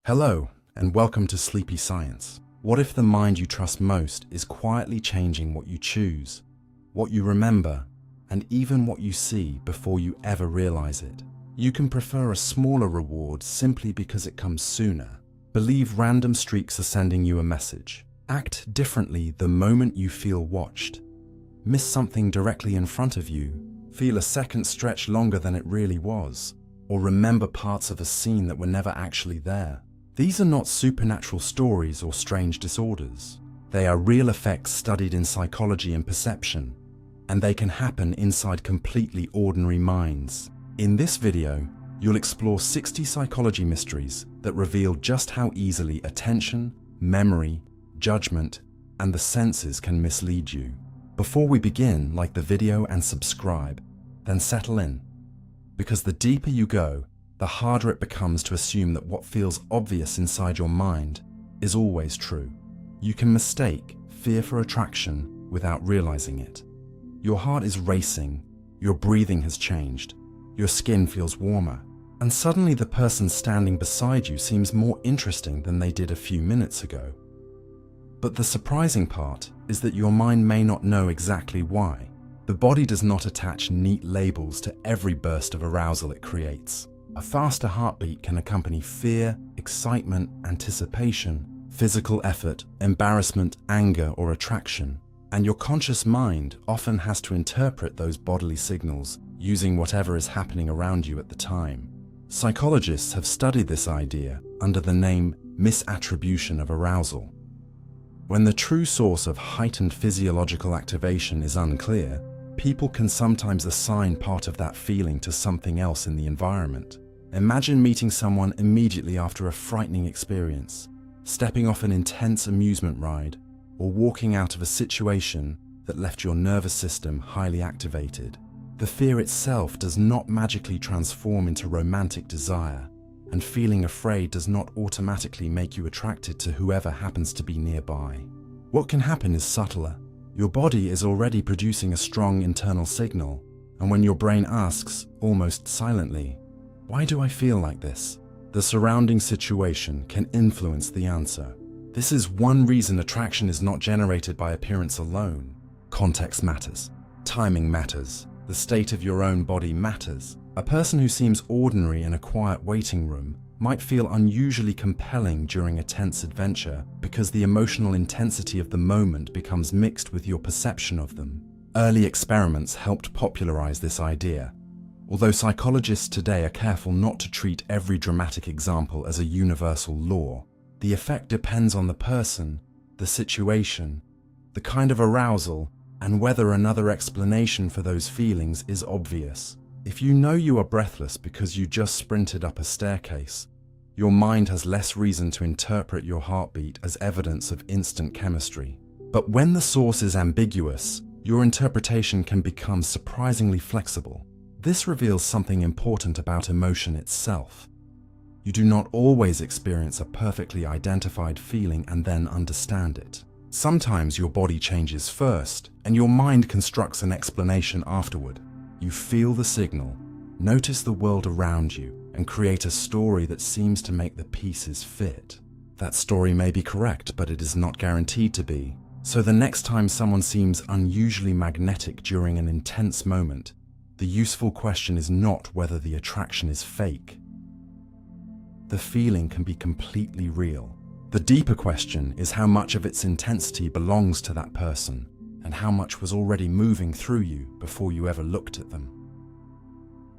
Hello, and welcome to Sleepy Science. What if the mind you trust most is quietly changing what you choose, what you remember, and even what you see before you ever realize it? You can prefer a smaller reward simply because it comes sooner. Believe random streaks are sending you a message. Act differently the moment you feel watched. Miss something directly in front of you. Feel a second stretch longer than it really was. Or remember parts of a scene that were never actually there. These are not supernatural stories or strange disorders. They are real effects studied in psychology and perception, and they can happen inside completely ordinary minds. In this video, you'll explore 60 psychology mysteries that reveal just how easily attention, memory, judgment, and the senses can mislead you. Before we begin, like the video and subscribe, then settle in. Because the deeper you go, the harder it becomes to assume that what feels obvious inside your mind is always true. You can mistake fear for attraction without realizing it. Your heart is racing, your breathing has changed, your skin feels warmer, and suddenly the person standing beside you seems more interesting than they did a few minutes ago. But the surprising part is that your mind may not know exactly why. The body does not attach neat labels to every burst of arousal it creates. A faster heartbeat can accompany fear, excitement, anticipation, physical effort, embarrassment, anger, or attraction. And your conscious mind often has to interpret those bodily signals using whatever is happening around you at the time. Psychologists have studied this idea under the name misattribution of arousal. When the true source of heightened physiological activation is unclear, people can sometimes assign part of that feeling to something else in the environment. Imagine meeting someone immediately after a frightening experience, stepping off an intense amusement ride, or walking out of a situation that left your nervous system highly activated. The fear itself does not magically transform into romantic desire, and feeling afraid does not automatically make you attracted to whoever happens to be nearby. What can happen is subtler. Your body is already producing a strong internal signal, and when your brain asks, almost silently, "Why do I feel like this?" the surrounding situation can influence the answer. This is one reason attraction is not generated by appearance alone. Context matters. Timing matters. The state of your own body matters. A person who seems ordinary in a quiet waiting room might feel unusually compelling during a tense adventure because the emotional intensity of the moment becomes mixed with your perception of them. Early experiments helped popularize this idea. Although psychologists today are careful not to treat every dramatic example as a universal law, the effect depends on the person, the situation, the kind of arousal, and whether another explanation for those feelings is obvious. If you know you are breathless because you just sprinted up a staircase, your mind has less reason to interpret your heartbeat as evidence of instant chemistry. But when the source is ambiguous, your interpretation can become surprisingly flexible. This reveals something important about emotion itself. You do not always experience a perfectly identified feeling and then understand it. Sometimes your body changes first, and your mind constructs an explanation afterward. You feel the signal, notice the world around you, and create a story that seems to make the pieces fit. That story may be correct, but it is not guaranteed to be. So the next time someone seems unusually magnetic during an intense moment, the useful question is not whether the attraction is fake. The feeling can be completely real. The deeper question is how much of its intensity belongs to that person, and how much was already moving through you before you ever looked at them.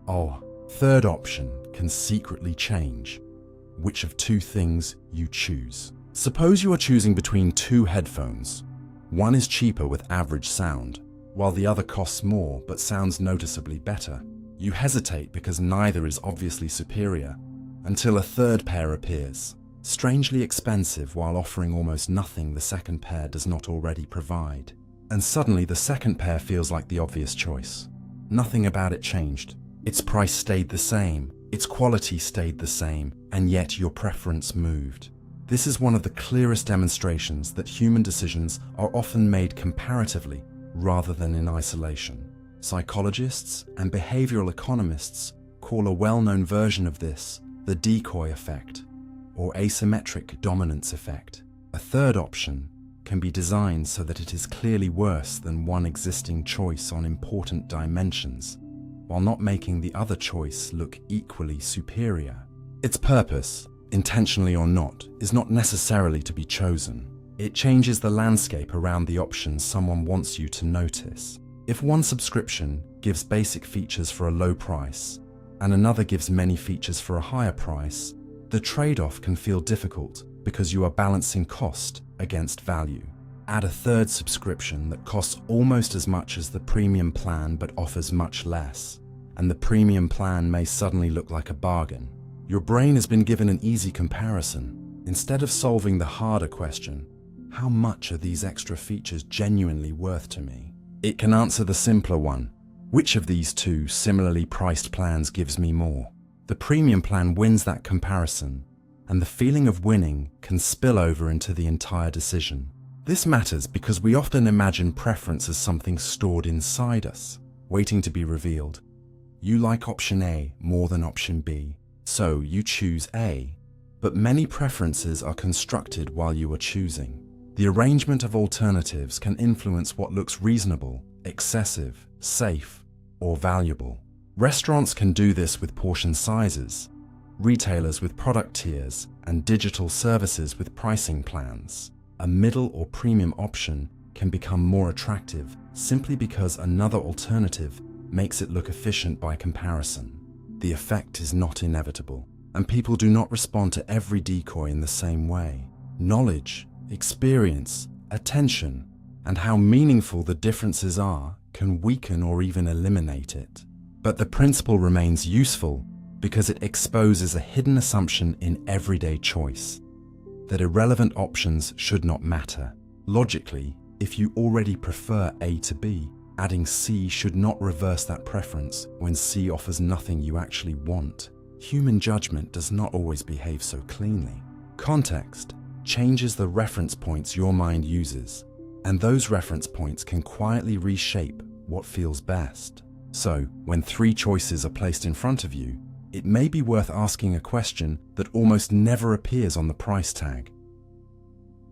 Oh, third option can secretly change which of two things you choose. Suppose you are choosing between two headphones. One is cheaper with average sound, while the other costs more but sounds noticeably better. You hesitate because neither is obviously superior, until a third pair appears. Strangely expensive while offering almost nothing the second pair does not already provide. And suddenly the second pair feels like the obvious choice. Nothing about it changed. Its price stayed the same, its quality stayed the same, and yet your preference moved. This is one of the clearest demonstrations that human decisions are often made comparatively rather than in isolation. Psychologists and behavioral economists call a well-known version of this the decoy effect, or asymmetric dominance effect. A third option can be designed so that it is clearly worse than one existing choice on important dimensions, while not making the other choice look equally superior. Its purpose, intentionally or not, is not necessarily to be chosen. It changes the landscape around the options someone wants you to notice. If one subscription gives basic features for a low price, and another gives many features for a higher price, the trade-off can feel difficult because you are balancing cost against value. Add a third subscription that costs almost as much as the premium plan but offers much less, and the premium plan may suddenly look like a bargain. Your brain has been given an easy comparison. Instead of solving the harder question, how much are these extra features genuinely worth to me? It can answer the simpler one. Which of these two similarly priced plans gives me more? The premium plan wins that comparison, and the feeling of winning can spill over into the entire decision. This matters because we often imagine preference as something stored inside us, waiting to be revealed. You like option A more than option B, so you choose A. But many preferences are constructed while you are choosing. The arrangement of alternatives can influence what looks reasonable, excessive, safe, or valuable. Restaurants can do this with portion sizes, retailers with product tiers, and digital services with pricing plans. A middle or premium option can become more attractive simply because another alternative makes it look efficient by comparison. The effect is not inevitable, and people do not respond to every decoy in the same way. Knowledge, experience, attention, and how meaningful the differences are can weaken or even eliminate it. But the principle remains useful because it exposes a hidden assumption in everyday choice, that irrelevant options should not matter. Logically, if you already prefer A to B, adding C should not reverse that preference when C offers nothing you actually want. Human judgment does not always behave so cleanly. Context changes the reference points your mind uses, and those reference points can quietly reshape what feels best. So, when three choices are placed in front of you, it may be worth asking a question that almost never appears on the price tag.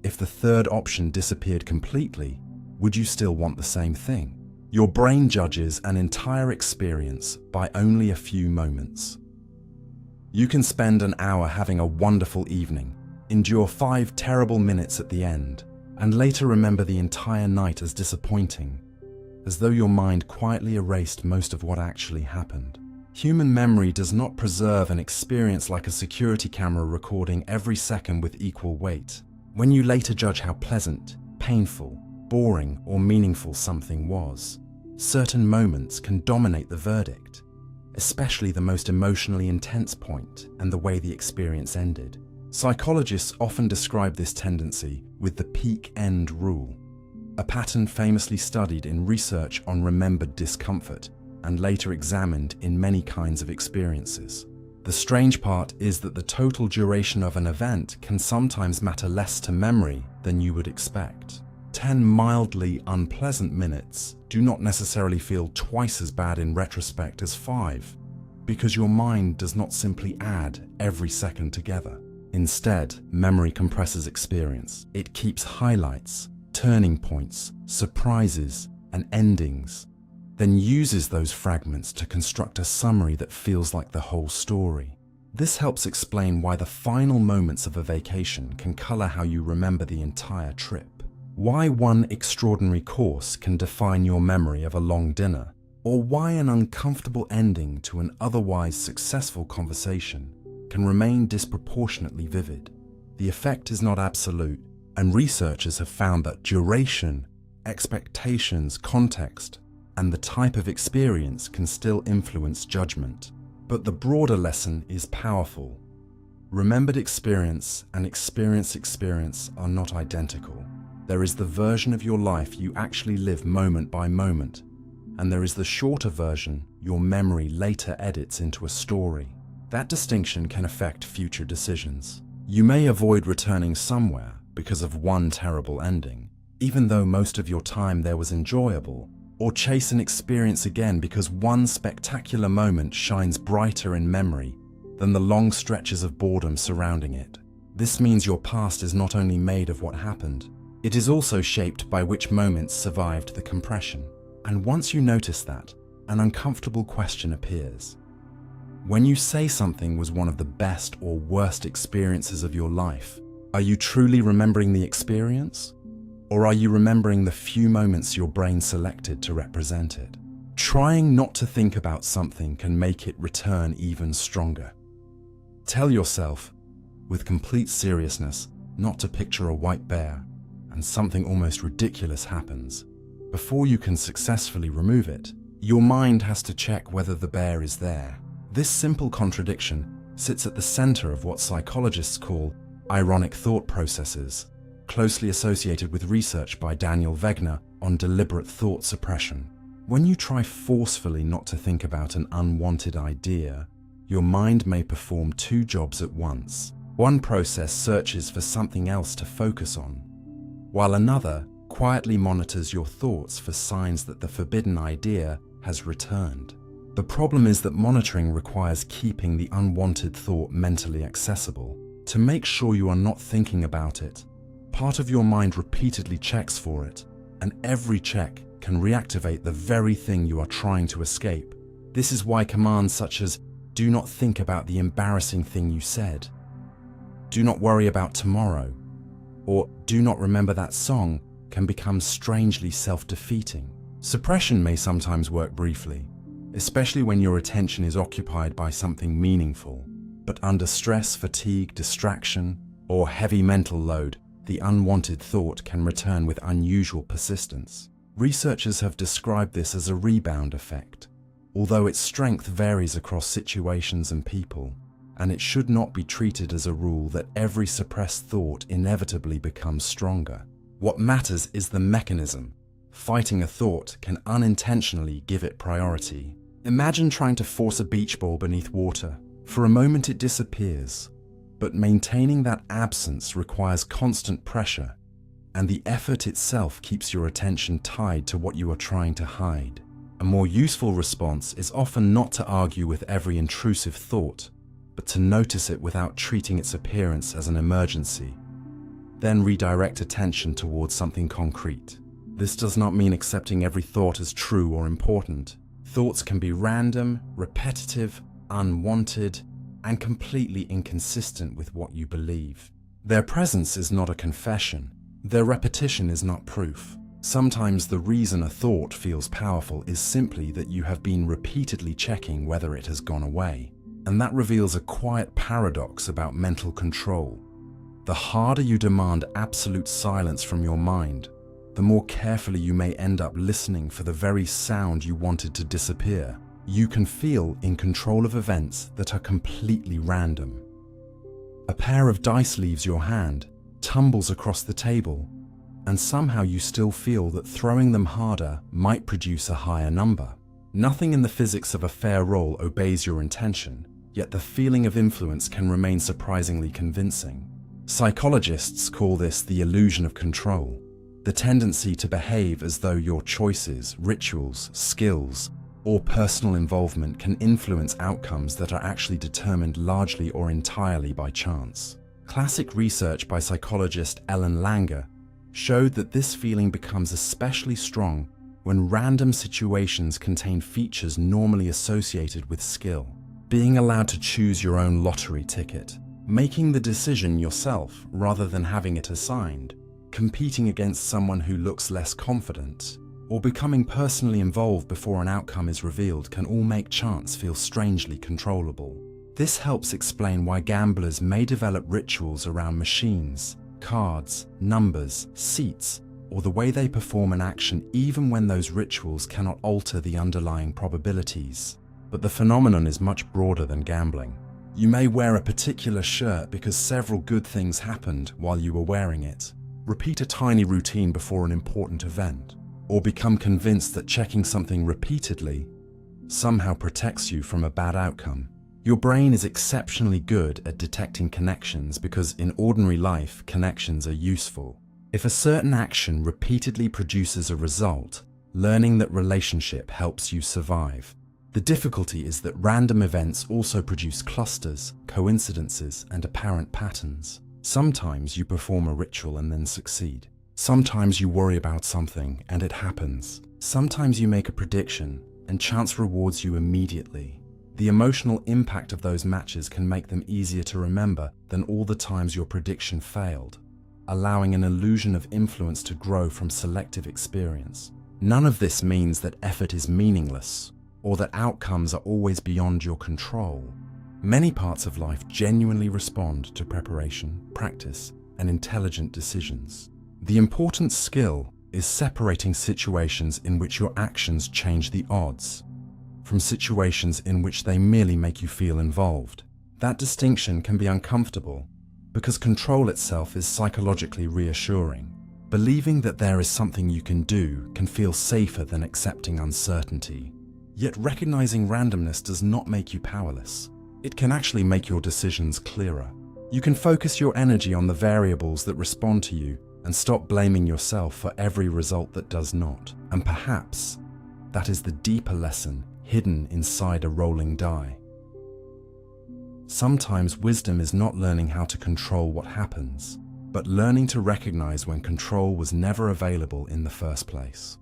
If the third option disappeared completely, would you still want the same thing? Your brain judges an entire experience by only a few moments. You can spend an hour having a wonderful evening, endure 5 terrible minutes at the end, and later remember the entire night as disappointing, as though your mind quietly erased most of what actually happened. Human memory does not preserve an experience like a security camera recording every second with equal weight. When you later judge how pleasant, painful, boring, or meaningful something was, certain moments can dominate the verdict, especially the most emotionally intense point and the way the experience ended. Psychologists often describe this tendency with the peak end rule, a pattern famously studied in research on remembered discomfort and later examined in many kinds of experiences. The strange part is that the total duration of an event can sometimes matter less to memory than you would expect. 10 mildly unpleasant minutes do not necessarily feel twice as bad in retrospect as 5, because your mind does not simply add every second together. Instead, memory compresses experience. It keeps highlights, turning points, surprises, and endings, then uses those fragments to construct a summary that feels like the whole story. This helps explain why the final moments of a vacation can color how you remember the entire trip. Why one extraordinary course can define your memory of a long dinner, or why an uncomfortable ending to an otherwise successful conversation can remain disproportionately vivid. The effect is not absolute, and researchers have found that duration, expectations, context, and the type of experience can still influence judgment. But the broader lesson is powerful. Remembered experience and experienced experience are not identical. There is the version of your life you actually live moment by moment, and there is the shorter version your memory later edits into a story. That distinction can affect future decisions. You may avoid returning somewhere because of one terrible ending, even though most of your time there was enjoyable, or chase an experience again because one spectacular moment shines brighter in memory than the long stretches of boredom surrounding it. This means your past is not only made of what happened, it is also shaped by which moments survived the compression. And once you notice that, an uncomfortable question appears. When you say something was one of the best or worst experiences of your life, are you truly remembering the experience? Or are you remembering the few moments your brain selected to represent it? Trying not to think about something can make it return even stronger. Tell yourself, with complete seriousness, not to picture a white bear, and something almost ridiculous happens. Before you can successfully remove it, your mind has to check whether the bear is there. This simple contradiction sits at the center of what psychologists call ironic thought processes, closely associated with research by Daniel Wegner on deliberate thought suppression. When you try forcefully not to think about an unwanted idea, your mind may perform two jobs at once. One process searches for something else to focus on, while another quietly monitors your thoughts for signs that the forbidden idea has returned. The problem is that monitoring requires keeping the unwanted thought mentally accessible. To make sure you are not thinking about it, part of your mind repeatedly checks for it, and every check can reactivate the very thing you are trying to escape. This is why commands such as "do not think about the embarrassing thing you said," "do not worry about tomorrow," or "do not remember that song" can become strangely self-defeating. Suppression may sometimes work briefly, especially when your attention is occupied by something meaningful. But under stress, fatigue, distraction, or heavy mental load, the unwanted thought can return with unusual persistence. Researchers have described this as a rebound effect, although its strength varies across situations and people, and it should not be treated as a rule that every suppressed thought inevitably becomes stronger. What matters is the mechanism. Fighting a thought can unintentionally give it priority. Imagine trying to force a beach ball beneath water. For a moment it disappears, but maintaining that absence requires constant pressure, and the effort itself keeps your attention tied to what you are trying to hide. A more useful response is often not to argue with every intrusive thought, but to notice it without treating its appearance as an emergency. Then redirect attention towards something concrete. This does not mean accepting every thought as true or important. Thoughts can be random, repetitive, unwanted, and completely inconsistent with what you believe. Their presence is not a confession. Their repetition is not proof. Sometimes the reason a thought feels powerful is simply that you have been repeatedly checking whether it has gone away. And that reveals a quiet paradox about mental control. The harder you demand absolute silence from your mind, the more carefully you may end up listening for the very sound you wanted to disappear. You can feel in control of events that are completely random. A pair of dice leaves your hand, tumbles across the table, and somehow you still feel that throwing them harder might produce a higher number. Nothing in the physics of a fair roll obeys your intention, yet the feeling of influence can remain surprisingly convincing. Psychologists call this the illusion of control, the tendency to behave as though your choices, rituals, skills, or personal involvement can influence outcomes that are actually determined largely or entirely by chance. Classic research by psychologist Ellen Langer showed that this feeling becomes especially strong when random situations contain features normally associated with skill. Being allowed to choose your own lottery ticket, making the decision yourself rather than having it assigned, competing against someone who looks less confident, or becoming personally involved before an outcome is revealed can all make chance feel strangely controllable. This helps explain why gamblers may develop rituals around machines, cards, numbers, seats, or the way they perform an action even when those rituals cannot alter the underlying probabilities. But the phenomenon is much broader than gambling. You may wear a particular shirt because several good things happened while you were wearing it. Repeat a tiny routine before an important event, or become convinced that checking something repeatedly somehow protects you from a bad outcome. Your brain is exceptionally good at detecting connections because in ordinary life, connections are useful. If a certain action repeatedly produces a result, learning that relationship helps you survive. The difficulty is that random events also produce clusters, coincidences, and apparent patterns. Sometimes you perform a ritual and then succeed. Sometimes you worry about something and it happens. Sometimes you make a prediction and chance rewards you immediately. The emotional impact of those matches can make them easier to remember than all the times your prediction failed, allowing an illusion of influence to grow from selective experience. None of this means that effort is meaningless or that outcomes are always beyond your control. Many parts of life genuinely respond to preparation, practice, and intelligent decisions. The important skill is separating situations in which your actions change the odds from situations in which they merely make you feel involved. That distinction can be uncomfortable because control itself is psychologically reassuring. Believing that there is something you can do can feel safer than accepting uncertainty. Yet recognizing randomness does not make you powerless. It can actually make your decisions clearer. You can focus your energy on the variables that respond to you and stop blaming yourself for every result that does not. And perhaps that is the deeper lesson hidden inside a rolling die. Sometimes wisdom is not learning how to control what happens, but learning to recognize when control was never available in the first place.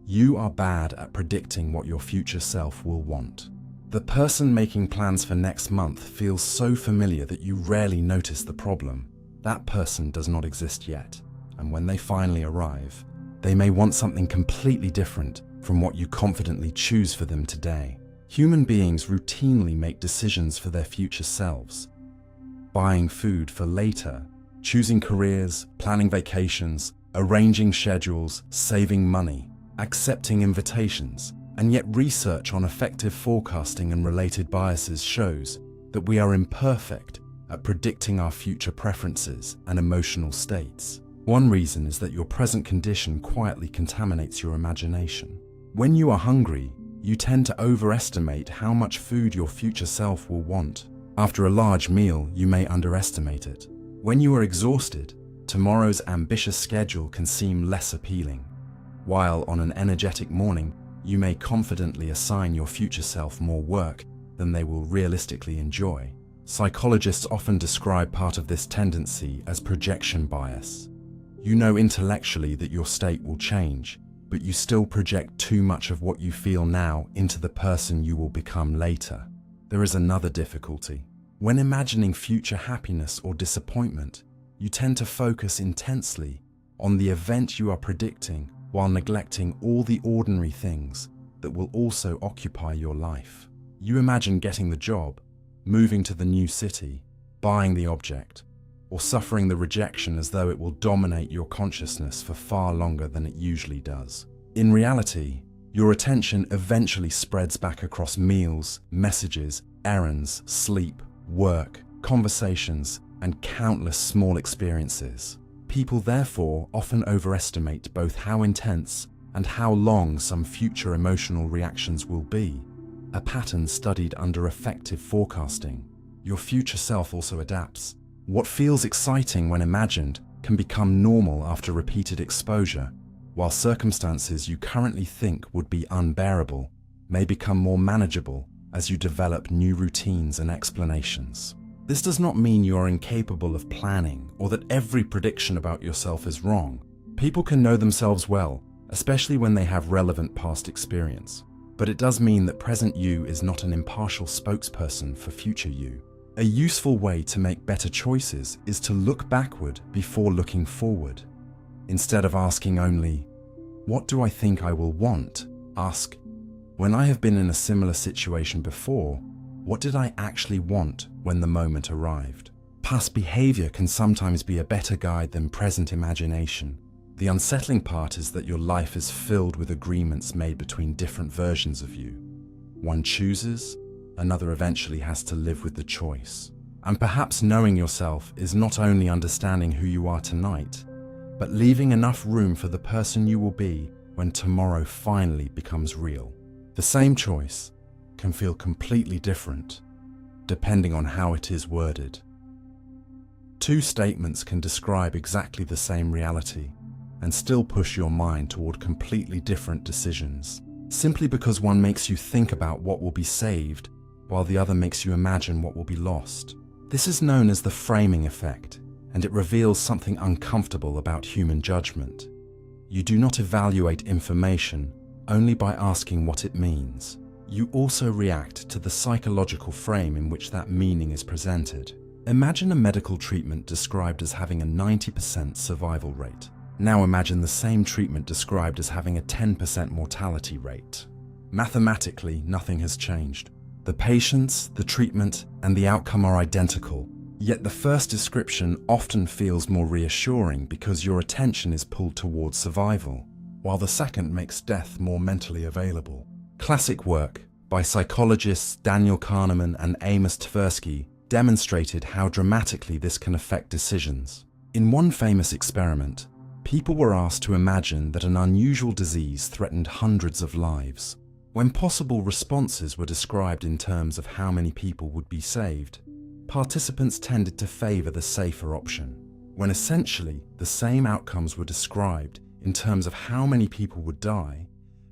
You are bad at predicting what your future self will want. The person making plans for next month feels so familiar that you rarely notice the problem. That person does not exist yet, and when they finally arrive, they may want something completely different from what you confidently choose for them today. Human beings routinely make decisions for their future selves. Buying food for later, choosing careers, planning vacations, arranging schedules, saving money, accepting invitations, and yet research on effective forecasting and related biases shows that we are imperfect at predicting our future preferences and emotional states. One reason is that your present condition quietly contaminates your imagination. When you are hungry, you tend to overestimate how much food your future self will want. After a large meal, you may underestimate it. When you are exhausted, tomorrow's ambitious schedule can seem less appealing, while on an energetic morning, you may confidently assign your future self more work than they will realistically enjoy. Psychologists often describe part of this tendency as projection bias. You know intellectually that your state will change, but you still project too much of what you feel now into the person you will become later. There is another difficulty. When imagining future happiness or disappointment, you tend to focus intensely on the event you are predicting while neglecting all the ordinary things that will also occupy your life. You imagine getting the job, moving to the new city, buying the object, or suffering the rejection as though it will dominate your consciousness for far longer than it usually does. In reality, your attention eventually spreads back across meals, messages, errands, sleep, work, conversations, and countless small experiences. People therefore often overestimate both how intense and how long some future emotional reactions will be, a pattern studied under effective forecasting. Your future self also adapts. What feels exciting when imagined can become normal after repeated exposure, while circumstances you currently think would be unbearable may become more manageable as you develop new routines and explanations. This does not mean you are incapable of planning or that every prediction about yourself is wrong. People can know themselves well, especially when they have relevant past experience. But it does mean that present you is not an impartial spokesperson for future you. A useful way to make better choices is to look backward before looking forward. Instead of asking only, "What do I think I will want?" ask, "When I have been in a similar situation before, what did I actually want when the moment arrived?" Past behavior can sometimes be a better guide than present imagination. The unsettling part is that your life is filled with agreements made between different versions of you. One chooses, another eventually has to live with the choice. And perhaps knowing yourself is not only understanding who you are tonight, but leaving enough room for the person you will be when tomorrow finally becomes real. The same choice can feel completely different, depending on how it is worded. Two statements can describe exactly the same reality and still push your mind toward completely different decisions, simply because one makes you think about what will be saved while the other makes you imagine what will be lost. This is known as the framing effect, and it reveals something uncomfortable about human judgment. You do not evaluate information only by asking what it means. You also react to the psychological frame in which that meaning is presented. Imagine a medical treatment described as having a 90% survival rate. Now imagine the same treatment described as having a 10% mortality rate. Mathematically, nothing has changed. The patients, the treatment, and the outcome are identical. Yet the first description often feels more reassuring because your attention is pulled towards survival, while the second makes death more mentally available. Classic work by psychologists Daniel Kahneman and Amos Tversky demonstrated how dramatically this can affect decisions. In one famous experiment, people were asked to imagine that an unusual disease threatened hundreds of lives. When possible responses were described in terms of how many people would be saved, participants tended to favor the safer option. When essentially the same outcomes were described in terms of how many people would die,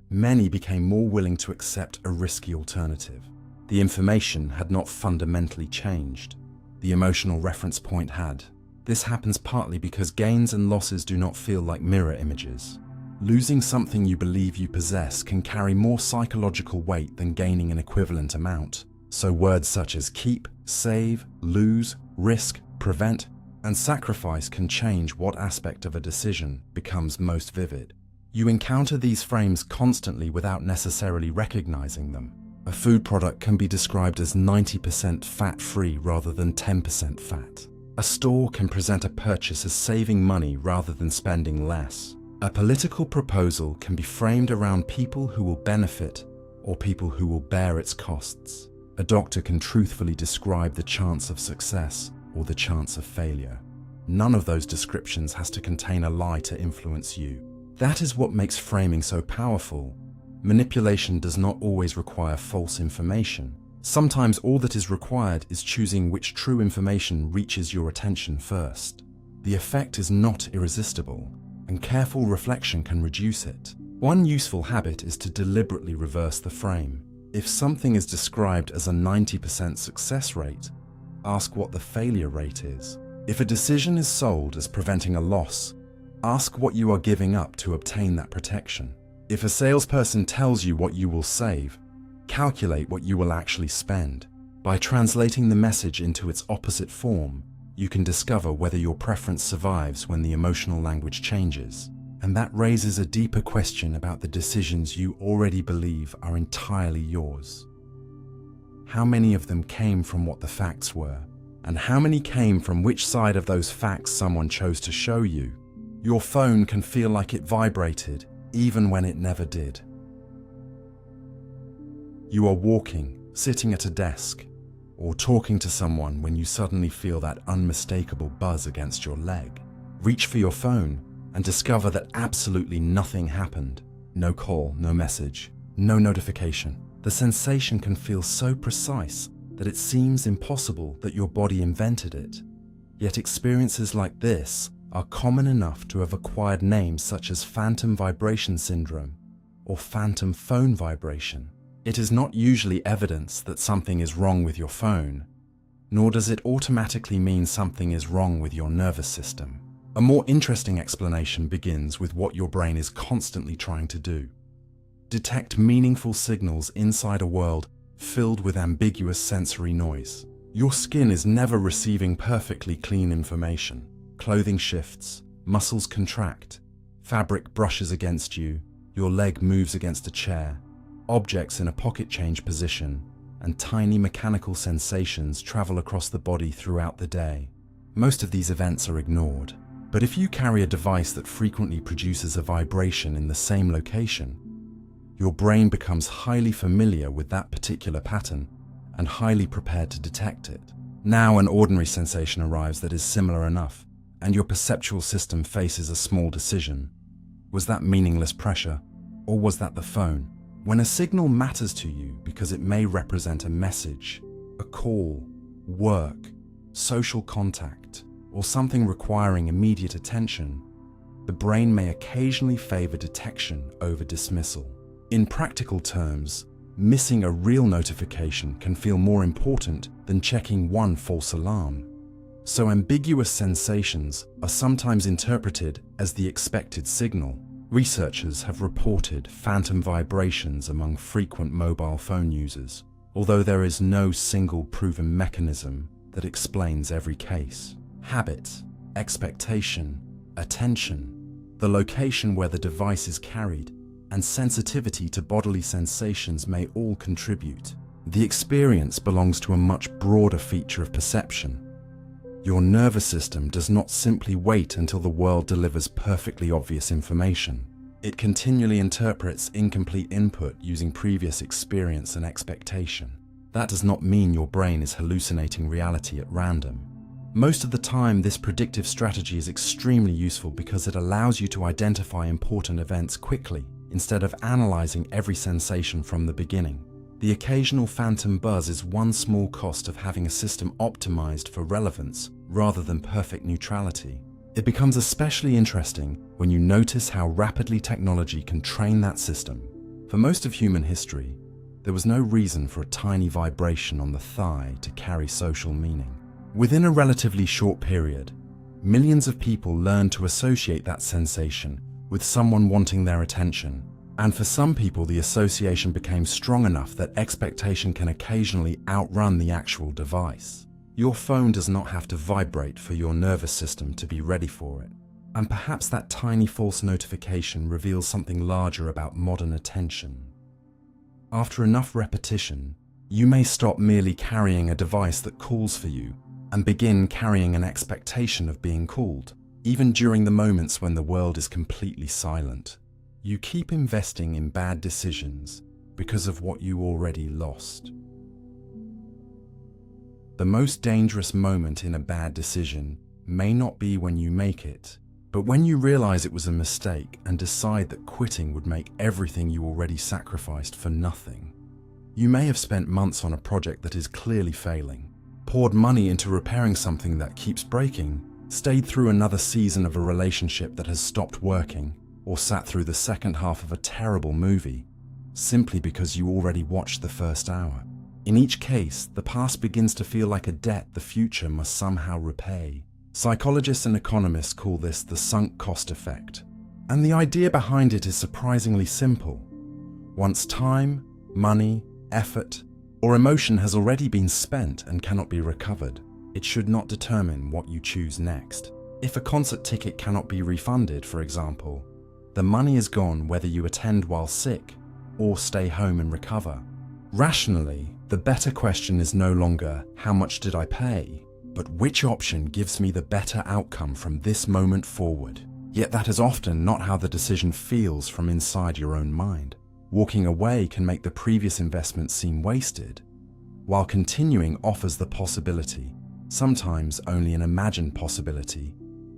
many became more willing to accept a risky alternative. The information had not fundamentally changed. The emotional reference point had. This happens partly because gains and losses do not feel like mirror images. Losing something you believe you possess can carry more psychological weight than gaining an equivalent amount. So words such as keep, save, lose, risk, prevent, and sacrifice can change what aspect of a decision becomes most vivid. You encounter these frames constantly without necessarily recognizing them. A food product can be described as 90% fat-free rather than 10% fat. A store can present a purchase as saving money rather than spending less. A political proposal can be framed around people who will benefit or people who will bear its costs. A doctor can truthfully describe the chance of success or the chance of failure. None of those descriptions has to contain a lie to influence you. That is what makes framing so powerful. Manipulation does not always require false information. Sometimes all that is required is choosing which true information reaches your attention first. The effect is not irresistible, and careful reflection can reduce it. One useful habit is to deliberately reverse the frame. If something is described as a 90% success rate, ask what the failure rate is. If a decision is sold as preventing a loss, ask what you are giving up to obtain that protection. If a salesperson tells you what you will save, calculate what you will actually spend. By translating the message into its opposite form, you can discover whether your preference survives when the emotional language changes. And that raises a deeper question about the decisions you already believe are entirely yours. How many of them came from what the facts were? And how many came from which side of those facts someone chose to show you? Your phone can feel like it vibrated, even when it never did. You are walking, sitting at a desk, or talking to someone when you suddenly feel that unmistakable buzz against your leg. Reach for your phone and discover that absolutely nothing happened. No call, no message, no notification. The sensation can feel so precise that it seems impossible that your body invented it. Yet experiences like this are common enough to have acquired names such as phantom vibration syndrome or phantom phone vibration. It is not usually evidence that something is wrong with your phone, nor does it automatically mean something is wrong with your nervous system. A more interesting explanation begins with what your brain is constantly trying to do. Detect meaningful signals inside a world filled with ambiguous sensory noise. Your skin is never receiving perfectly clean information. Clothing shifts, muscles contract, fabric brushes against you, your leg moves against a chair, objects in a pocket change position, and tiny mechanical sensations travel across the body throughout the day. Most of these events are ignored. But if you carry a device that frequently produces a vibration in the same location, your brain becomes highly familiar with that particular pattern and highly prepared to detect it. Now an ordinary sensation arrives that is similar enough, and your perceptual system faces a small decision. Was that meaningless pressure, or was that the phone? When a signal matters to you because it may represent a message, a call, work, social contact, or something requiring immediate attention, the brain may occasionally favor detection over dismissal. In practical terms, missing a real notification can feel more important than checking one false alarm. So ambiguous sensations are sometimes interpreted as the expected signal. Researchers have reported phantom vibrations among frequent mobile phone users, although there is no single proven mechanism that explains every case. Habit, expectation, attention, the location where the device is carried, and sensitivity to bodily sensations may all contribute. The experience belongs to a much broader feature of perception. Your nervous system does not simply wait until the world delivers perfectly obvious information. It continually interprets incomplete input using previous experience and expectation. That does not mean your brain is hallucinating reality at random. Most of the time, this predictive strategy is extremely useful because it allows you to identify important events quickly instead of analyzing every sensation from the beginning. The occasional phantom buzz is one small cost of having a system optimized for relevance rather than perfect neutrality. It becomes especially interesting when you notice how rapidly technology can train that system. For most of human history, there was no reason for a tiny vibration on the thigh to carry social meaning. Within a relatively short period, millions of people learned to associate that sensation with someone wanting their attention. And for some people, the association became strong enough that expectation can occasionally outrun the actual device. Your phone does not have to vibrate for your nervous system to be ready for it. And perhaps that tiny false notification reveals something larger about modern attention. After enough repetition, you may stop merely carrying a device that calls for you and begin carrying an expectation of being called, even during the moments when the world is completely silent. You keep investing in bad decisions because of what you already lost. The most dangerous moment in a bad decision may not be when you make it, but when you realize it was a mistake and decide that quitting would make everything you already sacrificed for nothing. You may have spent months on a project that is clearly failing, poured money into repairing something that keeps breaking, stayed through another season of a relationship that has stopped working, or sat through the second half of a terrible movie, simply because you already watched the first hour. In each case, the past begins to feel like a debt the future must somehow repay. Psychologists and economists call this the sunk cost effect. And the idea behind it is surprisingly simple. Once time, money, effort, or emotion has already been spent and cannot be recovered, it should not determine what you choose next. If a concert ticket cannot be refunded, for example, the money is gone whether you attend while sick or stay home and recover. Rationally, the better question is no longer, how much did I pay, but which option gives me the better outcome from this moment forward? Yet that is often not how the decision feels from inside your own mind. Walking away can make the previous investment seem wasted, while continuing offers the possibility, sometimes only an imagined possibility,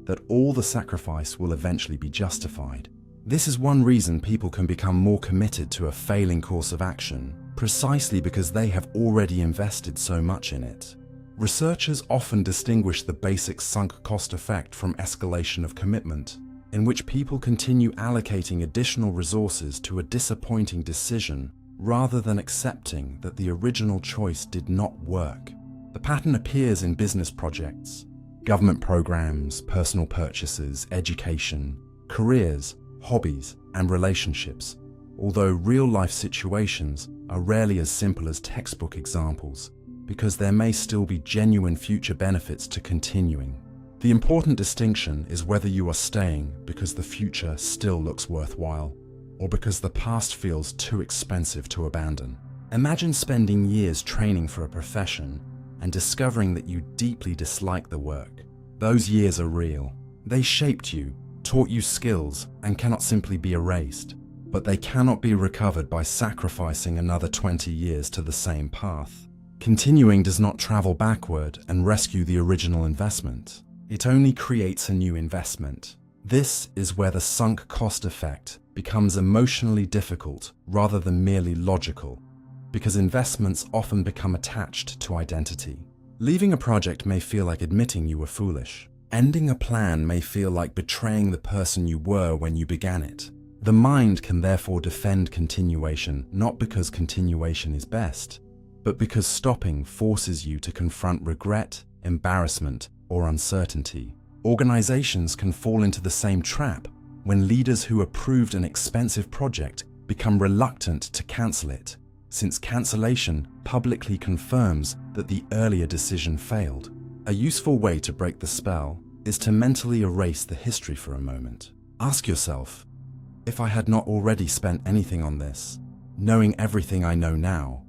that all the sacrifice will eventually be justified. This is one reason people can become more committed to a failing course of action, precisely because they have already invested so much in it. Researchers often distinguish the basic sunk cost effect from escalation of commitment, in which people continue allocating additional resources to a disappointing decision rather than accepting that the original choice did not work. The pattern appears in business projects, government programs, personal purchases, education, careers, hobbies, and relationships, although real-life situations are rarely as simple as textbook examples, because there may still be genuine future benefits to continuing. The important distinction is whether you are staying because the future still looks worthwhile, or because the past feels too expensive to abandon. Imagine spending years training for a profession and discovering that you deeply dislike the work. Those years are real. They shaped you, taught you skills, and cannot simply be erased. But they cannot be recovered by sacrificing another 20 years to the same path. Continuing does not travel backward and rescue the original investment. It only creates a new investment. This is where the sunk cost effect becomes emotionally difficult rather than merely logical, because investments often become attached to identity. Leaving a project may feel like admitting you were foolish. Ending a plan may feel like betraying the person you were when you began it. The mind can therefore defend continuation not because continuation is best, but because stopping forces you to confront regret, embarrassment, or uncertainty. Organizations can fall into the same trap when leaders who approved an expensive project become reluctant to cancel it, since cancellation publicly confirms that the earlier decision failed. A useful way to break the spell is to mentally erase the history for a moment. Ask yourself, if I had not already spent anything on this, knowing everything I know now,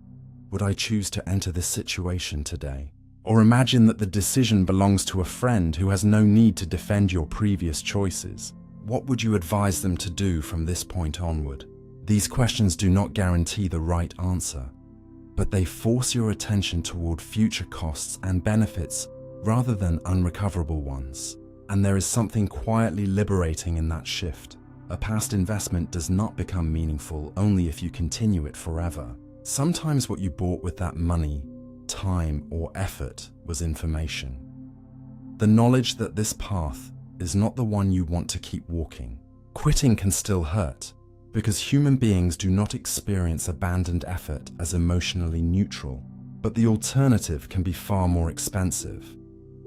would I choose to enter this situation today? Or imagine that the decision belongs to a friend who has no need to defend your previous choices. What would you advise them to do from this point onward? These questions do not guarantee the right answer, but they force your attention toward future costs and benefits rather than unrecoverable ones. And there is something quietly liberating in that shift. A past investment does not become meaningful only if you continue it forever. Sometimes what you bought with that money, time, or effort was information. The knowledge that this path is not the one you want to keep walking. Quitting can still hurt, because human beings do not experience abandoned effort as emotionally neutral, but the alternative can be far more expensive.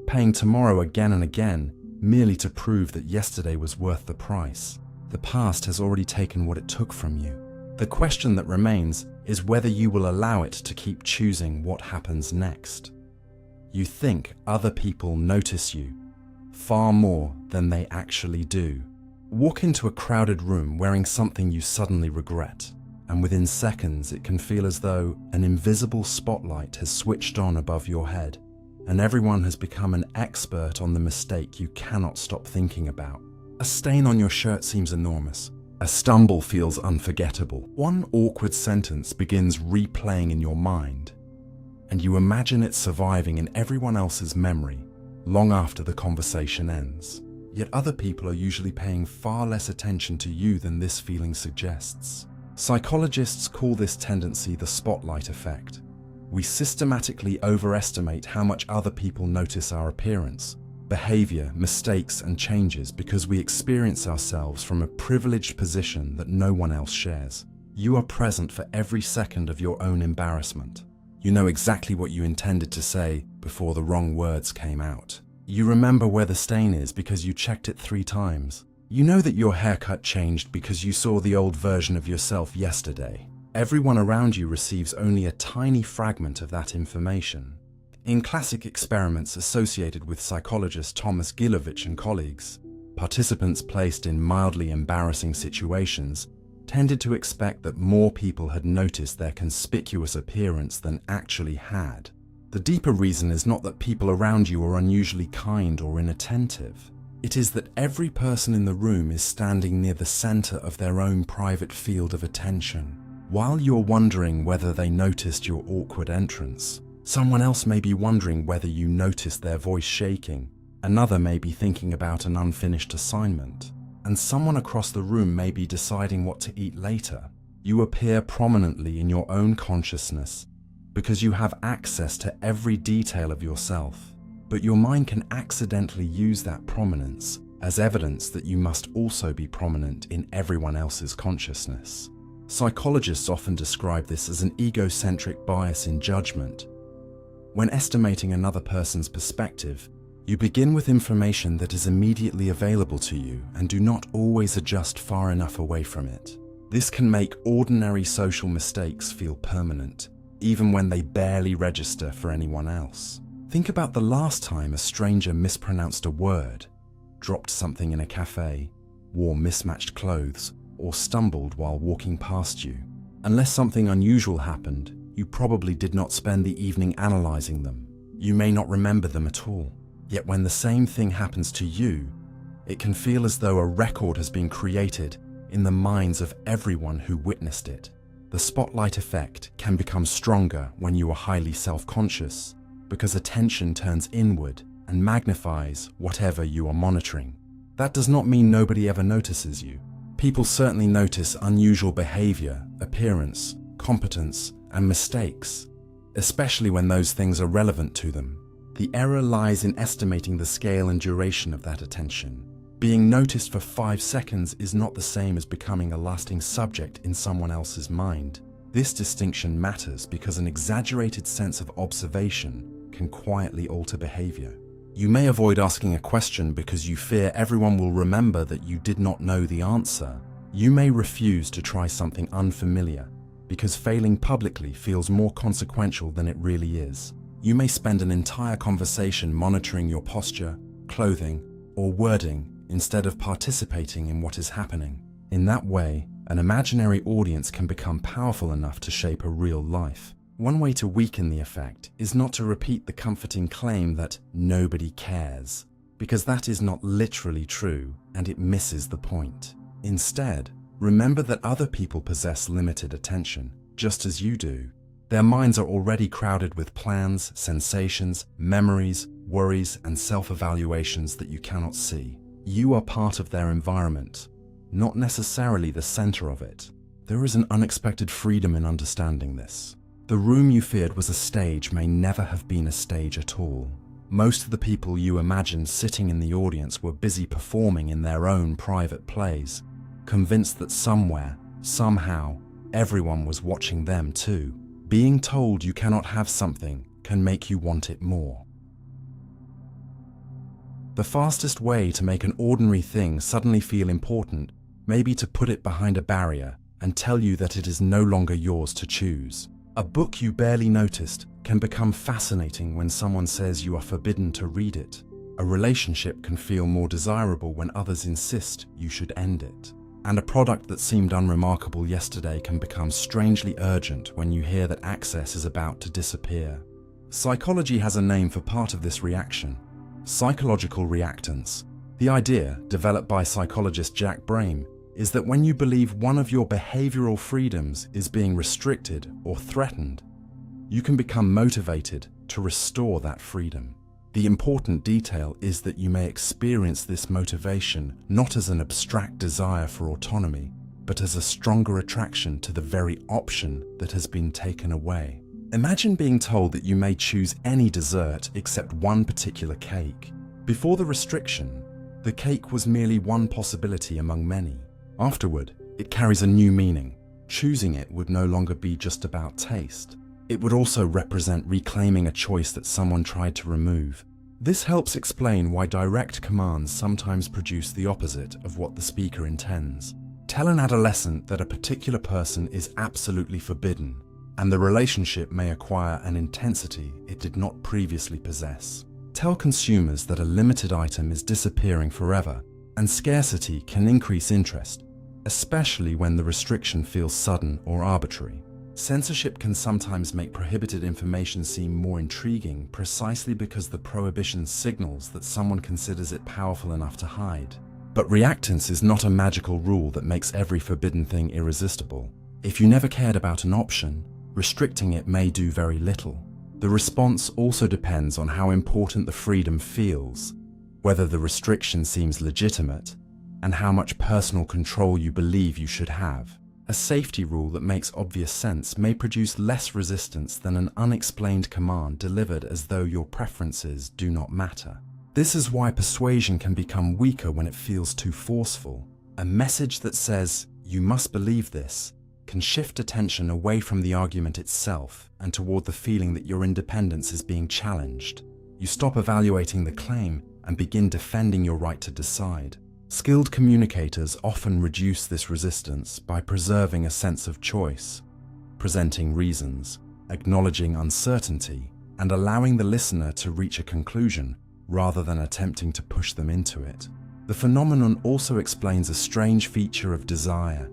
Paying tomorrow again and again merely to prove that yesterday was worth the price. The past has already taken what it took from you. The question that remains is whether you will allow it to keep choosing what happens next. You think other people notice you far more than they actually do. Walk into a crowded room wearing something you suddenly regret, and within seconds it can feel as though an invisible spotlight has switched on above your head, and everyone has become an expert on the mistake you cannot stop thinking about. A stain on your shirt seems enormous. A stumble feels unforgettable. One awkward sentence begins replaying in your mind, and you imagine it surviving in everyone else's memory long after the conversation ends. Yet other people are usually paying far less attention to you than this feeling suggests. Psychologists call this tendency the spotlight effect. We systematically overestimate how much other people notice our appearance, behavior, mistakes, and changes because we experience ourselves from a privileged position that no one else shares. You are present for every second of your own embarrassment. You know exactly what you intended to say before the wrong words came out. You remember where the stain is because you checked it 3 times. You know that your haircut changed because you saw the old version of yourself yesterday. Everyone around you receives only a tiny fragment of that information. In classic experiments associated with psychologist Thomas Gilovich and colleagues, participants placed in mildly embarrassing situations tended to expect that more people had noticed their conspicuous appearance than actually had. The deeper reason is not that people around you are unusually kind or inattentive. It is that every person in the room is standing near the center of their own private field of attention. While you're wondering whether they noticed your awkward entrance, someone else may be wondering whether you noticed their voice shaking. Another may be thinking about an unfinished assignment. And someone across the room may be deciding what to eat later. You appear prominently in your own consciousness because you have access to every detail of yourself. But your mind can accidentally use that prominence as evidence that you must also be prominent in everyone else's consciousness. Psychologists often describe this as an egocentric bias in judgment. When estimating another person's perspective, you begin with information that is immediately available to you and do not always adjust far enough away from it. This can make ordinary social mistakes feel permanent, even when they barely register for anyone else. Think about the last time a stranger mispronounced a word, dropped something in a cafe, wore mismatched clothes, or stumbled while walking past you. Unless something unusual happened, you probably did not spend the evening analyzing them. You may not remember them at all. Yet when the same thing happens to you, it can feel as though a record has been created in the minds of everyone who witnessed it. The spotlight effect can become stronger when you are highly self-conscious, because attention turns inward and magnifies whatever you are monitoring. That does not mean nobody ever notices you. People certainly notice unusual behavior, appearance, competence, and mistakes, especially when those things are relevant to them. The error lies in estimating the scale and duration of that attention. Being noticed for 5 seconds is not the same as becoming a lasting subject in someone else's mind. This distinction matters because an exaggerated sense of observation can quietly alter behavior. You may avoid asking a question because you fear everyone will remember that you did not know the answer. You may refuse to try something unfamiliar because failing publicly feels more consequential than it really is. You may spend an entire conversation monitoring your posture, clothing, or wording instead of participating in what is happening. In that way, an imaginary audience can become powerful enough to shape a real life. One way to weaken the effect is not to repeat the comforting claim that nobody cares, because that is not literally true and it misses the point. Instead, remember that other people possess limited attention, just as you do. Their minds are already crowded with plans, sensations, memories, worries, and self-evaluations that you cannot see. You are part of their environment, not necessarily the center of it. There is an unexpected freedom in understanding this. The room you feared was a stage may never have been a stage at all. Most of the people you imagined sitting in the audience were busy performing in their own private plays, convinced that somewhere, somehow, everyone was watching them too. Being told you cannot have something can make you want it more. The fastest way to make an ordinary thing suddenly feel important may be to put it behind a barrier and tell you that it is no longer yours to choose. A book you barely noticed can become fascinating when someone says you are forbidden to read it. A relationship can feel more desirable when others insist you should end it. And a product that seemed unremarkable yesterday can become strangely urgent when you hear that access is about to disappear. Psychology has a name for part of this reaction: psychological reactance. The idea, developed by psychologist Jack Brame, is that when you believe one of your behavioral freedoms is being restricted or threatened, you can become motivated to restore that freedom. The important detail is that you may experience this motivation not as an abstract desire for autonomy, but as a stronger attraction to the very option that has been taken away. Imagine being told that you may choose any dessert except one particular cake. Before the restriction, the cake was merely one possibility among many. Afterward, it carries a new meaning. Choosing it would no longer be just about taste. It would also represent reclaiming a choice that someone tried to remove. This helps explain why direct commands sometimes produce the opposite of what the speaker intends. Tell an adolescent that a particular person is absolutely forbidden, and the relationship may acquire an intensity it did not previously possess. Tell consumers that a limited item is disappearing forever, and scarcity can increase interest, especially when the restriction feels sudden or arbitrary. Censorship can sometimes make prohibited information seem more intriguing precisely because the prohibition signals that someone considers it powerful enough to hide. But reactance is not a magical rule that makes every forbidden thing irresistible. If you never cared about an option, restricting it may do very little. The response also depends on how important the freedom feels, whether the restriction seems legitimate, and how much personal control you believe you should have. A safety rule that makes obvious sense may produce less resistance than an unexplained command delivered as though your preferences do not matter. This is why persuasion can become weaker when it feels too forceful. A message that says, "You must believe this," can shift attention away from the argument itself and toward the feeling that your independence is being challenged. You stop evaluating the claim and begin defending your right to decide. Skilled communicators often reduce this resistance by preserving a sense of choice, presenting reasons, acknowledging uncertainty, and allowing the listener to reach a conclusion rather than attempting to push them into it. The phenomenon also explains a strange feature of desire.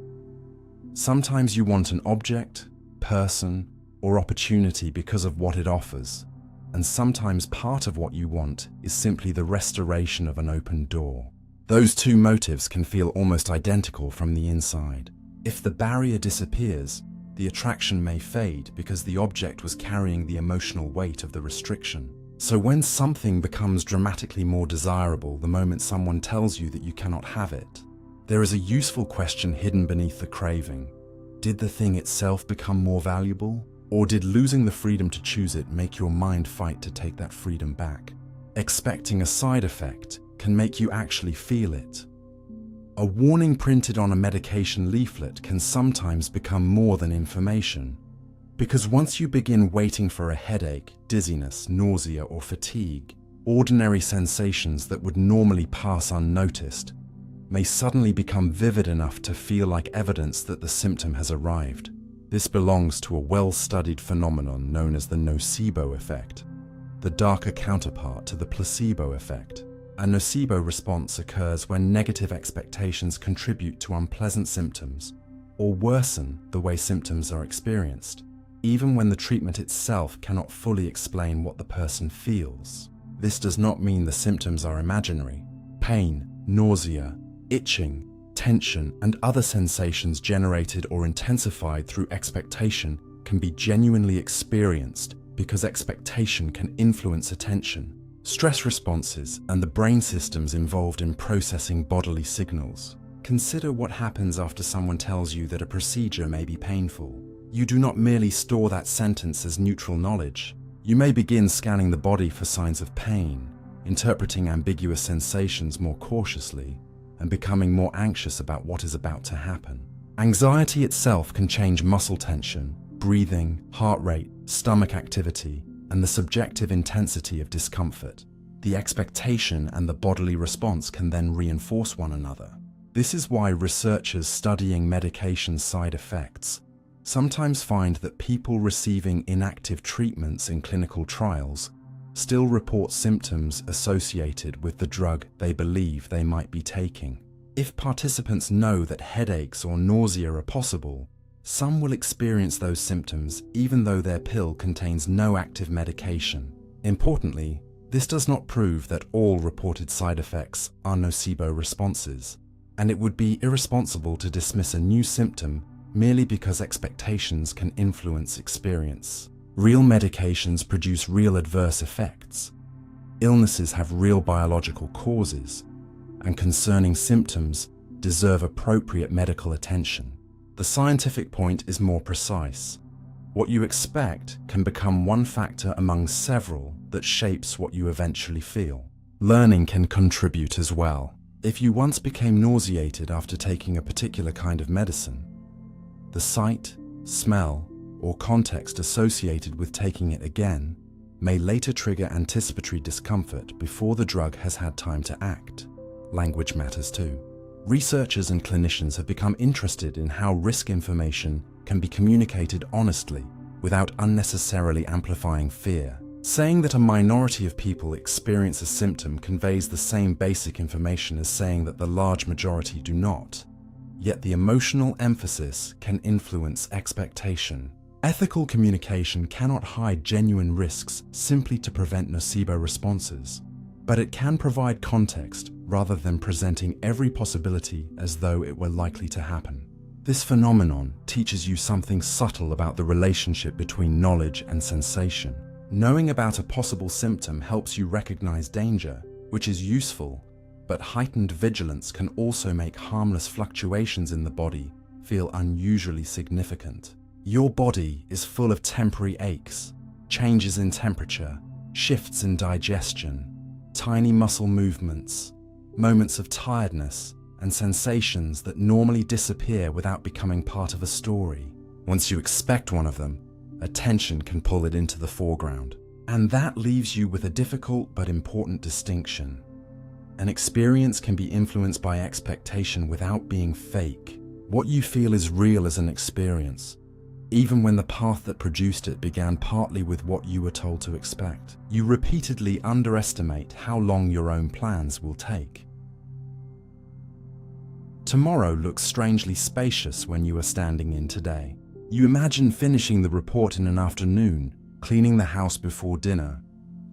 Sometimes you want an object, person, or opportunity because of what it offers, and sometimes part of what you want is simply the restoration of an open door. Those two motives can feel almost identical from the inside. If the barrier disappears, the attraction may fade because the object was carrying the emotional weight of the restriction. So when something becomes dramatically more desirable the moment someone tells you that you cannot have it, there is a useful question hidden beneath the craving. Did the thing itself become more valuable? Or did losing the freedom to choose it make your mind fight to take that freedom back? Expecting a side effect can make you actually feel it. A warning printed on a medication leaflet can sometimes become more than information, because once you begin waiting for a headache, dizziness, nausea, or fatigue, ordinary sensations that would normally pass unnoticed may suddenly become vivid enough to feel like evidence that the symptom has arrived. This belongs to a well-studied phenomenon known as the nocebo effect, the darker counterpart to the placebo effect. A nocebo response occurs when negative expectations contribute to unpleasant symptoms or worsen the way symptoms are experienced, even when the treatment itself cannot fully explain what the person feels. This does not mean the symptoms are imaginary. Pain, nausea, itching, tension, and other sensations generated or intensified through expectation can be genuinely experienced because expectation can influence attention, stress responses, and the brain systems involved in processing bodily signals. Consider what happens after someone tells you that a procedure may be painful. You do not merely store that sentence as neutral knowledge. You may begin scanning the body for signs of pain, interpreting ambiguous sensations more cautiously, and becoming more anxious about what is about to happen. Anxiety itself can change muscle tension, breathing, heart rate, stomach activity, and the subjective intensity of discomfort. The expectation and the bodily response can then reinforce one another. This is why researchers studying medication side effects sometimes find that people receiving inactive treatments in clinical trials still report symptoms associated with the drug they believe they might be taking. If participants know that headaches or nausea are possible, some will experience those symptoms even though their pill contains no active medication. Importantly, this does not prove that all reported side effects are nocebo responses, and it would be irresponsible to dismiss a new symptom merely because expectations can influence experience. Real medications produce real adverse effects. Illnesses have real biological causes, and concerning symptoms deserve appropriate medical attention. The scientific point is more precise. What you expect can become one factor among several that shapes what you eventually feel. Learning can contribute as well. If you once became nauseated after taking a particular kind of medicine, the sight, smell, or context associated with taking it again may later trigger anticipatory discomfort before the drug has had time to act. Language matters too. Researchers and clinicians have become interested in how risk information can be communicated honestly without unnecessarily amplifying fear. Saying that a minority of people experience a symptom conveys the same basic information as saying that the large majority do not. Yet the emotional emphasis can influence expectation. Ethical communication cannot hide genuine risks simply to prevent nocebo responses, but it can provide context rather than presenting every possibility as though it were likely to happen. This phenomenon teaches you something subtle about the relationship between knowledge and sensation. Knowing about a possible symptom helps you recognize danger, which is useful, but heightened vigilance can also make harmless fluctuations in the body feel unusually significant. Your body is full of temporary aches, changes in temperature, shifts in digestion, tiny muscle movements, moments of tiredness, and sensations that normally disappear without becoming part of a story. Once you expect one of them, attention can pull it into the foreground. And that leaves you with a difficult but important distinction. An experience can be influenced by expectation without being fake. What you feel is real as an experience, even when the path that produced it began partly with what you were told to expect. You repeatedly underestimate how long your own plans will take. Tomorrow looks strangely spacious when you are standing in today. You imagine finishing the report in an afternoon, cleaning the house before dinner,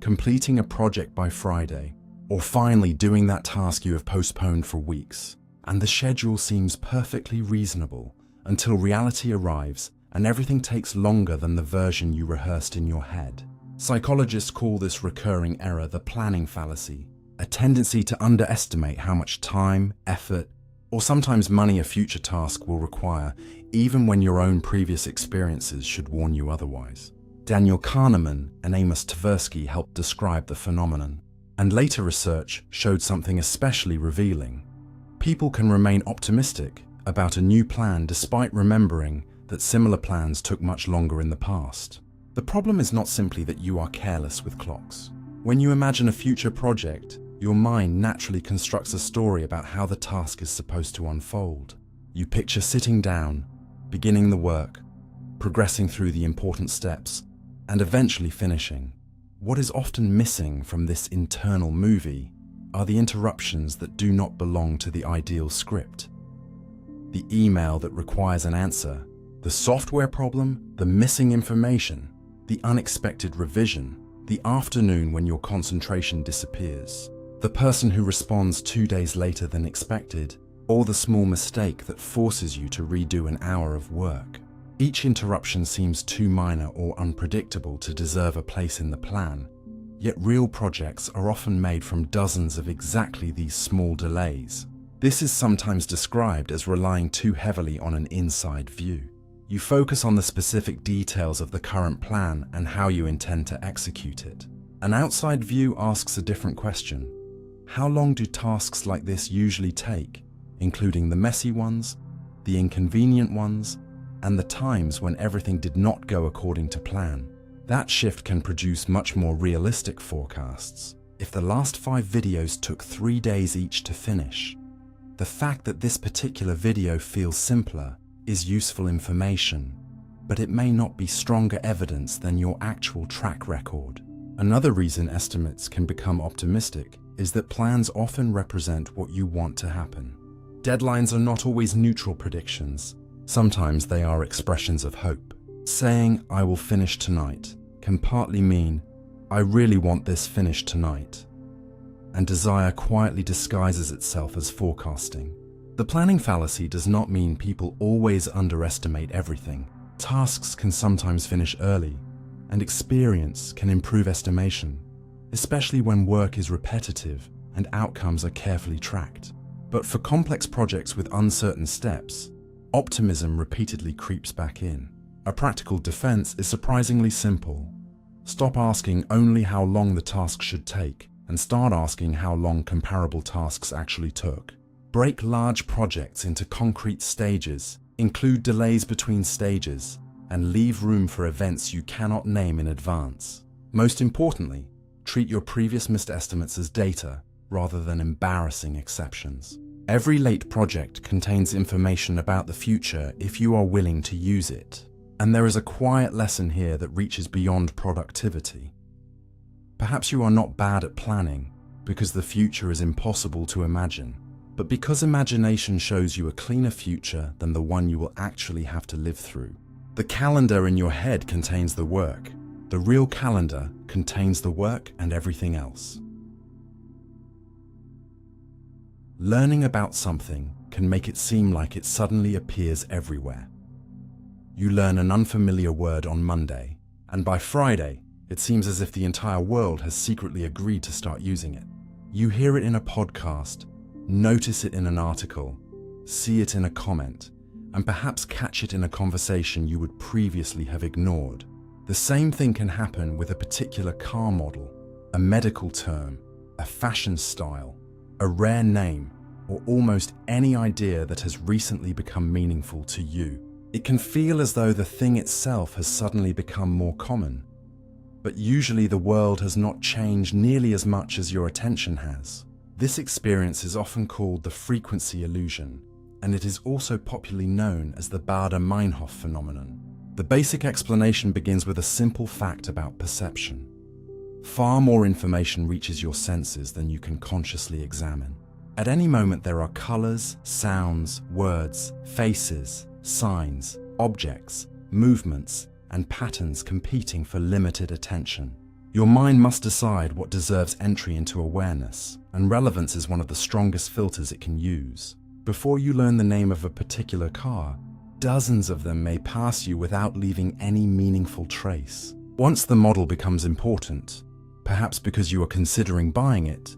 completing a project by Friday, or finally doing that task you have postponed for weeks. And the schedule seems perfectly reasonable until reality arrives and everything takes longer than the version you rehearsed in your head. Psychologists call this recurring error the planning fallacy, a tendency to underestimate how much time, effort, or sometimes money a future task will require, even when your own previous experiences should warn you otherwise. Daniel Kahneman and Amos Tversky helped describe the phenomenon. And later research showed something especially revealing. People can remain optimistic about a new plan despite remembering that similar plans took much longer in the past. The problem is not simply that you are careless with clocks. When you imagine a future project, your mind naturally constructs a story about how the task is supposed to unfold. You picture sitting down, beginning the work, progressing through the important steps, and eventually finishing. What is often missing from this internal movie are the interruptions that do not belong to the ideal script. The email that requires an answer, the software problem, the missing information, the unexpected revision, the afternoon when your concentration disappears, the person who responds 2 days later than expected, or the small mistake that forces you to redo an hour of work. Each interruption seems too minor or unpredictable to deserve a place in the plan, yet real projects are often made from dozens of exactly these small delays. This is sometimes described as relying too heavily on an inside view. You focus on the specific details of the current plan and how you intend to execute it. An outside view asks a different question. How long do tasks like this usually take, including the messy ones, the inconvenient ones, and the times when everything did not go according to plan? That shift can produce much more realistic forecasts. If the last 5 videos took 3 days each to finish, the fact that this particular video feels simpler is useful information, but it may not be stronger evidence than your actual track record. Another reason estimates can become optimistic is that plans often represent what you want to happen. Deadlines are not always neutral predictions. Sometimes they are expressions of hope. Saying, "I will finish tonight," can partly mean, "I really want this finished tonight." And desire quietly disguises itself as forecasting. The planning fallacy does not mean people always underestimate everything. Tasks can sometimes finish early, and experience can improve estimation, especially when work is repetitive and outcomes are carefully tracked. But for complex projects with uncertain steps, optimism repeatedly creeps back in. A practical defense is surprisingly simple. Stop asking only how long the task should take and start asking how long comparable tasks actually took. Break large projects into concrete stages, include delays between stages, and leave room for events you cannot name in advance. Most importantly, treat your previous missed estimates as data rather than embarrassing exceptions. Every late project contains information about the future if you are willing to use it. And there is a quiet lesson here that reaches beyond productivity. Perhaps you are not bad at planning because the future is impossible to imagine, but because imagination shows you a cleaner future than the one you will actually have to live through. The calendar in your head contains the work. The real calendar contains the work and everything else. Learning about something can make it seem like it suddenly appears everywhere. You learn an unfamiliar word on Monday, and by Friday, it seems as if the entire world has secretly agreed to start using it. You hear it in a podcast, notice it in an article, see it in a comment, and perhaps catch it in a conversation you would previously have ignored. The same thing can happen with a particular car model, a medical term, a fashion style, a rare name, or almost any idea that has recently become meaningful to you. It can feel as though the thing itself has suddenly become more common, but usually the world has not changed nearly as much as your attention has. This experience is often called the frequency illusion, and it is also popularly known as the Baader-Meinhof phenomenon. The basic explanation begins with a simple fact about perception. Far more information reaches your senses than you can consciously examine. At any moment there are colors, sounds, words, faces, signs, objects, movements, and patterns competing for limited attention. Your mind must decide what deserves entry into awareness, and relevance is one of the strongest filters it can use. Before you learn the name of a particular car, dozens of them may pass you without leaving any meaningful trace. Once the model becomes important, perhaps because you are considering buying it,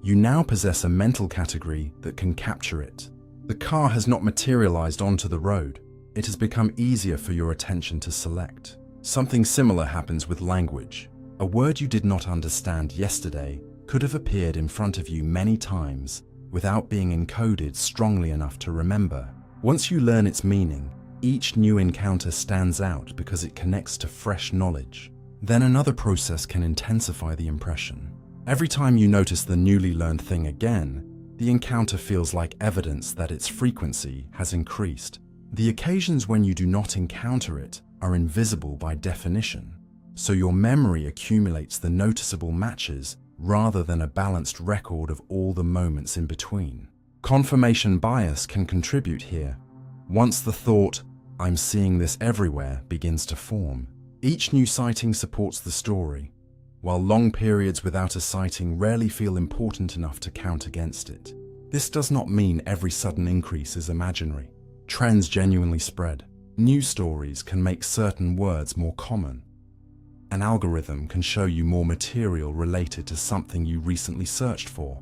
you now possess a mental category that can capture it. The car has not materialized onto the road. It has become easier for your attention to select. Something similar happens with language. A word you did not understand yesterday could have appeared in front of you many times without being encoded strongly enough to remember. Once you learn its meaning, each new encounter stands out because it connects to fresh knowledge. Then another process can intensify the impression. Every time you notice the newly learned thing again, the encounter feels like evidence that its frequency has increased. The occasions when you do not encounter it are invisible by definition, so your memory accumulates the noticeable matches rather than a balanced record of all the moments in between. Confirmation bias can contribute here. Once the thought, "I'm seeing this everywhere," begins to form, each new sighting supports the story, while long periods without a sighting rarely feel important enough to count against it. This does not mean every sudden increase is imaginary. Trends genuinely spread. News stories can make certain words more common. An algorithm can show you more material related to something you recently searched for.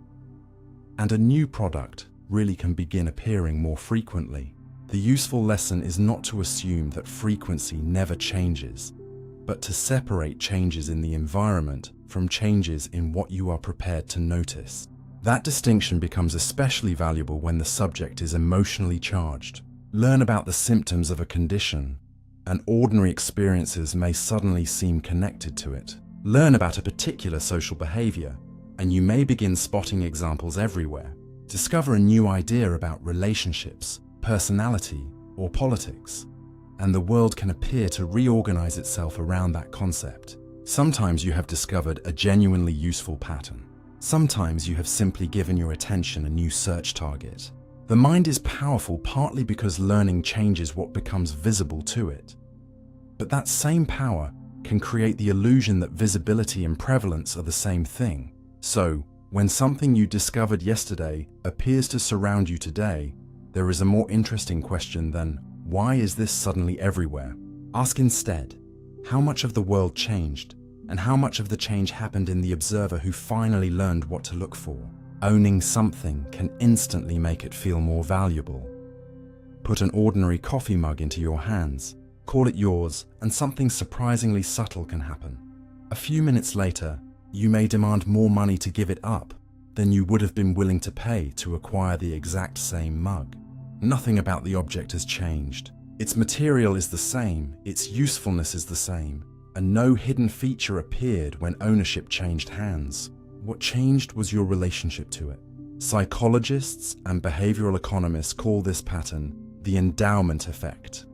And a new product really can begin appearing more frequently. The useful lesson is not to assume that frequency never changes, but to separate changes in the environment from changes in what you are prepared to notice. That distinction becomes especially valuable when the subject is emotionally charged. Learn about the symptoms of a condition, and ordinary experiences may suddenly seem connected to it. Learn about a particular social behavior, and you may begin spotting examples everywhere. Discover a new idea about relationships, personality, or politics, and the world can appear to reorganize itself around that concept. Sometimes you have discovered a genuinely useful pattern. Sometimes you have simply given your attention a new search target. The mind is powerful partly because learning changes what becomes visible to it. But that same power can create the illusion that visibility and prevalence are the same thing. So, when something you discovered yesterday appears to surround you today, there is a more interesting question than, "Why is this suddenly everywhere?" Ask instead, how much of the world changed, and how much of the change happened in the observer who finally learned what to look for? Owning something can instantly make it feel more valuable. Put an ordinary coffee mug into your hands, call it yours, and something surprisingly subtle can happen. A few minutes later, you may demand more money to give it up than you would have been willing to pay to acquire the exact same mug. Nothing about the object has changed. Its material is the same, its usefulness is the same, and no hidden feature appeared when ownership changed hands. What changed was your relationship to it. Psychologists and behavioral economists call this pattern the endowment effect,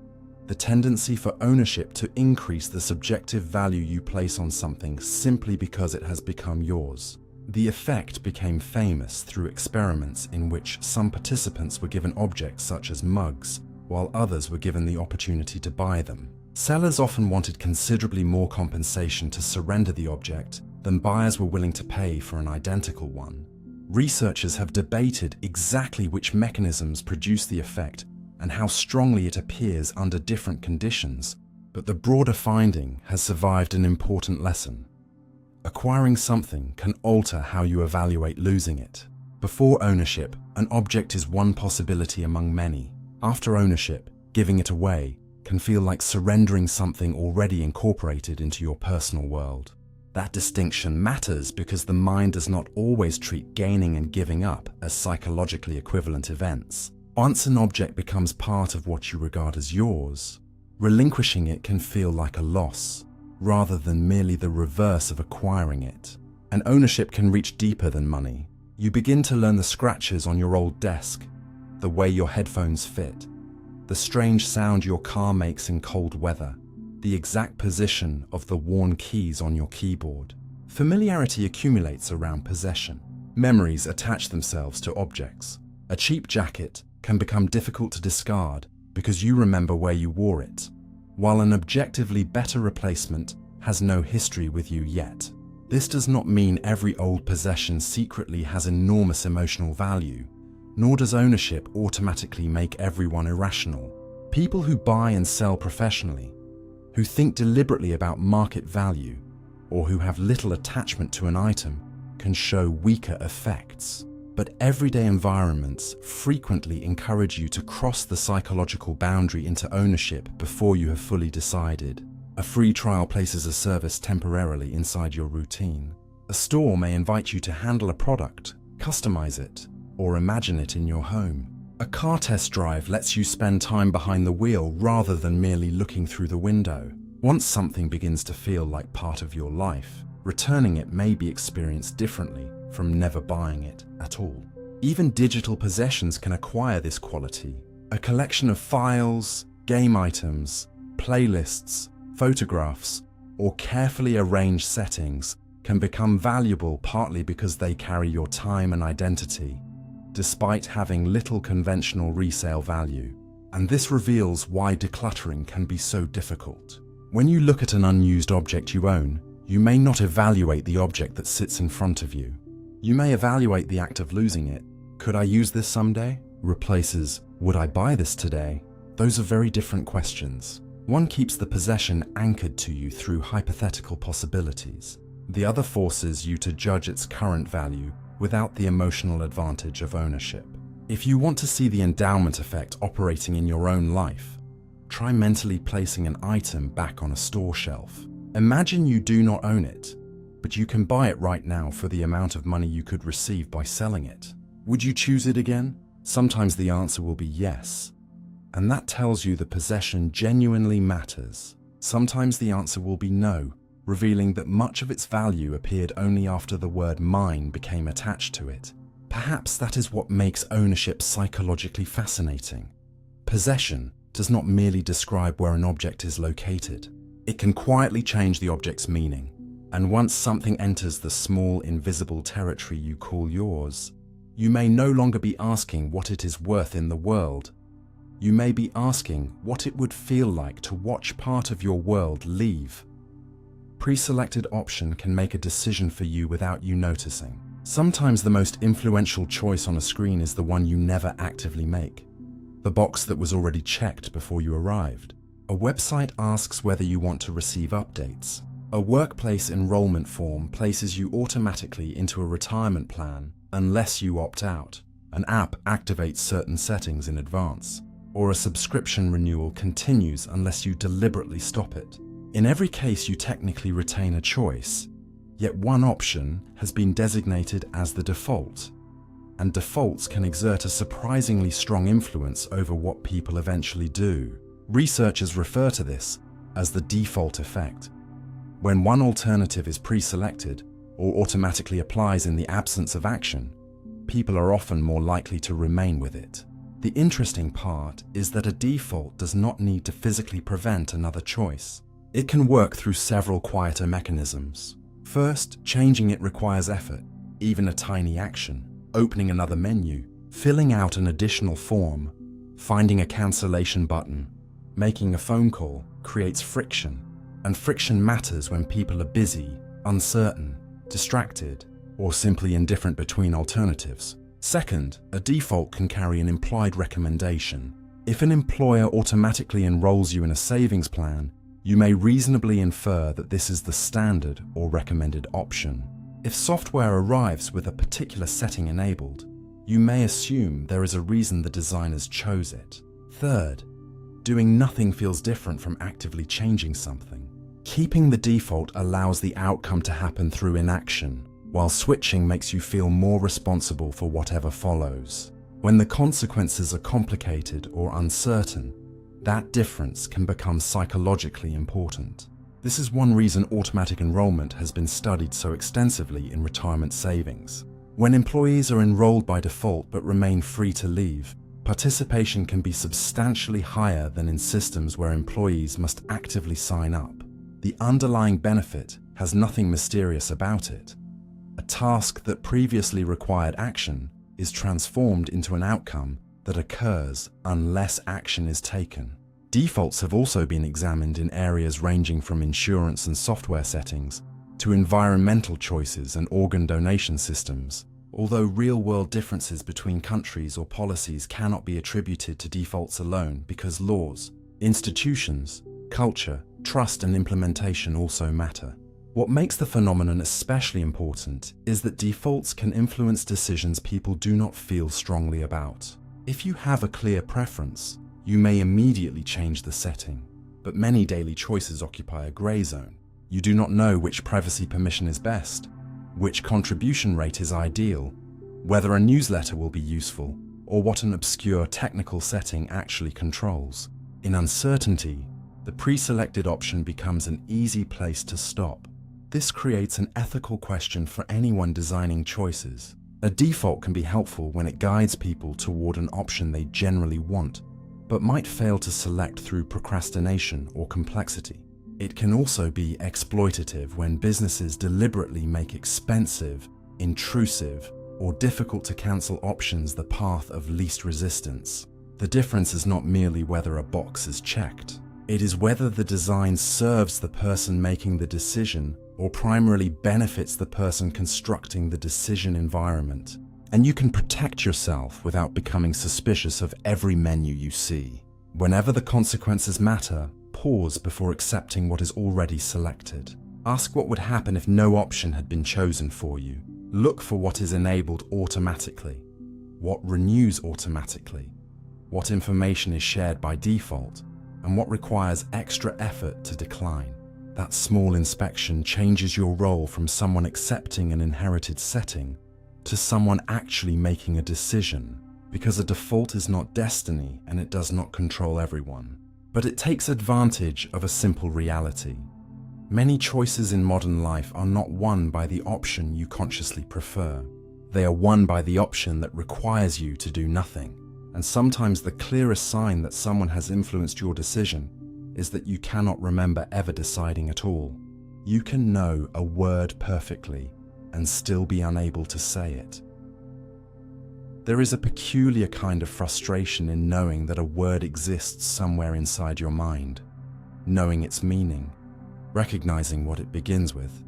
the tendency for ownership to increase the subjective value you place on something simply because it has become yours. The effect became famous through experiments in which some participants were given objects such as mugs, while others were given the opportunity to buy them. Sellers often wanted considerably more compensation to surrender the object than buyers were willing to pay for an identical one. Researchers have debated exactly which mechanisms produce the effect and how strongly it appears under different conditions, but the broader finding has survived an important lesson. Acquiring something can alter how you evaluate losing it. Before ownership, an object is one possibility among many. After ownership, giving it away can feel like surrendering something already incorporated into your personal world. That distinction matters because the mind does not always treat gaining and giving up as psychologically equivalent events. Once an object becomes part of what you regard as yours, relinquishing it can feel like a loss, rather than merely the reverse of acquiring it. And ownership can reach deeper than money. You begin to learn the scratches on your old desk, the way your headphones fit, the strange sound your car makes in cold weather, the exact position of the worn keys on your keyboard. Familiarity accumulates around possession. Memories attach themselves to objects. A cheap jacket can become difficult to discard because you remember where you wore it, while an objectively better replacement has no history with you yet. This does not mean every old possession secretly has enormous emotional value, nor does ownership automatically make everyone irrational. People who buy and sell professionally, who think deliberately about market value, or who have little attachment to an item, can show weaker effects. But everyday environments frequently encourage you to cross the psychological boundary into ownership before you have fully decided. A free trial places a service temporarily inside your routine. A store may invite you to handle a product, customize it, or imagine it in your home. A car test drive lets you spend time behind the wheel rather than merely looking through the window. Once something begins to feel like part of your life, returning it may be experienced differently from never buying it at all. Even digital possessions can acquire this quality. A collection of files, game items, playlists, photographs, or carefully arranged settings can become valuable partly because they carry your time and identity, despite having little conventional resale value. And this reveals why decluttering can be so difficult. When you look at an unused object you own, you may not evaluate the object that sits in front of you. You may evaluate the act of losing it. Could I use this someday? Replaces, would I buy this today? Those are very different questions. One keeps the possession anchored to you through hypothetical possibilities. The other forces you to judge its current value without the emotional advantage of ownership. If you want to see the endowment effect operating in your own life, try mentally placing an item back on a store shelf. Imagine you do not own it, but you can buy it right now for the amount of money you could receive by selling it. Would you choose it again? Sometimes the answer will be yes, and that tells you the possession genuinely matters. Sometimes the answer will be no, revealing that much of its value appeared only after the word mine became attached to it. Perhaps that is what makes ownership psychologically fascinating. Possession does not merely describe where an object is located. It can quietly change the object's meaning, and once something enters the small, invisible territory you call yours, you may no longer be asking what it is worth in the world. You may be asking what it would feel like to watch part of your world leave. Pre-selected option can make a decision for you without you noticing. Sometimes the most influential choice on a screen is the one you never actively make. The box that was already checked before you arrived. A website asks whether you want to receive updates. A workplace enrollment form places you automatically into a retirement plan unless you opt out. An app activates certain settings in advance, or a subscription renewal continues unless you deliberately stop it. In every case, you technically retain a choice, yet one option has been designated as the default, and defaults can exert a surprisingly strong influence over what people eventually do. Researchers refer to this as the default effect. When one alternative is pre-selected or automatically applies in the absence of action, people are often more likely to remain with it. The interesting part is that a default does not need to physically prevent another choice. It can work through several quieter mechanisms. First, changing it requires effort, even a tiny action. Opening another menu, filling out an additional form, finding a cancellation button, making a phone call creates friction, and friction matters when people are busy, uncertain, distracted, or simply indifferent between alternatives. Second, a default can carry an implied recommendation. If an employer automatically enrolls you in a savings plan, you may reasonably infer that this is the standard or recommended option. If software arrives with a particular setting enabled, you may assume there is a reason the designers chose it. Third, doing nothing feels different from actively changing something. Keeping the default allows the outcome to happen through inaction, while switching makes you feel more responsible for whatever follows. When the consequences are complicated or uncertain, that difference can become psychologically important. This is one reason automatic enrollment has been studied so extensively in retirement savings. When employees are enrolled by default but remain free to leave, participation can be substantially higher than in systems where employees must actively sign up. The underlying benefit has nothing mysterious about it. A task that previously required action is transformed into an outcome that occurs unless action is taken. Defaults have also been examined in areas ranging from insurance and software settings to environmental choices and organ donation systems. Although real-world differences between countries or policies cannot be attributed to defaults alone because laws, institutions, culture, trust and implementation also matter. What makes the phenomenon especially important is that defaults can influence decisions people do not feel strongly about. If you have a clear preference, you may immediately change the setting, but many daily choices occupy a grey zone. You do not know which privacy permission is best, which contribution rate is ideal, whether a newsletter will be useful, or what an obscure technical setting actually controls. In uncertainty, the pre-selected option becomes an easy place to stop. This creates an ethical question for anyone designing choices. A default can be helpful when it guides people toward an option they generally want, but might fail to select through procrastination or complexity. It can also be exploitative when businesses deliberately make expensive, intrusive, or difficult to cancel options the path of least resistance. The difference is not merely whether a box is checked. It is whether the design serves the person making the decision or primarily benefits the person constructing the decision environment. And you can protect yourself without becoming suspicious of every menu you see. Whenever the consequences matter, pause before accepting what is already selected. Ask what would happen if no option had been chosen for you. Look for what is enabled automatically, what renews automatically, what information is shared by default, and what requires extra effort to decline. That small inspection changes your role from someone accepting an inherited setting to someone actually making a decision, because a default is not destiny and it does not control everyone. But it takes advantage of a simple reality. Many choices in modern life are not won by the option you consciously prefer. They are won by the option that requires you to do nothing. And sometimes the clearest sign that someone has influenced your decision is that you cannot remember ever deciding at all. You can know a word perfectly and still be unable to say it. There is a peculiar kind of frustration in knowing that a word exists somewhere inside your mind, knowing its meaning, recognizing what it begins with,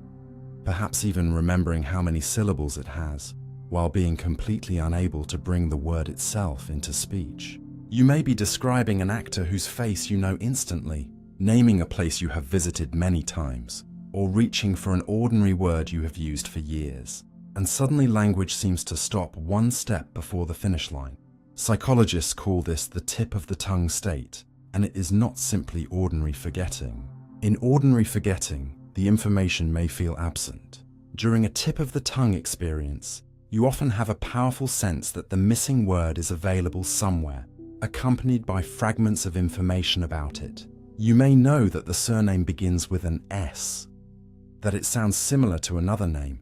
perhaps even remembering how many syllables it has, while being completely unable to bring the word itself into speech. You may be describing an actor whose face you know instantly, naming a place you have visited many times, or reaching for an ordinary word you have used for years. And suddenly language seems to stop one step before the finish line. Psychologists call this the tip of the tongue state, and it is not simply ordinary forgetting. In ordinary forgetting, the information may feel absent. During a tip of the tongue experience, you often have a powerful sense that the missing word is available somewhere, accompanied by fragments of information about it. You may know that the surname begins with an S, that it sounds similar to another name,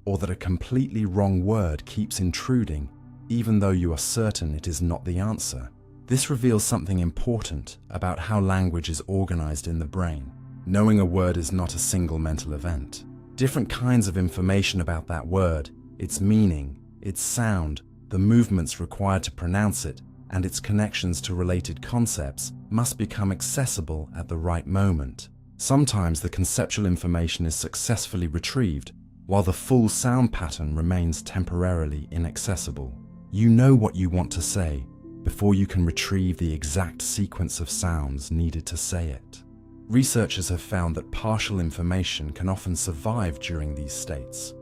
or that a completely wrong word keeps intruding, even though you are certain it is not the answer. This reveals something important about how language is organized in the brain. Knowing a word is not a single mental event. Different kinds of information about that word, its meaning, its sound, the movements required to pronounce it, and its connections to related concepts must become accessible at the right moment. Sometimes the conceptual information is successfully retrieved, while the full sound pattern remains temporarily inaccessible. You know what you want to say before you can retrieve the exact sequence of sounds needed to say it. Researchers have found that partial information can often survive during these states,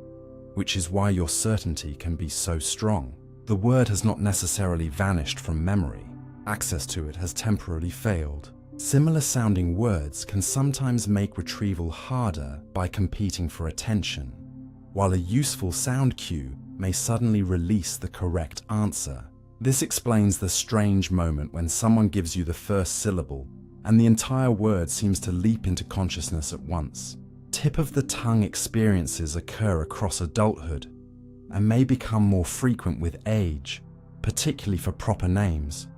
which is why your certainty can be so strong. The word has not necessarily vanished from memory. Access to it has temporarily failed. Similar sounding words can sometimes make retrieval harder by competing for attention, while a useful sound cue may suddenly release the correct answer. This explains the strange moment when someone gives you the first syllable and the entire word seems to leap into consciousness at once. Tip of the tongue experiences occur across adulthood and may become more frequent with age, particularly for proper names,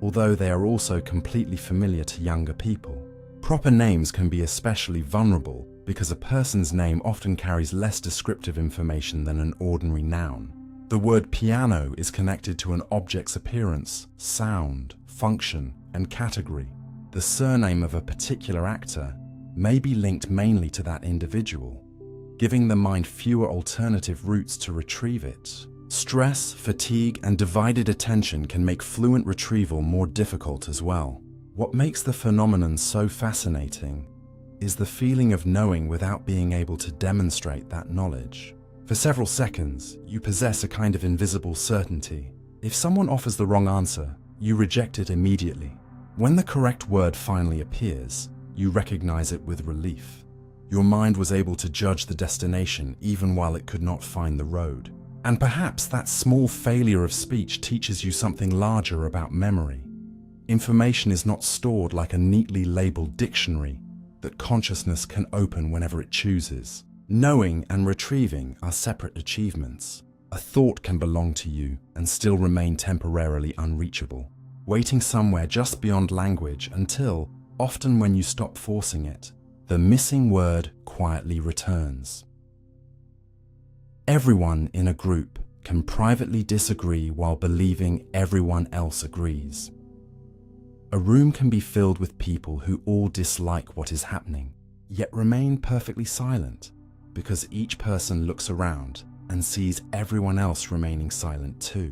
although they are also completely familiar to younger people. Proper names can be especially vulnerable because a person's name often carries less descriptive information than an ordinary noun. The word piano is connected to an object's appearance, sound, function, and category. The surname of a particular actor may be linked mainly to that individual, giving the mind fewer alternative routes to retrieve it. Stress, fatigue, and divided attention can make fluent retrieval more difficult as well. What makes the phenomenon so fascinating is the feeling of knowing without being able to demonstrate that knowledge. For several seconds, you possess a kind of invisible certainty. If someone offers the wrong answer, you reject it immediately. When the correct word finally appears, you recognize it with relief. Your mind was able to judge the destination even while it could not find the road. And perhaps that small failure of speech teaches you something larger about memory. Information is not stored like a neatly labeled dictionary that consciousness can open whenever it chooses. Knowing and retrieving are separate achievements. A thought can belong to you and still remain temporarily unreachable, waiting somewhere just beyond language until, often when you stop forcing it, the missing word quietly returns. Everyone in a group can privately disagree while believing everyone else agrees. A room can be filled with people who all dislike what is happening, yet remain perfectly silent, because each person looks around and sees everyone else remaining silent too.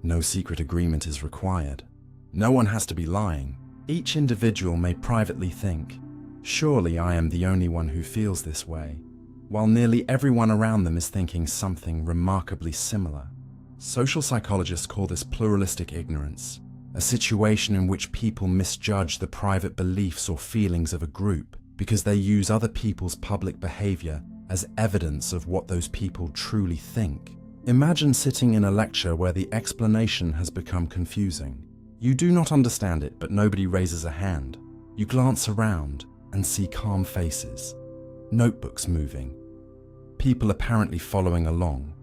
No secret agreement is required. No one has to be lying. Each individual may privately think, "Surely I am the only one who feels this way," while nearly everyone around them is thinking something remarkably similar. Social psychologists call this pluralistic ignorance, a situation in which people misjudge the private beliefs or feelings of a group because they use other people's public behavior as evidence of what those people truly think. Imagine sitting in a lecture where the explanation has become confusing. You do not understand it, but nobody raises a hand. You glance around and see calm faces, notebooks moving, people apparently following along.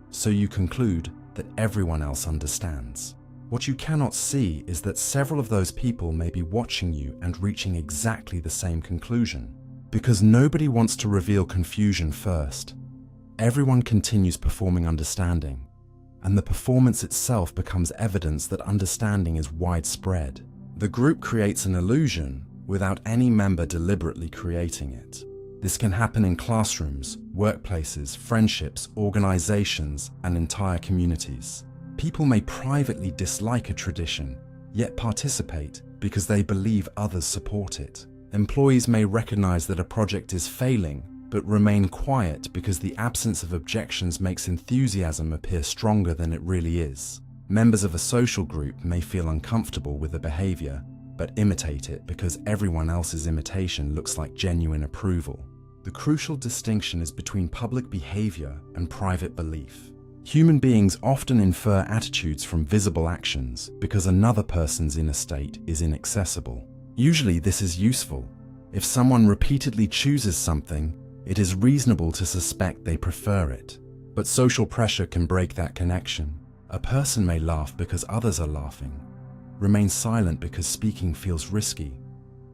So you conclude that everyone else understands. What you cannot see is that several of those people may be watching you and reaching exactly the same conclusion. Because nobody wants to reveal confusion first, everyone continues performing understanding, and the performance itself becomes evidence that understanding is widespread. The group creates an illusion without any member deliberately creating it. This can happen in classrooms, workplaces, friendships, organizations, and entire communities. People may privately dislike a tradition, yet participate because they believe others support it. Employees may recognize that a project is failing, but remain quiet because the absence of objections makes enthusiasm appear stronger than it really is. Members of a social group may feel uncomfortable with a behavior, but imitate it because everyone else's imitation looks like genuine approval. The crucial distinction is between public behavior and private belief. Human beings often infer attitudes from visible actions because another person's inner state is inaccessible. Usually this is useful. If someone repeatedly chooses something, it is reasonable to suspect they prefer it. But social pressure can break that connection. A person may laugh because others are laughing, remain silent because speaking feels risky,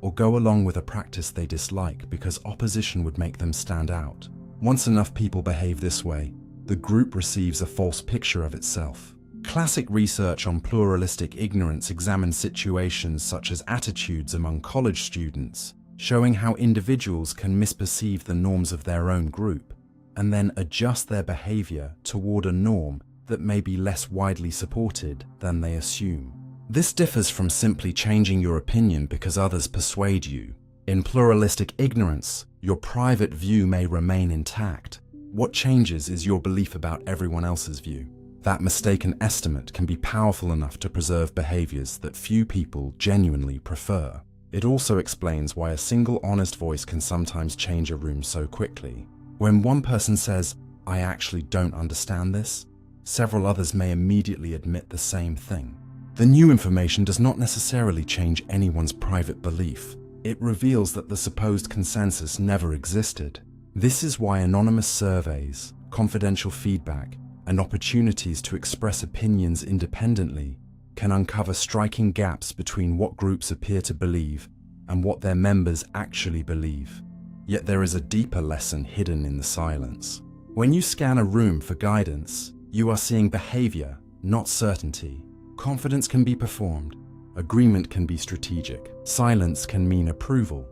or go along with a practice they dislike because opposition would make them stand out. Once enough people behave this way, the group receives a false picture of itself. Classic research on pluralistic ignorance examines situations such as attitudes among college students, showing how individuals can misperceive the norms of their own group and then adjust their behavior toward a norm that may be less widely supported than they assume. This differs from simply changing your opinion because others persuade you. In pluralistic ignorance, your private view may remain intact. What changes is your belief about everyone else's view. That mistaken estimate can be powerful enough to preserve behaviors that few people genuinely prefer. It also explains why a single honest voice can sometimes change a room so quickly. When one person says, "I actually don't understand this," several others may immediately admit the same thing. The new information does not necessarily change anyone's private belief. It reveals that the supposed consensus never existed. This is why anonymous surveys, confidential feedback, and opportunities to express opinions independently can uncover striking gaps between what groups appear to believe and what their members actually believe. Yet there is a deeper lesson hidden in the silence. When you scan a room for guidance, you are seeing behavior, not certainty. Confidence can be performed, agreement can be strategic, silence can mean approval,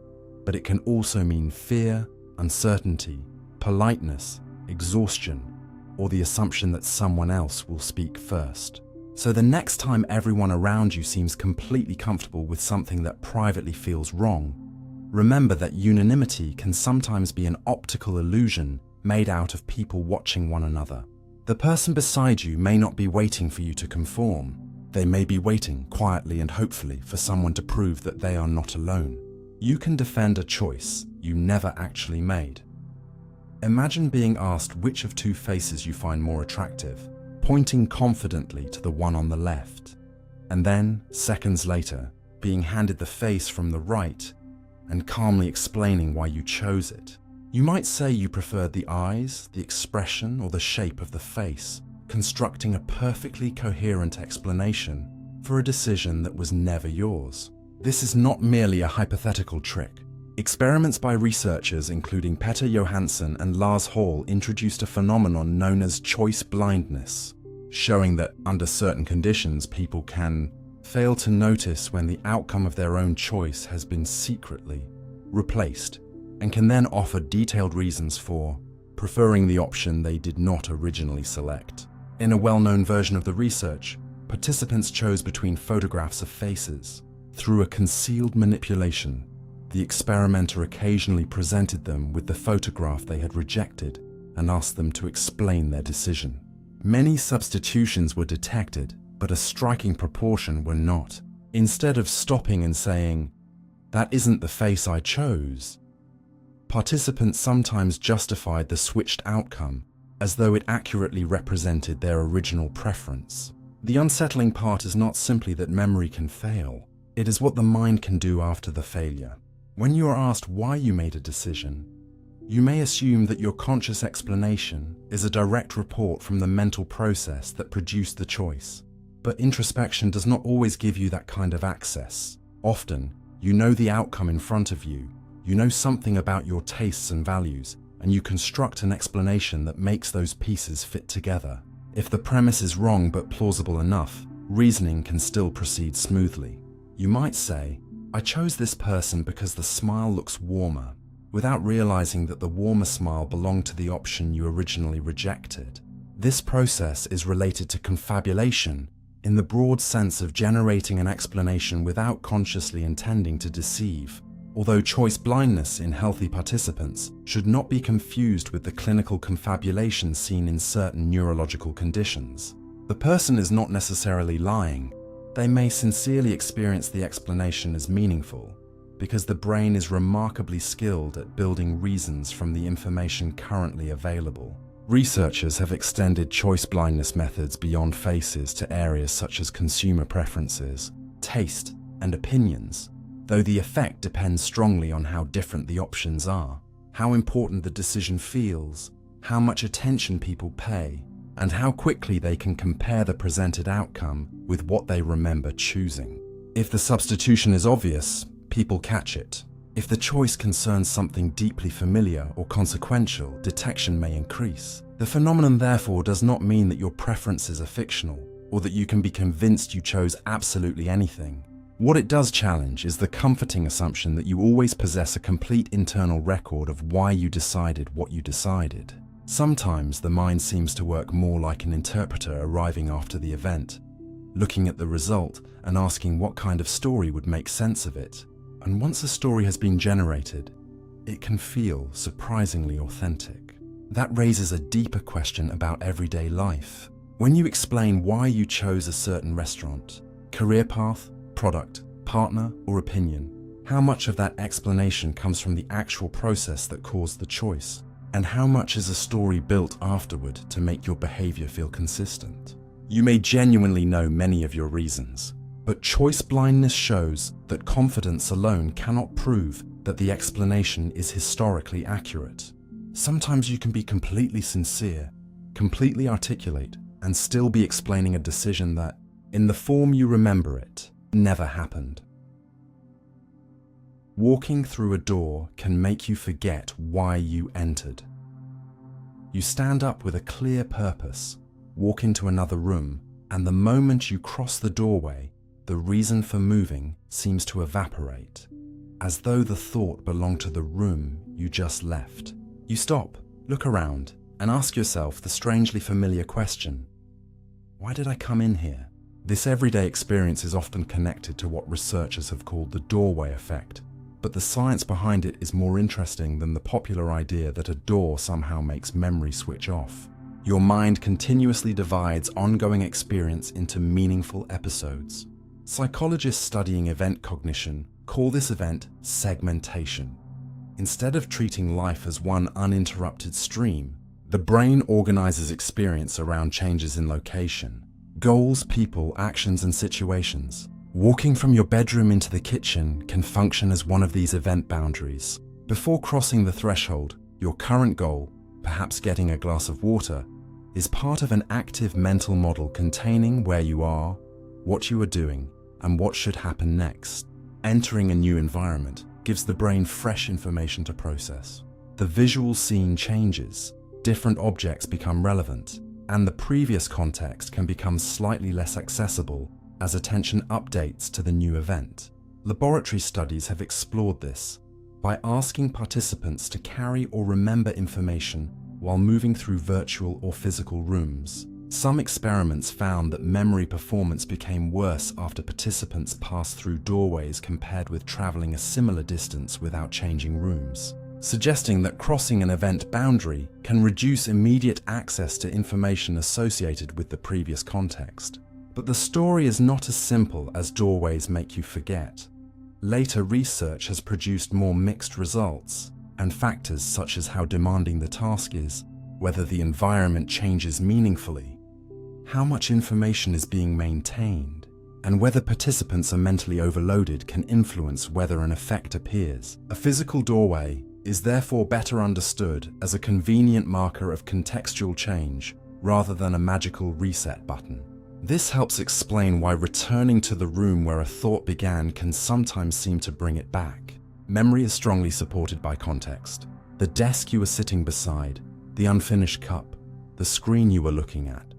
but it can also mean fear, uncertainty, politeness, exhaustion, or the assumption that someone else will speak first. So the next time everyone around you seems completely comfortable with something that privately feels wrong, remember that unanimity can sometimes be an optical illusion made out of people watching one another. The person beside you may not be waiting for you to conform. They may be waiting quietly and hopefully for someone to prove that they are not alone. You can defend a choice you never actually made. Imagine being asked which of two faces you find more attractive, pointing confidently to the one on the left, and then, seconds later, being handed the face from the right and calmly explaining why you chose it. You might say you preferred the eyes, the expression, or the shape of the face, constructing a perfectly coherent explanation for a decision that was never yours. This is not merely a hypothetical trick. Experiments by researchers including Petter Johansson and Lars Hall introduced a phenomenon known as choice blindness, showing that under certain conditions people can fail to notice when the outcome of their own choice has been secretly replaced, and can then offer detailed reasons for preferring the option they did not originally select. In a well-known version of the research, participants chose between photographs of faces. Through a concealed manipulation, the experimenter occasionally presented them with the photograph they had rejected and asked them to explain their decision. Many substitutions were detected, but a striking proportion were not. Instead of stopping and saying, "That isn't the face I chose," participants sometimes justified the switched outcome as though it accurately represented their original preference. The unsettling part is not simply that memory can fail, it is what the mind can do after the failure. When you are asked why you made a decision, you may assume that your conscious explanation is a direct report from the mental process that produced the choice. But introspection does not always give you that kind of access. Often, you know the outcome in front of you, you know something about your tastes and values, and you construct an explanation that makes those pieces fit together. If the premise is wrong but plausible enough, reasoning can still proceed smoothly. You might say, "I chose this person because the smile looks warmer," without realizing that the warmer smile belonged to the option you originally rejected. This process is related to confabulation in the broad sense of generating an explanation without consciously intending to deceive, although choice blindness in healthy participants should not be confused with the clinical confabulation seen in certain neurological conditions. The person is not necessarily lying. They may sincerely experience the explanation as meaningful, because the brain is remarkably skilled at building reasons from the information currently available. Researchers have extended choice blindness methods beyond faces to areas such as consumer preferences, taste, and opinions, though the effect depends strongly on how different the options are, how important the decision feels, how much attention people pay, and how quickly they can compare the presented outcome with what they remember choosing. If the substitution is obvious, people catch it. If the choice concerns something deeply familiar or consequential, detection may increase. The phenomenon therefore does not mean that your preferences are fictional, or that you can be convinced you chose absolutely anything. What it does challenge is the comforting assumption that you always possess a complete internal record of why you decided what you decided. Sometimes the mind seems to work more like an interpreter arriving after the event, looking at the result and asking what kind of story would make sense of it. And once a story has been generated, it can feel surprisingly authentic. That raises a deeper question about everyday life. When you explain why you chose a certain restaurant, career path, product, partner, or opinion, how much of that explanation comes from the actual process that caused the choice? And how much is a story built afterward to make your behavior feel consistent? You may genuinely know many of your reasons, but choice blindness shows that confidence alone cannot prove that the explanation is historically accurate. Sometimes you can be completely sincere, completely articulate, and still be explaining a decision that, in the form you remember it, never happened. Walking through a door can make you forget why you entered. You stand up with a clear purpose, walk into another room, and the moment you cross the doorway, the reason for moving seems to evaporate, as though the thought belonged to the room you just left. You stop, look around, and ask yourself the strangely familiar question, why did I come in here? This everyday experience is often connected to what researchers have called the doorway effect, but the science behind it is more interesting than the popular idea that a door somehow makes memory switch off. Your mind continuously divides ongoing experience into meaningful episodes. Psychologists studying event cognition call this event segmentation. Instead of treating life as one uninterrupted stream, the brain organizes experience around changes in location, goals, people, actions, and situations. Walking from your bedroom into the kitchen can function as one of these event boundaries. Before crossing the threshold, your current goal, perhaps getting a glass of water, is part of an active mental model containing where you are, what you are doing, and what should happen next. Entering a new environment gives the brain fresh information to process. The visual scene changes, different objects become relevant, and the previous context can become slightly less accessible as attention updates to the new event. Laboratory studies have explored this by asking participants to carry or remember information while moving through virtual or physical rooms. Some experiments found that memory performance became worse after participants passed through doorways compared with traveling a similar distance without changing rooms, suggesting that crossing an event boundary can reduce immediate access to information associated with the previous context. But the story is not as simple as doorways make you forget. Later research has produced more mixed results, and factors such as how demanding the task is, whether the environment changes meaningfully, how much information is being maintained, and whether participants are mentally overloaded can influence whether an effect appears. A physical doorway is therefore better understood as a convenient marker of contextual change rather than a magical reset button. This helps explain why returning to the room where a thought began can sometimes seem to bring it back. Memory is strongly supported by context. The desk you were sitting beside, the unfinished cup, the screen you were looking at,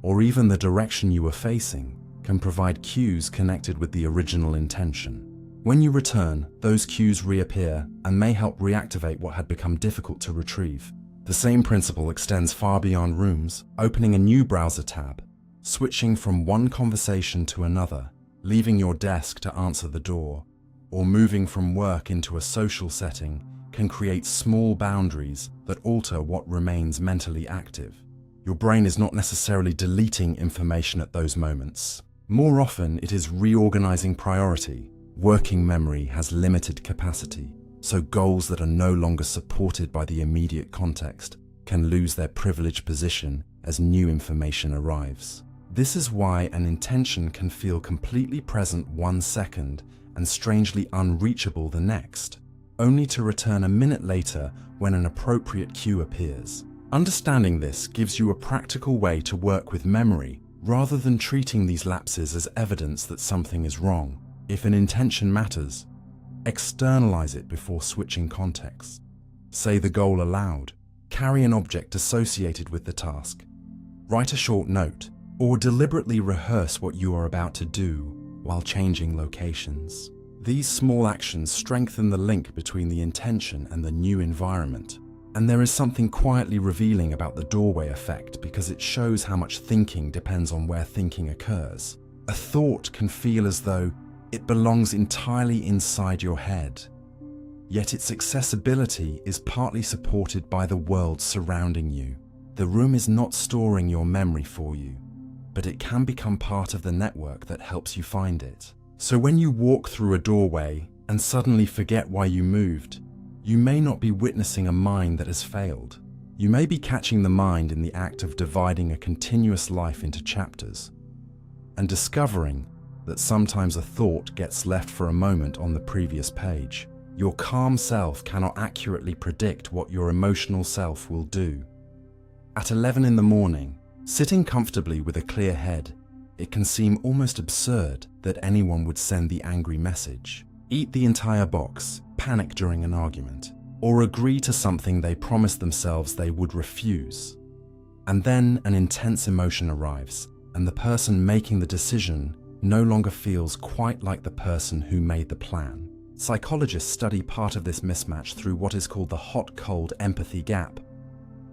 or even the direction you were facing can provide cues connected with the original intention. When you return, those cues reappear and may help reactivate what had become difficult to retrieve. The same principle extends far beyond rooms, opening a new browser tab, switching from one conversation to another, leaving your desk to answer the door, or moving from work into a social setting can create small boundaries that alter what remains mentally active. Your brain is not necessarily deleting information at those moments. More often, it is reorganizing priority. Working memory has limited capacity, so goals that are no longer supported by the immediate context can lose their privileged position as new information arrives. This is why an intention can feel completely present 1 second and strangely unreachable the next, only to return a minute later when an appropriate cue appears. Understanding this gives you a practical way to work with memory rather than treating these lapses as evidence that something is wrong. If an intention matters, externalize it before switching context. Say the goal aloud, carry an object associated with the task, write a short note, or deliberately rehearse what you are about to do while changing locations. These small actions strengthen the link between the intention and the new environment. And there is something quietly revealing about the doorway effect because it shows how much thinking depends on where thinking occurs. A thought can feel as though it belongs entirely inside your head, yet its accessibility is partly supported by the world surrounding you. The room is not storing your memory for you, but it can become part of the network that helps you find it. So when you walk through a doorway and suddenly forget why you moved, you may not be witnessing a mind that has failed. You may be catching the mind in the act of dividing a continuous life into chapters and discovering that sometimes a thought gets left for a moment on the previous page. Your calm self cannot accurately predict what your emotional self will do. At 11 in the morning, sitting comfortably with a clear head, it can seem almost absurd that anyone would send the angry message. Eat the entire box, panic during an argument, or agree to something they promised themselves they would refuse. And then an intense emotion arrives, and the person making the decision no longer feels quite like the person who made the plan. Psychologists study part of this mismatch through what is called the hot-cold empathy gap,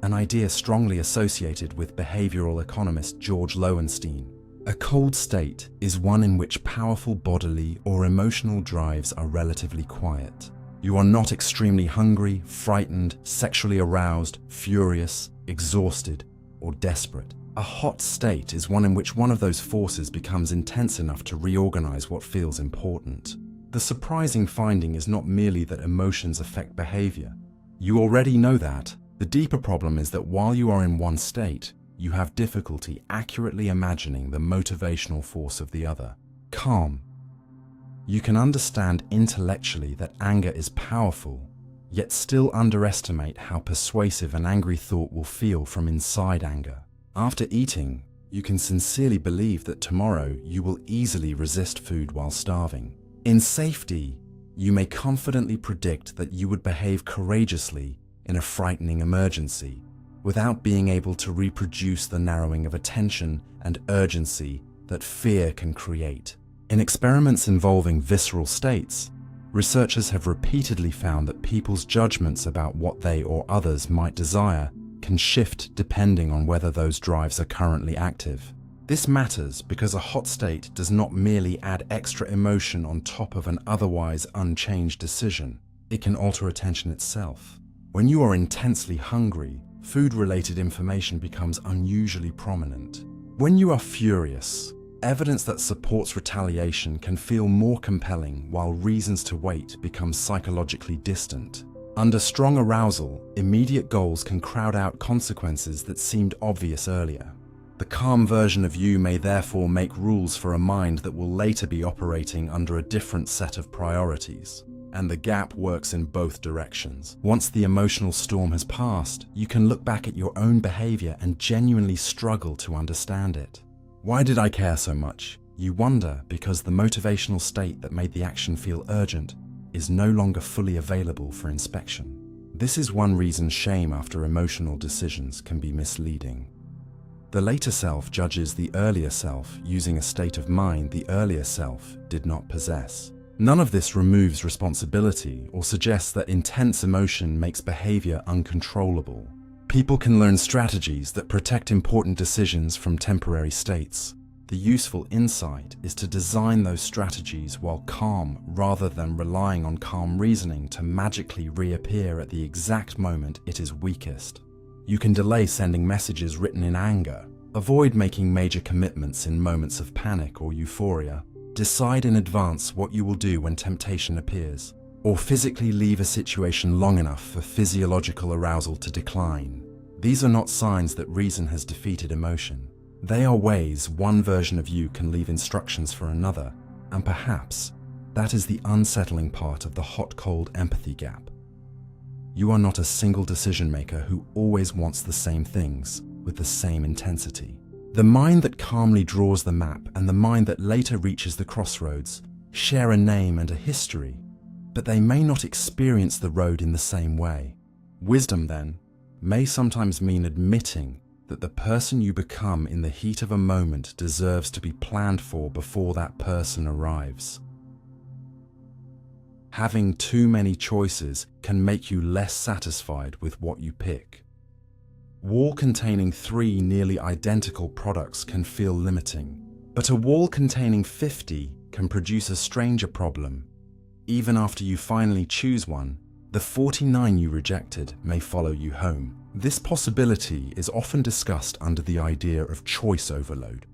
an idea strongly associated with behavioral economist George Loewenstein. A cold state is one in which powerful bodily or emotional drives are relatively quiet. You are not extremely hungry, frightened, sexually aroused, furious, exhausted, or desperate. A hot state is one in which one of those forces becomes intense enough to reorganize what feels important. The surprising finding is not merely that emotions affect behavior. You already know that. The deeper problem is that while you are in one state, you have difficulty accurately imagining the motivational force of the other. Calm. You can understand intellectually that anger is powerful, yet still underestimate how persuasive an angry thought will feel from inside anger. After eating, you can sincerely believe that tomorrow you will easily resist food while starving. In safety, you may confidently predict that you would behave courageously in a frightening emergency, without being able to reproduce the narrowing of attention and urgency that fear can create. In experiments involving visceral states, researchers have repeatedly found that people's judgments about what they or others might desire can shift depending on whether those drives are currently active. This matters because a hot state does not merely add extra emotion on top of an otherwise unchanged decision. It can alter attention itself. When you are intensely hungry, food-related information becomes unusually prominent. When you are furious, evidence that supports retaliation can feel more compelling, while reasons to wait become psychologically distant. Under strong arousal, immediate goals can crowd out consequences that seemed obvious earlier. The calm version of you may therefore make rules for a mind that will later be operating under a different set of priorities. And the gap works in both directions. Once the emotional storm has passed, you can look back at your own behavior and genuinely struggle to understand it. Why did I care so much? You wonder because the motivational state that made the action feel urgent is no longer fully available for inspection. This is one reason shame after emotional decisions can be misleading. The later self judges the earlier self using a state of mind the earlier self did not possess. None of this removes responsibility or suggests that intense emotion makes behavior uncontrollable. People can learn strategies that protect important decisions from temporary states. The useful insight is to design those strategies while calm rather than relying on calm reasoning to magically reappear at the exact moment it is weakest. You can delay sending messages written in anger, avoid making major commitments in moments of panic or euphoria, decide in advance what you will do when temptation appears, or physically leave a situation long enough for physiological arousal to decline. These are not signs that reason has defeated emotion. They are ways one version of you can leave instructions for another, and perhaps that is the unsettling part of the hot-cold empathy gap. You are not a single decision maker who always wants the same things with the same intensity. The mind that calmly draws the map and the mind that later reaches the crossroads share a name and a history, but they may not experience the road in the same way. Wisdom, then, may sometimes mean admitting that the person you become in the heat of a moment deserves to be planned for before that person arrives. Having too many choices can make you less satisfied with what you pick. Wall containing 3 nearly identical products can feel limiting, but a wall containing 50 can produce a stranger problem. Even after you finally choose one, the 49 you rejected may follow you home. This possibility is often discussed under the idea of choice overload,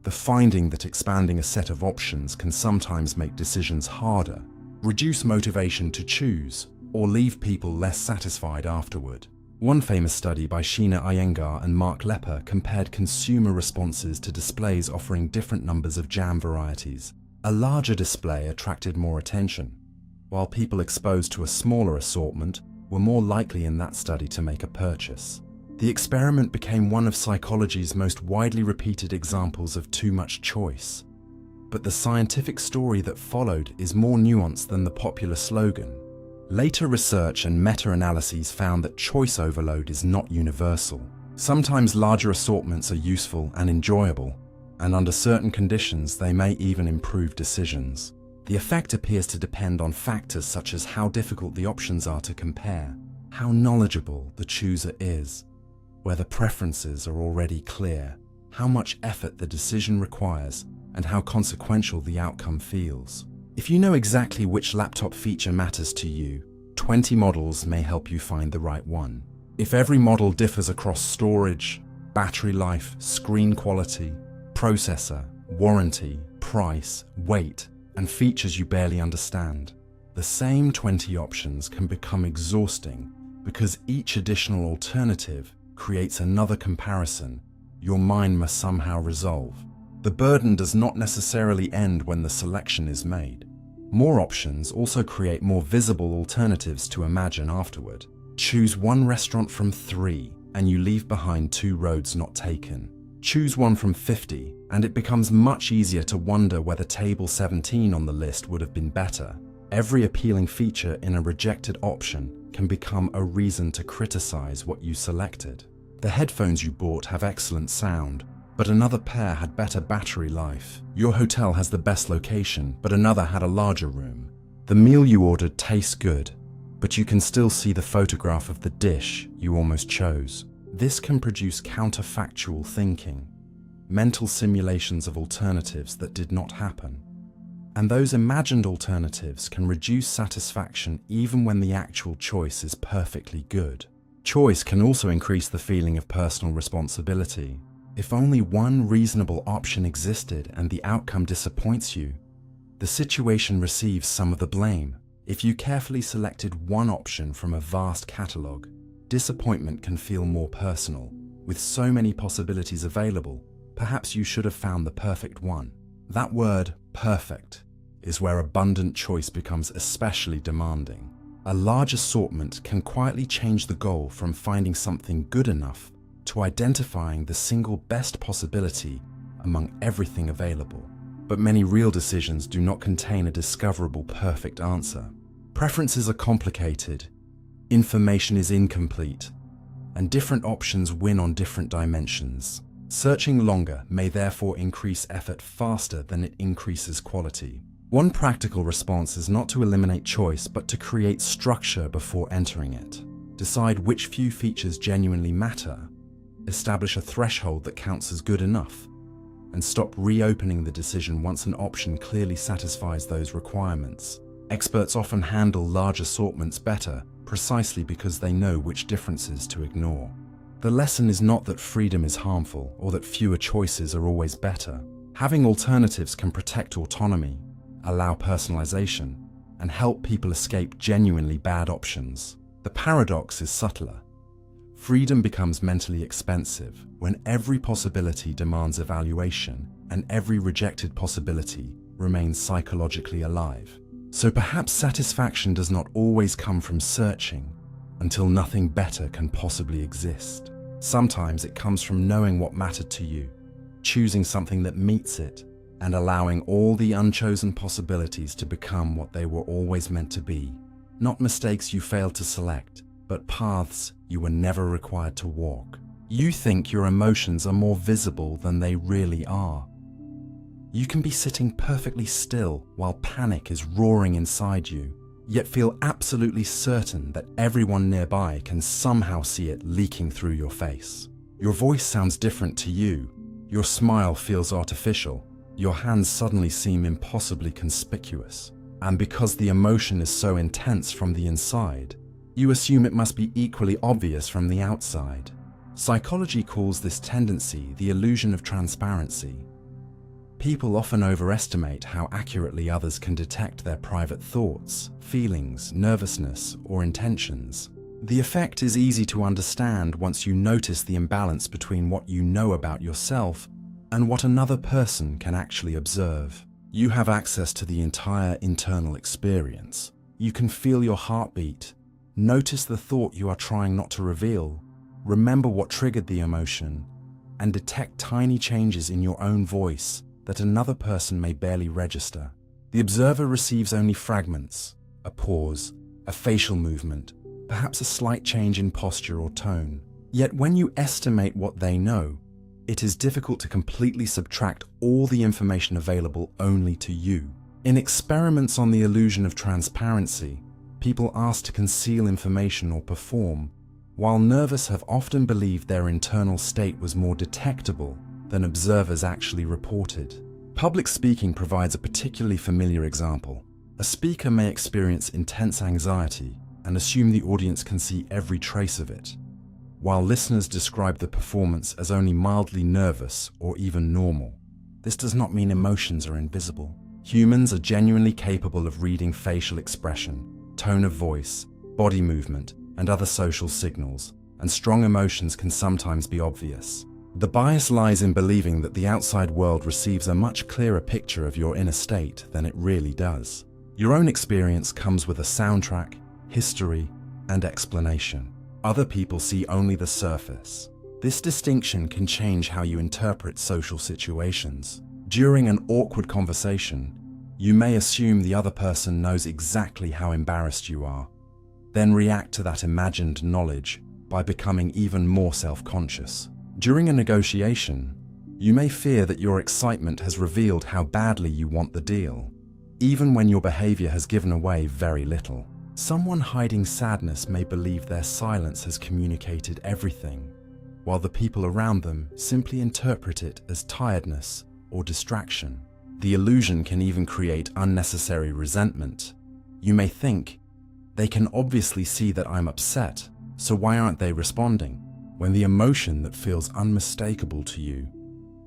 the finding that expanding a set of options can sometimes make decisions harder, reduce motivation to choose, or leave people less satisfied afterward. One famous study by Sheena Iyengar and Mark Lepper compared consumer responses to displays offering different numbers of jam varieties. A larger display attracted more attention, while people exposed to a smaller assortment were more likely in that study to make a purchase. The experiment became one of psychology's most widely repeated examples of too much choice. But the scientific story that followed is more nuanced than the popular slogan. Later research and meta-analyses found that choice overload is not universal. Sometimes larger assortments are useful and enjoyable, and under certain conditions they may even improve decisions. The effect appears to depend on factors such as how difficult the options are to compare, how knowledgeable the chooser is, whether preferences are already clear, how much effort the decision requires, and how consequential the outcome feels. If you know exactly which laptop feature matters to you, 20 models may help you find the right one. If every model differs across storage, battery life, screen quality, processor, warranty, price, weight, and features you barely understand. The same 20 options can become exhausting because each additional alternative creates another comparison your mind must somehow resolve. The burden does not necessarily end when the selection is made. More options also create more visible alternatives to imagine afterward. Choose one restaurant from 3 and you leave behind 2 roads not taken. Choose one from 50 and it becomes much easier to wonder whether table 17 on the list would have been better. Every appealing feature in a rejected option can become a reason to criticize what you selected. The headphones you bought have excellent sound, but another pair had better battery life. Your hotel has the best location, but another had a larger room. The meal you ordered tastes good, but you can still see the photograph of the dish you almost chose. This can produce counterfactual thinking, mental simulations of alternatives that did not happen. And those imagined alternatives can reduce satisfaction even when the actual choice is perfectly good. Choice can also increase the feeling of personal responsibility. If only one reasonable option existed and the outcome disappoints you, the situation receives some of the blame. If you carefully selected one option from a vast catalogue, disappointment can feel more personal. With so many possibilities available, perhaps you should have found the perfect one. That word, perfect, is where abundant choice becomes especially demanding. A large assortment can quietly change the goal from finding something good enough to identifying the single best possibility among everything available. But many real decisions do not contain a discoverable perfect answer. Preferences are complicated, information is incomplete, and different options win on different dimensions. Searching longer may therefore increase effort faster than it increases quality. One practical response is not to eliminate choice, but to create structure before entering it. Decide which few features genuinely matter, establish a threshold that counts as good enough, and stop reopening the decision once an option clearly satisfies those requirements. Experts often handle large assortments better, precisely because they know which differences to ignore. The lesson is not that freedom is harmful or that fewer choices are always better. Having alternatives can protect autonomy, allow personalization, and help people escape genuinely bad options. The paradox is subtler. Freedom becomes mentally expensive when every possibility demands evaluation and every rejected possibility remains psychologically alive. So perhaps satisfaction does not always come from searching until nothing better can possibly exist. Sometimes it comes from knowing what mattered to you, choosing something that meets it, and allowing all the unchosen possibilities to become what they were always meant to be. Not mistakes you failed to select, but paths you were never required to walk. You think your emotions are more visible than they really are. You can be sitting perfectly still while panic is roaring inside you, yet feel absolutely certain that everyone nearby can somehow see it leaking through your face. Your voice sounds different to you. Your smile feels artificial. Your hands suddenly seem impossibly conspicuous. And because the emotion is so intense from the inside, you assume it must be equally obvious from the outside. Psychology calls this tendency the illusion of transparency. People often overestimate how accurately others can detect their private thoughts, feelings, nervousness, or intentions. The effect is easy to understand once you notice the imbalance between what you know about yourself and what another person can actually observe. You have access to the entire internal experience. You can feel your heartbeat, notice the thought you are trying not to reveal, remember what triggered the emotion, and detect tiny changes in your own voice that another person may barely register. The observer receives only fragments, a pause, a facial movement, perhaps a slight change in posture or tone. Yet when you estimate what they know, it is difficult to completely subtract all the information available only to you. In experiments on the illusion of transparency, people asked to conceal information or perform, while nervous have often believed their internal state was more detectable than observers actually reported. Public speaking provides a particularly familiar example. A speaker may experience intense anxiety and assume the audience can see every trace of it, while listeners describe the performance as only mildly nervous or even normal. This does not mean emotions are invisible. Humans are genuinely capable of reading facial expression, tone of voice, body movement, and other social signals, and strong emotions can sometimes be obvious. The bias lies in believing that the outside world receives a much clearer picture of your inner state than it really does. Your own experience comes with a soundtrack, history, and explanation. Other people see only the surface. This distinction can change how you interpret social situations. During an awkward conversation, you may assume the other person knows exactly how embarrassed you are, then react to that imagined knowledge by becoming even more self-conscious. During a negotiation, you may fear that your excitement has revealed how badly you want the deal, even when your behavior has given away very little. Someone hiding sadness may believe their silence has communicated everything, while the people around them simply interpret it as tiredness or distraction. The illusion can even create unnecessary resentment. You may think, they can obviously see that I'm upset, so why aren't they responding? When the emotion that feels unmistakable to you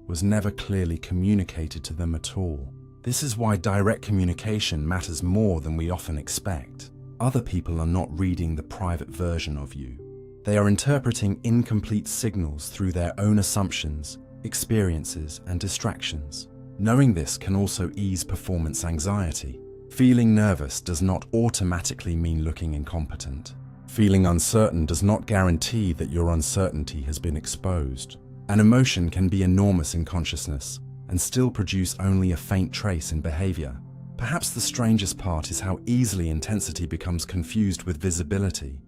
was never clearly communicated to them at all. This is why direct communication matters more than we often expect. Other people are not reading the private version of you. They are interpreting incomplete signals through their own assumptions, experiences, and distractions. Knowing this can also ease performance anxiety. Feeling nervous does not automatically mean looking incompetent. Feeling uncertain does not guarantee that your uncertainty has been exposed. An emotion can be enormous in consciousness and still produce only a faint trace in behavior. Perhaps the strangest part is how easily intensity becomes confused with visibility.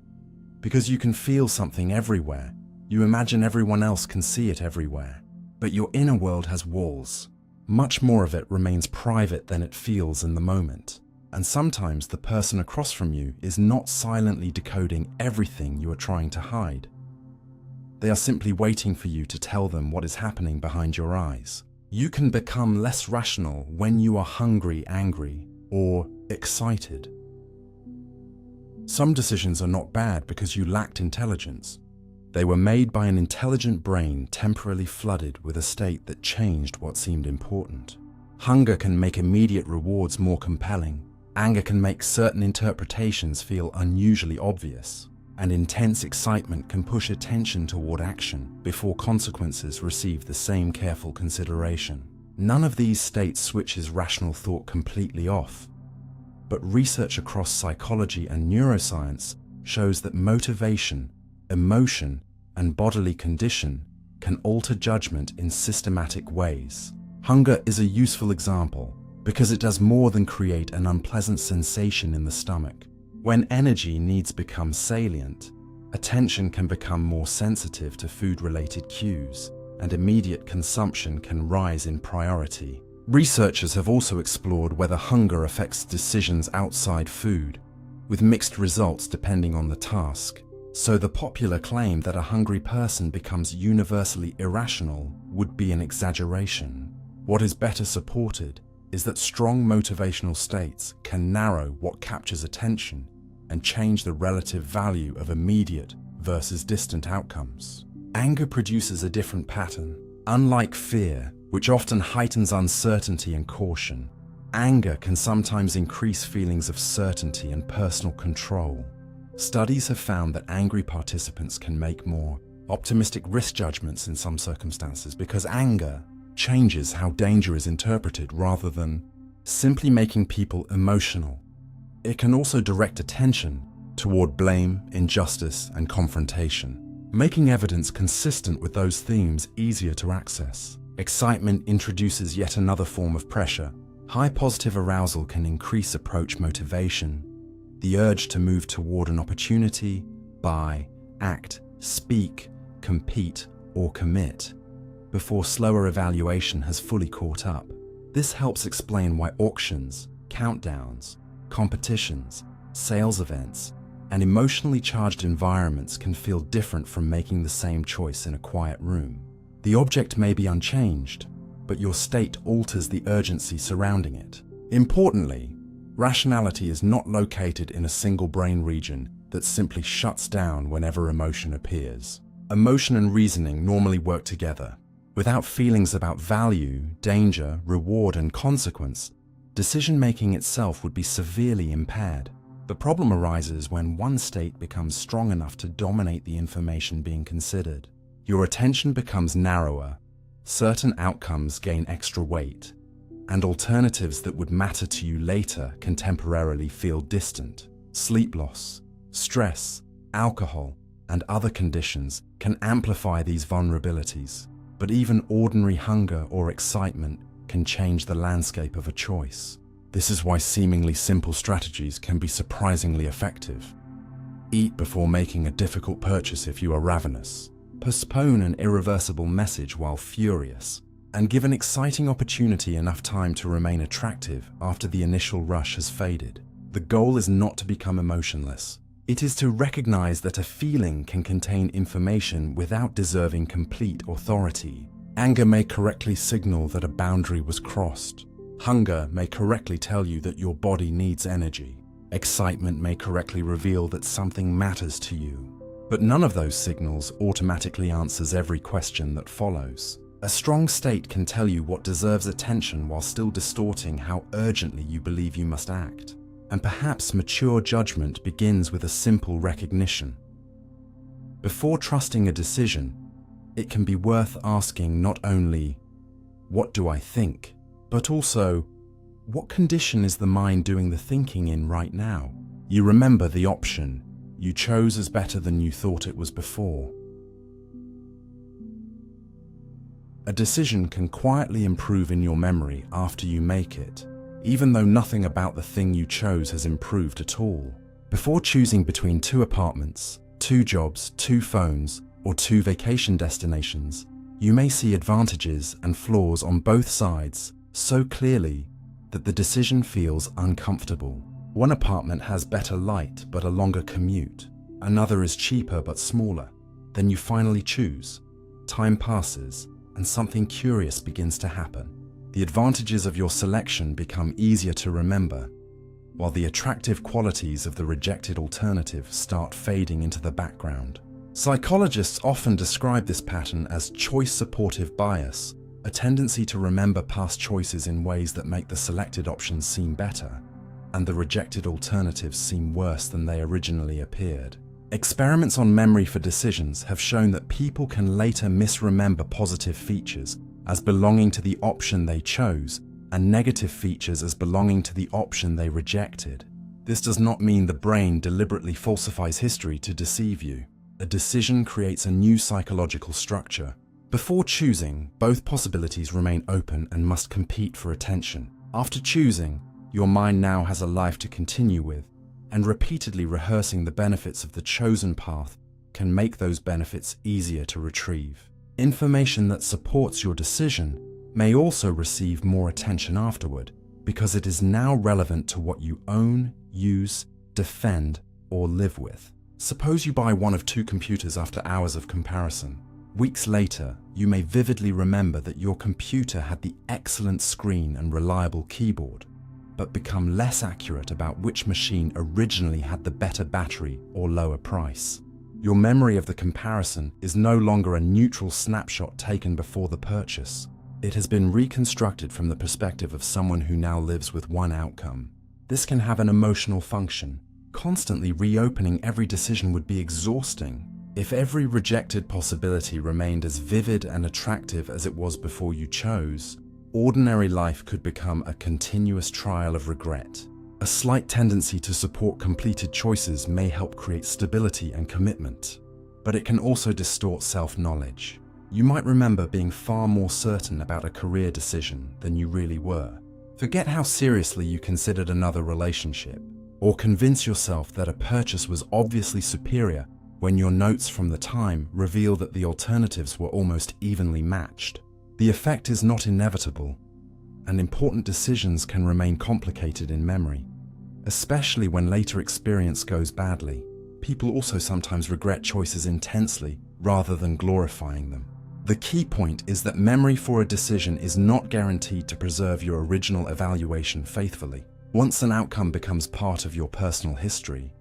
Because you can feel something everywhere, you imagine everyone else can see it everywhere. But your inner world has walls. Much more of it remains private than it feels in the moment. And sometimes the person across from you is not silently decoding everything you are trying to hide. They are simply waiting for you to tell them what is happening behind your eyes. You can become less rational when you are hungry, angry, or excited. Some decisions are not bad because you lacked intelligence. They were made by an intelligent brain temporarily flooded with a state that changed what seemed important. Hunger can make immediate rewards more compelling. Anger can make certain interpretations feel unusually obvious. And intense excitement can push attention toward action before consequences receive the same careful consideration. None of these states switches rational thought completely off. But research across psychology and neuroscience shows that motivation, emotion, and bodily condition can alter judgment in systematic ways. Hunger is a useful example because it does more than create an unpleasant sensation in the stomach. When energy needs become salient, attention can become more sensitive to food-related cues, and immediate consumption can rise in priority. Researchers have also explored whether hunger affects decisions outside food, with mixed results depending on the task. So the popular claim that a hungry person becomes universally irrational would be an exaggeration. What is better supported is that strong motivational states can narrow what captures attention and change the relative value of immediate versus distant outcomes. Anger produces a different pattern. Unlike fear, which often heightens uncertainty and caution, anger can sometimes increase feelings of certainty and personal control. Studies have found that angry participants can make more optimistic risk judgments in some circumstances because anger changes how danger is interpreted rather than simply making people emotional. It can also direct attention toward blame, injustice, and confrontation, making evidence consistent with those themes easier to access. Excitement introduces yet another form of pressure. High positive arousal can increase approach motivation, the urge to move toward an opportunity, buy, act, speak, compete, or commit, before slower evaluation has fully caught up. This helps explain why auctions, countdowns, competitions, sales events, and emotionally charged environments can feel different from making the same choice in a quiet room. The object may be unchanged, but your state alters the urgency surrounding it. Importantly, rationality is not located in a single brain region that simply shuts down whenever emotion appears. Emotion and reasoning normally work together. Without feelings about value, danger, reward, and consequence, decision-making itself would be severely impaired. The problem arises when one state becomes strong enough to dominate the information being considered. Your attention becomes narrower, certain outcomes gain extra weight, and alternatives that would matter to you later can temporarily feel distant. Sleep loss, stress, alcohol, and other conditions can amplify these vulnerabilities. But even ordinary hunger or excitement can change the landscape of a choice. This is why seemingly simple strategies can be surprisingly effective. Eat before making a difficult purchase if you are ravenous. Postpone an irreversible message while furious. And give an exciting opportunity enough time to remain attractive after the initial rush has faded. The goal is not to become emotionless. It is to recognize that a feeling can contain information without deserving complete authority. Anger may correctly signal that a boundary was crossed. Hunger may correctly tell you that your body needs energy. Excitement may correctly reveal that something matters to you. But none of those signals automatically answers every question that follows. A strong state can tell you what deserves attention while still distorting how urgently you believe you must act. And perhaps mature judgment begins with a simple recognition. Before trusting a decision, it can be worth asking not only, "What do I think?" but also, "What condition is the mind doing the thinking in right now?" You remember the option you chose as better than you thought it was before. A decision can quietly improve in your memory after you make it, even though nothing about the thing you chose has improved at all. Before choosing between 2 apartments, 2 jobs, 2 phones, or 2 vacation destinations, you may see advantages and flaws on both sides so clearly that the decision feels uncomfortable. One apartment has better light but a longer commute. Another is cheaper but smaller. Then you finally choose. Time passes, and something curious begins to happen. The advantages of your selection become easier to remember, while the attractive qualities of the rejected alternative start fading into the background. Psychologists often describe this pattern as choice-supportive bias, a tendency to remember past choices in ways that make the selected options seem better, and the rejected alternatives seem worse than they originally appeared. Experiments on memory for decisions have shown that people can later misremember positive features as belonging to the option they chose and negative features as belonging to the option they rejected. This does not mean the brain deliberately falsifies history to deceive you. A decision creates a new psychological structure. Before choosing, both possibilities remain open and must compete for attention. After choosing, your mind now has a life to continue with, and repeatedly rehearsing the benefits of the chosen path can make those benefits easier to retrieve. Information that supports your decision may also receive more attention afterward, because it is now relevant to what you own, use, defend, or live with. Suppose you buy one of 2 computers after hours of comparison. Weeks later, you may vividly remember that your computer had the excellent screen and reliable keyboard, but become less accurate about which machine originally had the better battery or lower price. Your memory of the comparison is no longer a neutral snapshot taken before the purchase. It has been reconstructed from the perspective of someone who now lives with one outcome. This can have an emotional function. Constantly reopening every decision would be exhausting. If every rejected possibility remained as vivid and attractive as it was before you chose, ordinary life could become a continuous trial of regret. A slight tendency to support completed choices may help create stability and commitment, but it can also distort self-knowledge. You might remember being far more certain about a career decision than you really were. Forget how seriously you considered another relationship, or convince yourself that a purchase was obviously superior when your notes from the time reveal that the alternatives were almost evenly matched. The effect is not inevitable, and important decisions can remain complicated in memory, especially when later experience goes badly. People also sometimes regret choices intensely rather than glorifying them. The key point is that memory for a decision is not guaranteed to preserve your original evaluation faithfully. Once an outcome becomes part of your personal history,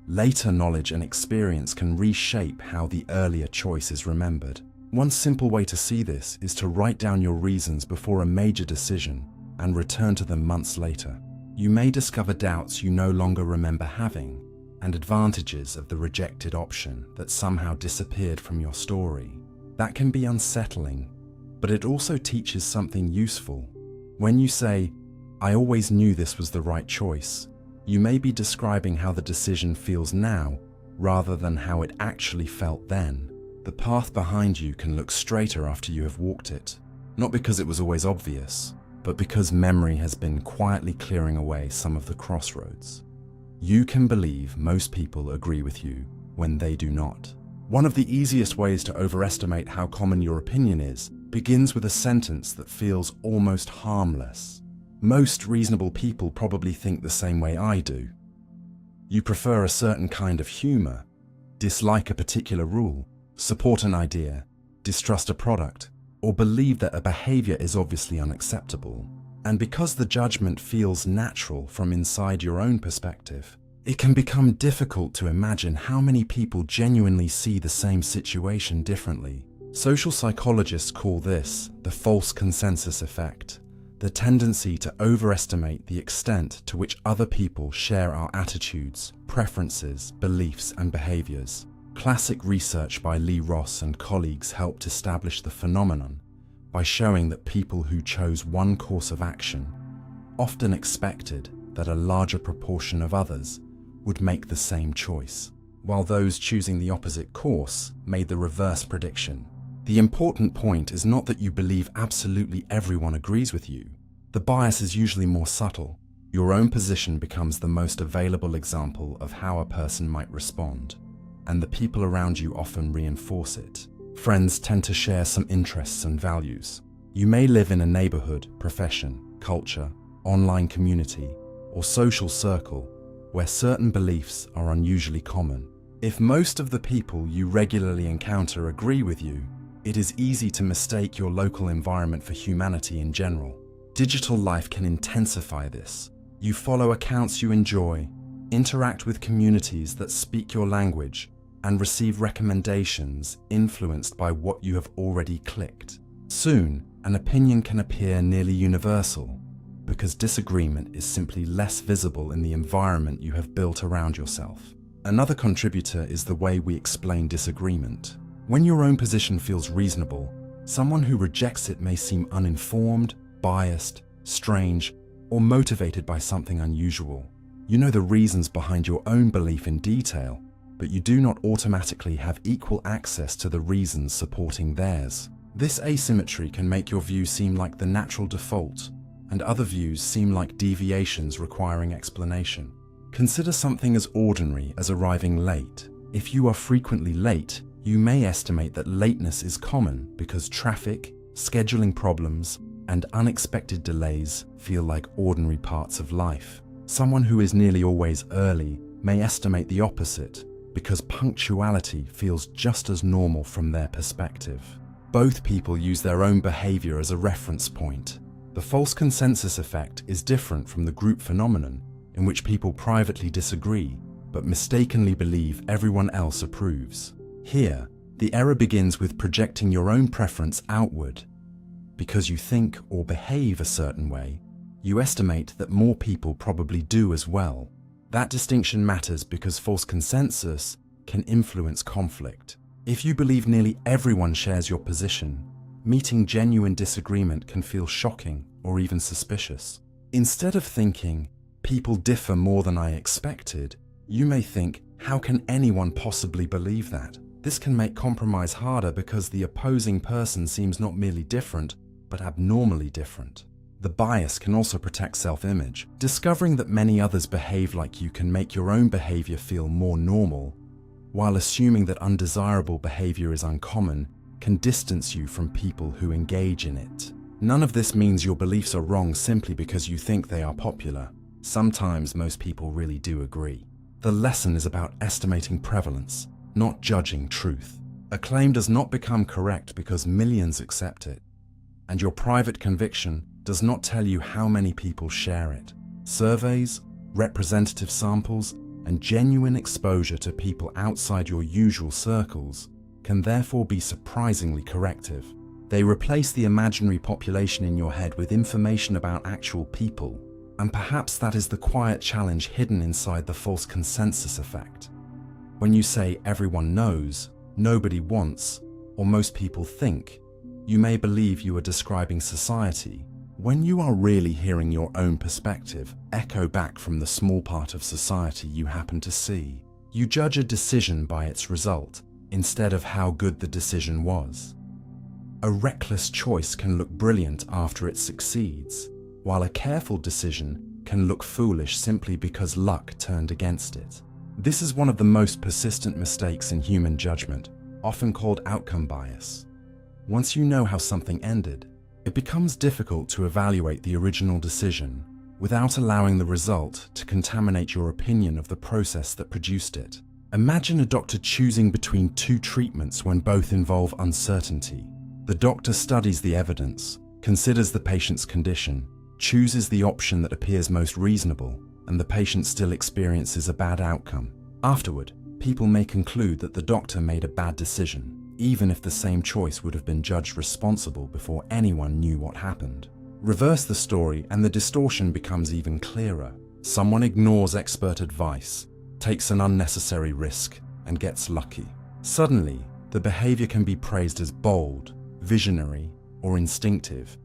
later knowledge and experience can reshape how the earlier choice is remembered. One simple way to see this is to write down your reasons before a major decision and return to them months later. You may discover doubts you no longer remember having, and advantages of the rejected option that somehow disappeared from your story. That can be unsettling, but it also teaches something useful. When you say, "I always knew this was the right choice," you may be describing how the decision feels now rather than how it actually felt then. The path behind you can look straighter after you have walked it, not because it was always obvious, but because memory has been quietly clearing away some of the crossroads. You can believe most people agree with you when they do not. One of the easiest ways to overestimate how common your opinion is begins with a sentence that feels almost harmless. Most reasonable people probably think the same way I do. You prefer a certain kind of humor, dislike a particular rule, support an idea, distrust a product, or believe that a behavior is obviously unacceptable. And because the judgment feels natural from inside your own perspective, it can become difficult to imagine how many people genuinely see the same situation differently. Social psychologists call this the false consensus effect, the tendency to overestimate the extent to which other people share our attitudes, preferences, beliefs, and behaviors. Classic research by Lee Ross and colleagues helped establish the phenomenon by showing that people who chose one course of action often expected that a larger proportion of others would make the same choice, while those choosing the opposite course made the reverse prediction. The important point is not that you believe absolutely everyone agrees with you. The bias is usually more subtle. Your own position becomes the most available example of how a person might respond, and the people around you often reinforce it. Friends tend to share some interests and values. You may live in a neighborhood, profession, culture, online community, or social circle where certain beliefs are unusually common. If most of the people you regularly encounter agree with you, it is easy to mistake your local environment for humanity in general. Digital life can intensify this. You follow accounts you enjoy, interact with communities that speak your language, and receive recommendations influenced by what you have already clicked. Soon, an opinion can appear nearly universal because disagreement is simply less visible in the environment you have built around yourself. Another contributor is the way we explain disagreement. When your own position feels reasonable, someone who rejects it may seem uninformed, biased, strange, or motivated by something unusual. You know the reasons behind your own belief in detail, but you do not automatically have equal access to the reasons supporting theirs. This asymmetry can make your view seem like the natural default, and other views seem like deviations requiring explanation. Consider something as ordinary as arriving late. If you are frequently late, you may estimate that lateness is common because traffic, scheduling problems, and unexpected delays feel like ordinary parts of life. Someone who is nearly always early may estimate the opposite because punctuality feels just as normal from their perspective. Both people use their own behavior as a reference point. The false consensus effect is different from the group phenomenon in which people privately disagree but mistakenly believe everyone else approves. Here, the error begins with projecting your own preference outward. Because you think or behave a certain way, you estimate that more people probably do as well. That distinction matters because false consensus can influence conflict. If you believe nearly everyone shares your position, meeting genuine disagreement can feel shocking or even suspicious. Instead of thinking, "People differ more than I expected," you may think, "How can anyone possibly believe that?" This can make compromise harder because the opposing person seems not merely different, but abnormally different. The bias can also protect self-image. Discovering that many others behave like you can make your own behavior feel more normal, while assuming that undesirable behavior is uncommon can distance you from people who engage in it. None of this means your beliefs are wrong simply because you think they are popular. Sometimes most people really do agree. The lesson is about estimating prevalence, not judging truth. A claim does not become correct because millions accept it, and your private conviction does not tell you how many people share it. Surveys, representative samples, and genuine exposure to people outside your usual circles can therefore be surprisingly corrective. They replace the imaginary population in your head with information about actual people, and perhaps that is the quiet challenge hidden inside the false consensus effect. When you say everyone knows, nobody wants, or most people think, you may believe you are describing society, when you are really hearing your own perspective echo back from the small part of society you happen to see. You judge a decision by its result, instead of how good the decision was. A reckless choice can look brilliant after it succeeds, while a careful decision can look foolish simply because luck turned against it. This is one of the most persistent mistakes in human judgment, often called outcome bias. Once you know how something ended, it becomes difficult to evaluate the original decision without allowing the result to contaminate your opinion of the process that produced it. Imagine a doctor choosing between two treatments when both involve uncertainty. The doctor studies the evidence, considers the patient's condition, chooses the option that appears most reasonable, and the patient still experiences a bad outcome. Afterward, people may conclude that the doctor made a bad decision, even if the same choice would have been judged responsible before anyone knew what happened. Reverse the story and the distortion becomes even clearer. Someone ignores expert advice, takes an unnecessary risk, and gets lucky. Suddenly, the behavior can be praised as bold, visionary, or instinctive,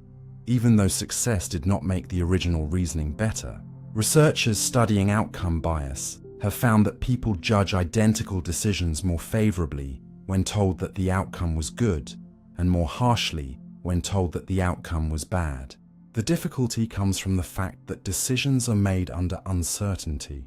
even though success did not make the original reasoning better. Researchers studying outcome bias have found that people judge identical decisions more favorably when told that the outcome was good, and more harshly when told that the outcome was bad. The difficulty comes from the fact that decisions are made under uncertainty,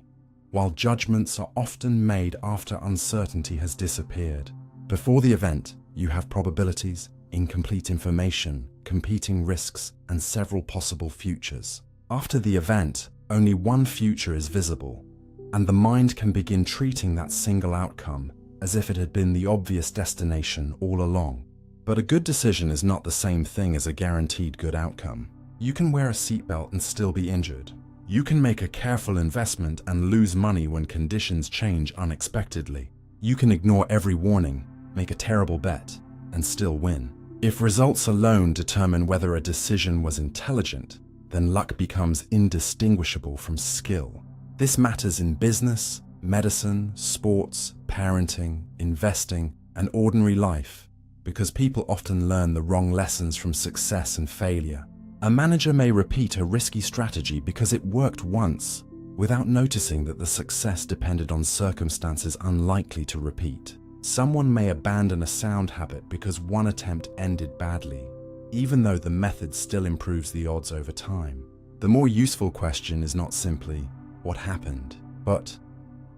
while judgments are often made after uncertainty has disappeared. Before the event, you have probabilities, incomplete information, competing risks, and several possible futures. After the event, only one future is visible, and the mind can begin treating that single outcome as if it had been the obvious destination all along. But a good decision is not the same thing as a guaranteed good outcome. You can wear a seatbelt and still be injured. You can make a careful investment and lose money when conditions change unexpectedly. You can ignore every warning, make a terrible bet, and still win. If results alone determine whether a decision was intelligent, then luck becomes indistinguishable from skill. This matters in business, medicine, sports, parenting, investing, and ordinary life, because people often learn the wrong lessons from success and failure. A manager may repeat a risky strategy because it worked once, without noticing that the success depended on circumstances unlikely to repeat. Someone may abandon a sound habit because one attempt ended badly, even though the method still improves the odds over time. The more useful question is not simply, what happened? But,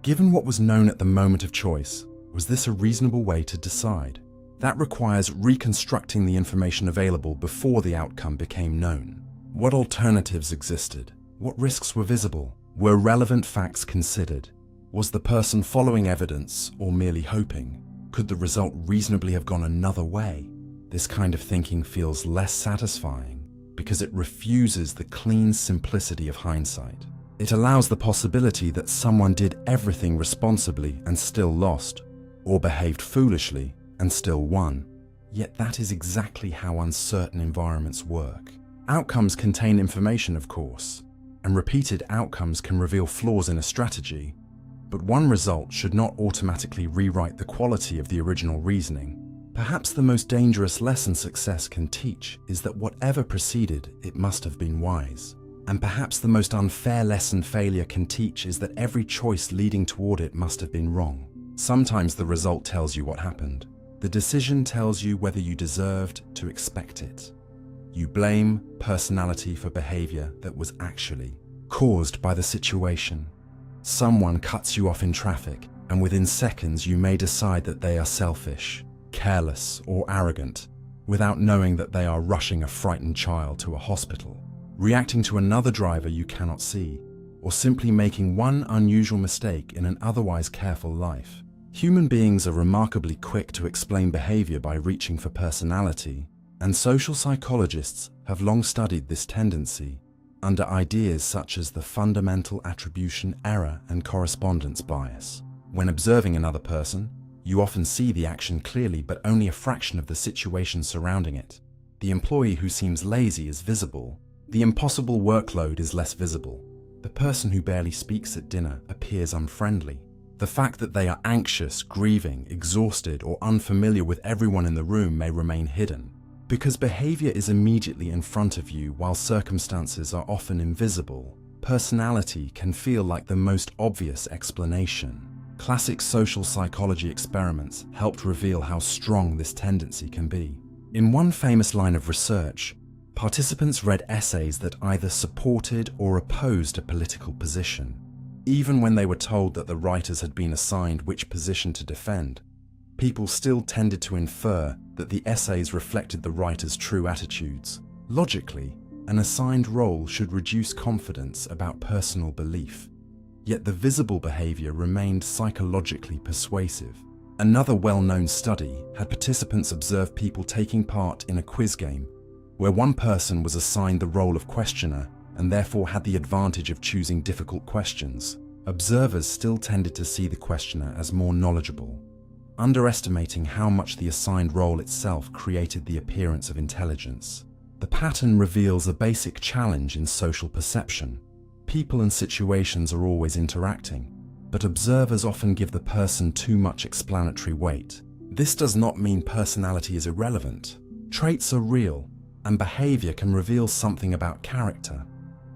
given what was known at the moment of choice, was this a reasonable way to decide? That requires reconstructing the information available before the outcome became known. What alternatives existed? What risks were visible? Were relevant facts considered? Was the person following evidence or merely hoping? Could the result reasonably have gone another way? This kind of thinking feels less satisfying because it refuses the clean simplicity of hindsight. It allows the possibility that someone did everything responsibly and still lost, or behaved foolishly and still won. Yet that is exactly how uncertain environments work. Outcomes contain information, of course, and repeated outcomes can reveal flaws in a strategy, but one result should not automatically rewrite the quality of the original reasoning. Perhaps the most dangerous lesson success can teach is that whatever preceded, it must have been wise. And perhaps the most unfair lesson failure can teach is that every choice leading toward it must have been wrong. Sometimes the result tells you what happened. The decision tells you whether you deserved to expect it. You blame personality for behavior that was actually caused by the situation. Someone cuts you off in traffic, and within seconds you may decide that they are selfish, careless, or arrogant, without knowing that they are rushing a frightened child to a hospital, reacting to another driver you cannot see, or simply making one unusual mistake in an otherwise careful life. Human beings are remarkably quick to explain behavior by reaching for personality, and social psychologists have long studied this tendency under ideas such as the fundamental attribution error and correspondence bias. When observing another person, you often see the action clearly but only a fraction of the situation surrounding it. The employee who seems lazy is visible. The impossible workload is less visible. The person who barely speaks at dinner appears unfriendly. The fact that they are anxious, grieving, exhausted, or unfamiliar with everyone in the room may remain hidden. Because behavior is immediately in front of you while circumstances are often invisible, personality can feel like the most obvious explanation. Classic social psychology experiments helped reveal how strong this tendency can be. In one famous line of research, participants read essays that either supported or opposed a political position. Even when they were told that the writers had been assigned which position to defend, people still tended to infer that the essays reflected the writers' true attitudes. Logically, an assigned role should reduce confidence about personal belief. Yet the visible behavior remained psychologically persuasive. Another well-known study had participants observe people taking part in a quiz game, where one person was assigned the role of questioner and therefore had the advantage of choosing difficult questions. Observers still tended to see the questioner as more knowledgeable, underestimating how much the assigned role itself created the appearance of intelligence. The pattern reveals a basic challenge in social perception. People and situations are always interacting, but observers often give the person too much explanatory weight. This does not mean personality is irrelevant. Traits are real, and behavior can reveal something about character,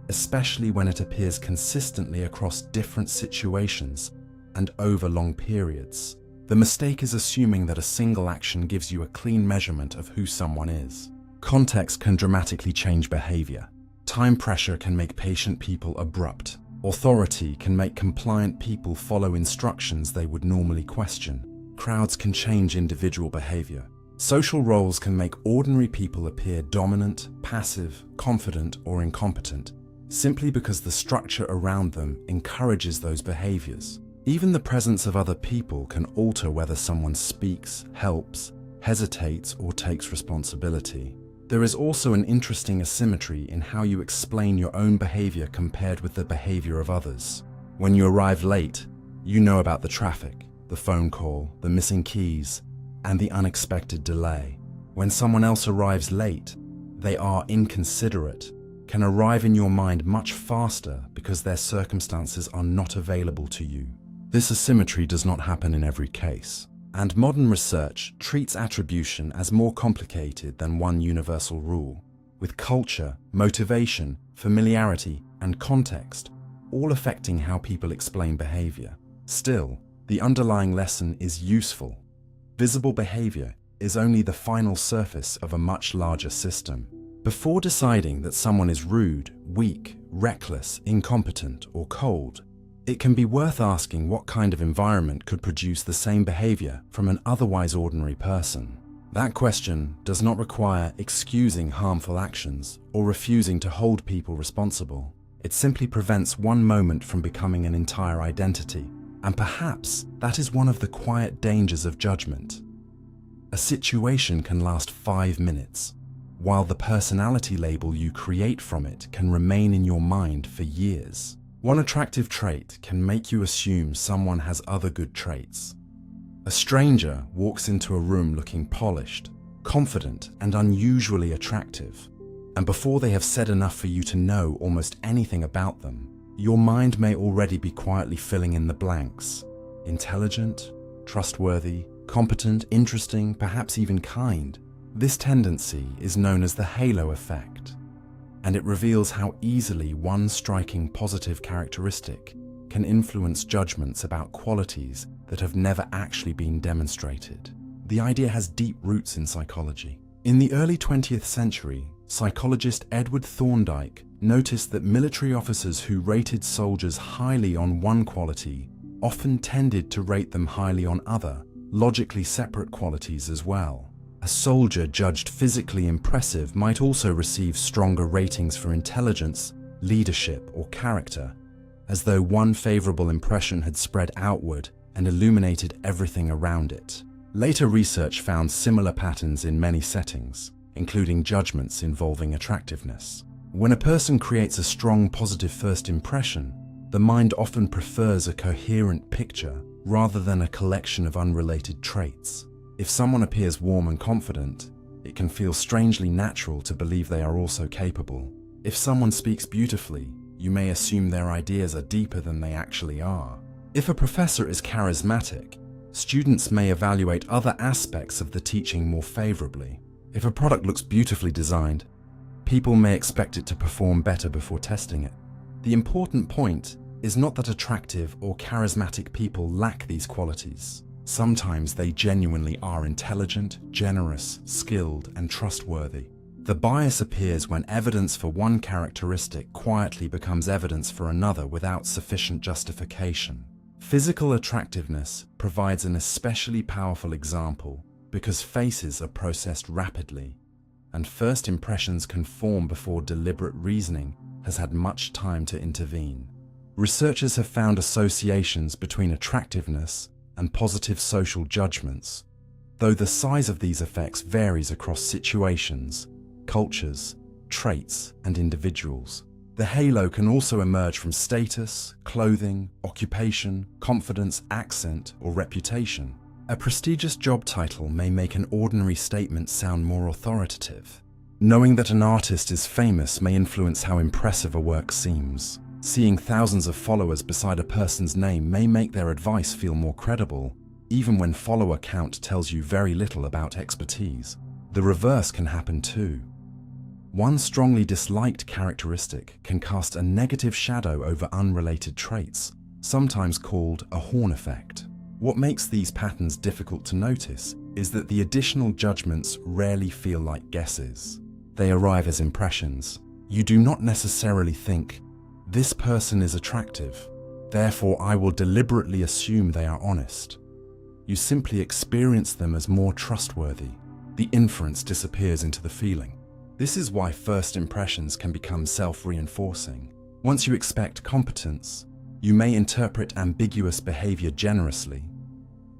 especially when it appears consistently across different situations and over long periods. The mistake is assuming that a single action gives you a clean measurement of who someone is. Context can dramatically change behavior. Time pressure can make patient people abrupt. Authority can make compliant people follow instructions they would normally question. Crowds can change individual behavior. Social roles can make ordinary people appear dominant, passive, confident, or incompetent, simply because the structure around them encourages those behaviors. Even the presence of other people can alter whether someone speaks, helps, hesitates, or takes responsibility. There is also an interesting asymmetry in how you explain your own behavior compared with the behavior of others. When you arrive late, you know about the traffic, the phone call, the missing keys, and the unexpected delay. When someone else arrives late, they are inconsiderate, can arrive in your mind much faster because their circumstances are not available to you. This asymmetry does not happen in every case, and modern research treats attribution as more complicated than one universal rule, with culture, motivation, familiarity, and context all affecting how people explain behavior. Still, the underlying lesson is useful. Visible behavior is only the final surface of a much larger system. Before deciding that someone is rude, weak, reckless, incompetent, or cold, it can be worth asking what kind of environment could produce the same behavior from an otherwise ordinary person. That question does not require excusing harmful actions or refusing to hold people responsible. It simply prevents one moment from becoming an entire identity. And perhaps that is one of the quiet dangers of judgment. A situation can last 5 minutes, while the personality label you create from it can remain in your mind for years. One attractive trait can make you assume someone has other good traits. A stranger walks into a room looking polished, confident, and unusually attractive, and before they have said enough for you to know almost anything about them, your mind may already be quietly filling in the blanks. Intelligent, trustworthy, competent, interesting, perhaps even kind. This tendency is known as the halo effect, and it reveals how easily one striking positive characteristic can influence judgments about qualities that have never actually been demonstrated. The idea has deep roots in psychology. In the early 20th century, psychologist Edward Thorndike noticed that military officers who rated soldiers highly on one quality often tended to rate them highly on other, logically separate qualities as well. A soldier judged physically impressive might also receive stronger ratings for intelligence, leadership, or character, as though one favorable impression had spread outward and illuminated everything around it. Later research found similar patterns in many settings, including judgments involving attractiveness. When a person creates a strong positive first impression, the mind often prefers a coherent picture rather than a collection of unrelated traits. If someone appears warm and confident, It can feel strangely natural to believe they are also capable. If someone speaks beautifully, you may assume their ideas are deeper than they actually are. If a professor is charismatic, students may evaluate other aspects of the teaching more favorably. If a product looks beautifully designed, people may expect it to perform better before testing it. The important point is not that attractive or charismatic people lack these qualities. Sometimes they genuinely are intelligent, generous, skilled, and trustworthy. The bias appears when evidence for one characteristic quietly becomes evidence for another without sufficient justification. Physical attractiveness provides an especially powerful example because faces are processed rapidly, and first impressions can form before deliberate reasoning has had much time to intervene. Researchers have found associations between attractiveness and positive social judgments, though the size of these effects varies across situations, cultures, traits, and individuals. The halo can also emerge from status, clothing, occupation, confidence, accent, or reputation. A prestigious job title may make an ordinary statement sound more authoritative. Knowing that an artist is famous may influence how impressive a work seems. Seeing thousands of followers beside a person's name may make their advice feel more credible, even when follower count tells you very little about expertise. The reverse can happen too. One strongly disliked characteristic can cast a negative shadow over unrelated traits, sometimes called a horn effect. What makes these patterns difficult to notice is that the additional judgments rarely feel like guesses. They arrive as impressions. You do not necessarily think, "This person is attractive, therefore I will deliberately assume they are honest." You simply experience them as more trustworthy. The inference disappears into the feeling. This is why first impressions can become self-reinforcing. Once you expect competence, you may interpret ambiguous behavior generously,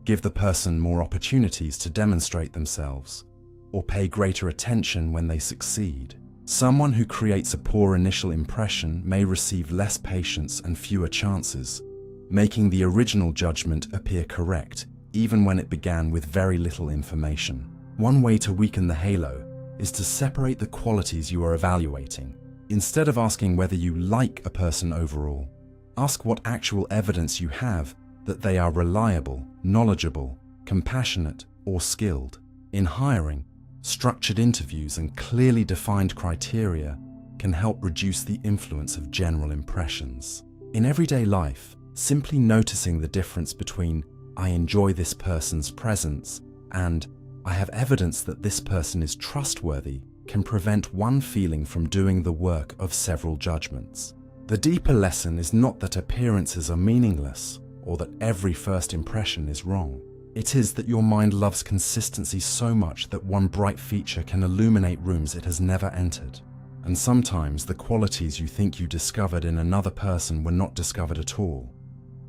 give the person more opportunities to demonstrate themselves, or pay greater attention when they succeed. Someone who creates a poor initial impression may receive less patience and fewer chances, making the original judgment appear correct, even when it began with very little information. One way to weaken the halo is to separate the qualities you are evaluating. Instead of asking whether you like a person overall, ask what actual evidence you have that they are reliable, knowledgeable, compassionate, or skilled. In hiring, structured interviews and clearly defined criteria can help reduce the influence of general impressions. In everyday life, simply noticing the difference between "I enjoy this person's presence" and "I have evidence that this person is trustworthy" can prevent one feeling from doing the work of several judgments. The deeper lesson is not that appearances are meaningless or that every first impression is wrong. It is that your mind loves consistency so much that one bright feature can illuminate rooms it has never entered. And sometimes the qualities you think you discovered in another person were not discovered at all.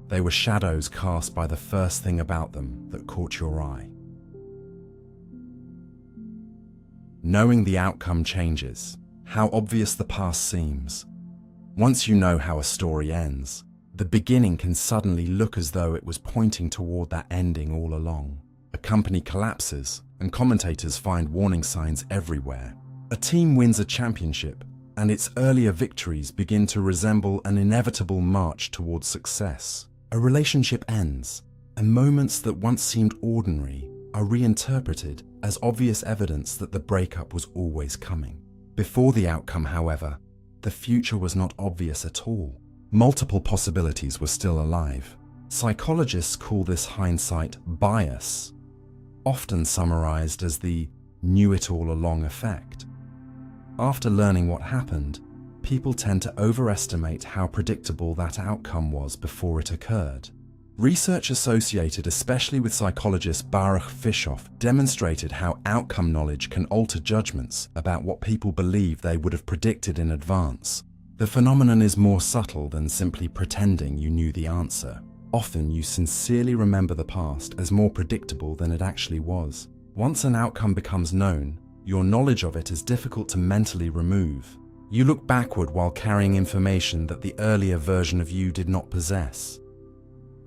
They were shadows cast by the first thing about them that caught your eye. Knowing the outcome changes how obvious the past seems. Once you know how a story ends, the beginning can suddenly look as though it was pointing toward that ending all along. A company collapses, and commentators find warning signs everywhere. A team wins a championship, and its earlier victories begin to resemble an inevitable march towards success. A relationship ends, and moments that once seemed ordinary are reinterpreted as obvious evidence that the breakup was always coming. Before the outcome, however, the future was not obvious at all. Multiple possibilities were still alive. Psychologists call this hindsight bias, often summarized as the knew-it-all-along effect. After learning what happened, people tend to overestimate how predictable that outcome was before it occurred. Research associated especially with psychologist Baruch Fischoff demonstrated how outcome knowledge can alter judgments about what people believe they would have predicted in advance. The phenomenon is more subtle than simply pretending you knew the answer. Often you sincerely remember the past as more predictable than it actually was. Once an outcome becomes known, your knowledge of it is difficult to mentally remove. You look backward while carrying information that the earlier version of you did not possess,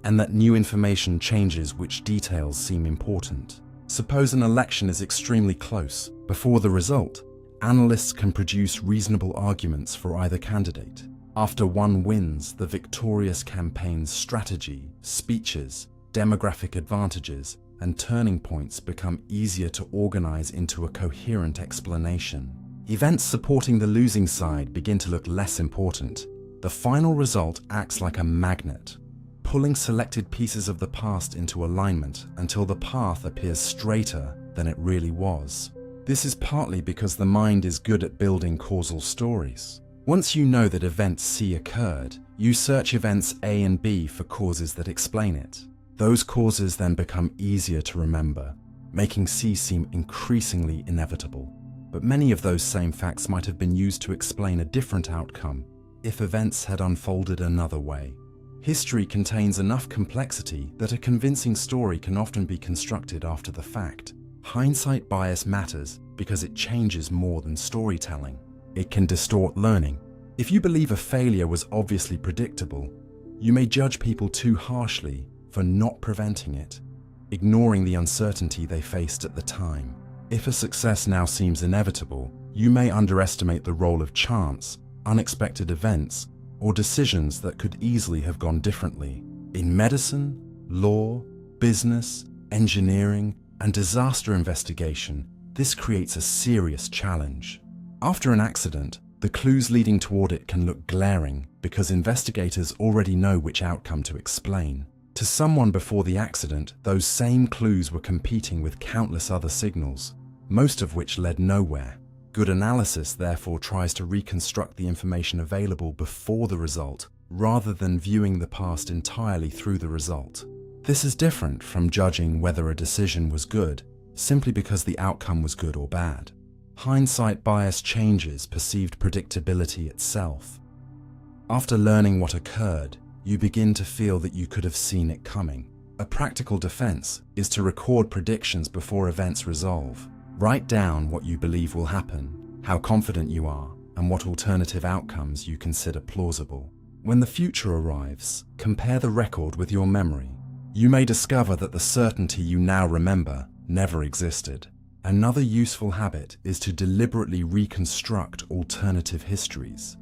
and that new information changes which details seem important. Suppose an election is extremely close, Before the result, analysts can produce reasonable arguments for either candidate. After one wins, the victorious campaign's strategy, speeches, demographic advantages, and turning points become easier to organize into a coherent explanation. Events supporting the losing side begin to look less important. The final result acts like a magnet, pulling selected pieces of the past into alignment until the path appears straighter than it really was. This is partly because the mind is good at building causal stories. Once you know that event C occurred, you search events A and B for causes that explain it. Those causes then become easier to remember, making C seem increasingly inevitable. But many of those same facts might have been used to explain a different outcome if events had unfolded another way. History contains enough complexity that a convincing story can often be constructed after the fact. Hindsight bias matters because it changes more than storytelling. It can distort learning. If you believe a failure was obviously predictable, you may judge people too harshly for not preventing it, ignoring the uncertainty they faced at the time. If a success now seems inevitable, you may underestimate the role of chance, unexpected events, or decisions that could easily have gone differently. In medicine, law, business, engineering, and disaster investigation, this creates a serious challenge. After an accident, the clues leading toward it can look glaring because investigators already know which outcome to explain. To someone before the accident, those same clues were competing with countless other signals, most of which led nowhere. Good analysis therefore tries to reconstruct the information available before the result, rather than viewing the past entirely through the result. This is different from judging whether a decision was good, simply because the outcome was good or bad. Hindsight bias changes perceived predictability itself. After learning what occurred, you begin to feel that you could have seen it coming. A practical defense is to record predictions before events resolve. Write down what you believe will happen, how confident you are, and what alternative outcomes you consider plausible. When the future arrives, compare the record with your memory. You may discover that the certainty you now remember never existed. Another useful habit is to deliberately reconstruct alternative histories.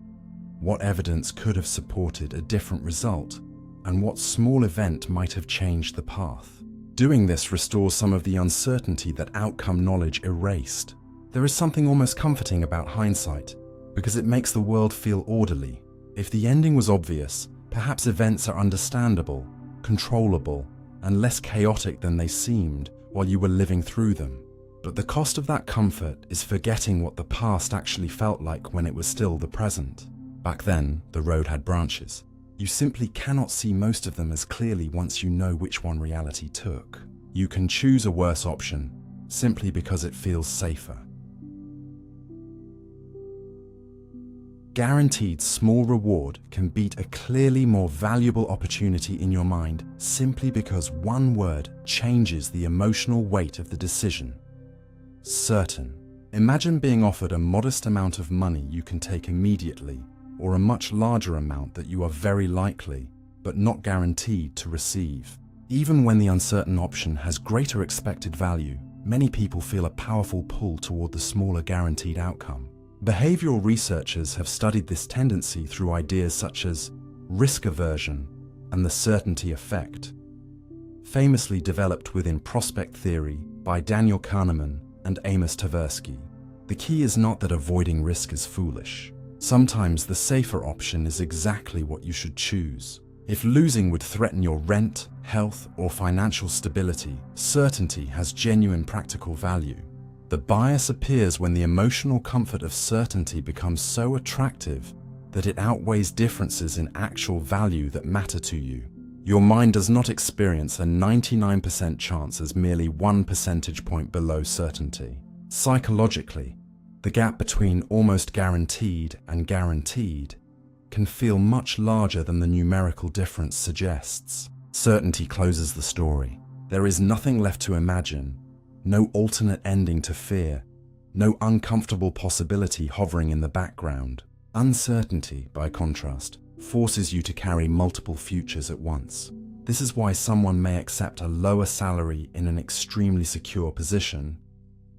What evidence could have supported a different result, and what small event might have changed the path? Doing this restores some of the uncertainty that outcome knowledge erased. There is something almost comforting about hindsight, because it makes the world feel orderly. If the ending was obvious, perhaps events are understandable, controllable, and less chaotic than they seemed while you were living through them. But the cost of that comfort is forgetting what the past actually felt like when it was still the present. Back then, the road had branches. You simply cannot see most of them as clearly once you know which one reality took. You can choose a worse option simply because it feels safer. Guaranteed small reward can beat a clearly more valuable opportunity in your mind simply because one word changes the emotional weight of the decision. Certain. Imagine being offered a modest amount of money you can take immediately, or a much larger amount that you are very likely, but not guaranteed to receive. Even when the uncertain option has greater expected value, many people feel a powerful pull toward the smaller guaranteed outcome. Behavioral researchers have studied this tendency through ideas such as risk aversion and the certainty effect, famously developed within prospect theory by Daniel Kahneman and Amos Tversky. The key is not that avoiding risk is foolish. Sometimes the safer option is exactly what you should choose. If losing would threaten your rent, health, or financial stability, certainty has genuine practical value. The bias appears when the emotional comfort of certainty becomes so attractive that it outweighs differences in actual value that matter to you. Your mind does not experience a 99% chance as merely 1 percentage point below certainty. Psychologically, the gap between almost guaranteed and guaranteed can feel much larger than the numerical difference suggests. Certainty closes the story. There is nothing left to imagine, no alternate ending to fear, no uncomfortable possibility hovering in the background. Uncertainty, by contrast, forces you to carry multiple futures at once. This is why someone may accept a lower salary in an extremely secure position,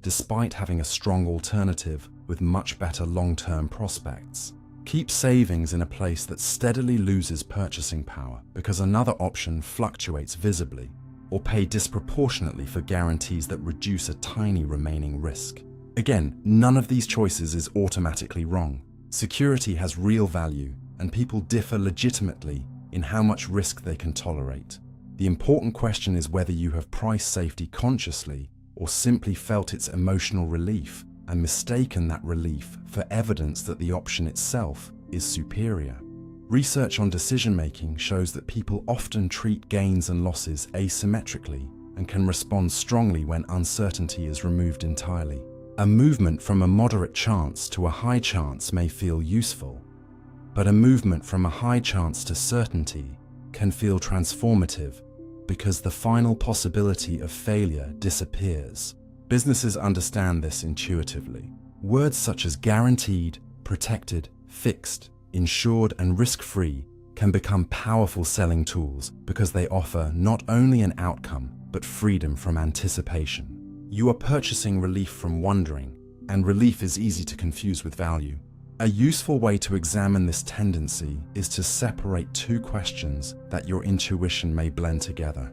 despite having a strong alternative with much better long-term prospects. Keep savings in a place that steadily loses purchasing power because another option fluctuates visibly, or pay disproportionately for guarantees that reduce a tiny remaining risk. Again, none of these choices is automatically wrong. Security has real value, and people differ legitimately in how much risk they can tolerate. The important question is whether you have priced safety consciously or simply felt its emotional relief and mistaken that relief for evidence that the option itself is superior. Research on decision-making shows that people often treat gains and losses asymmetrically and can respond strongly when uncertainty is removed entirely. A movement from a moderate chance to a high chance may feel useful, but a movement from a high chance to certainty can feel transformative because the final possibility of failure disappears. Businesses understand this intuitively. Words such as guaranteed, protected, fixed, insured, and risk-free can become powerful selling tools because they offer not only an outcome, but freedom from anticipation. You are purchasing relief from wondering, and relief is easy to confuse with value. A useful way to examine this tendency is to separate two questions that your intuition may blend together.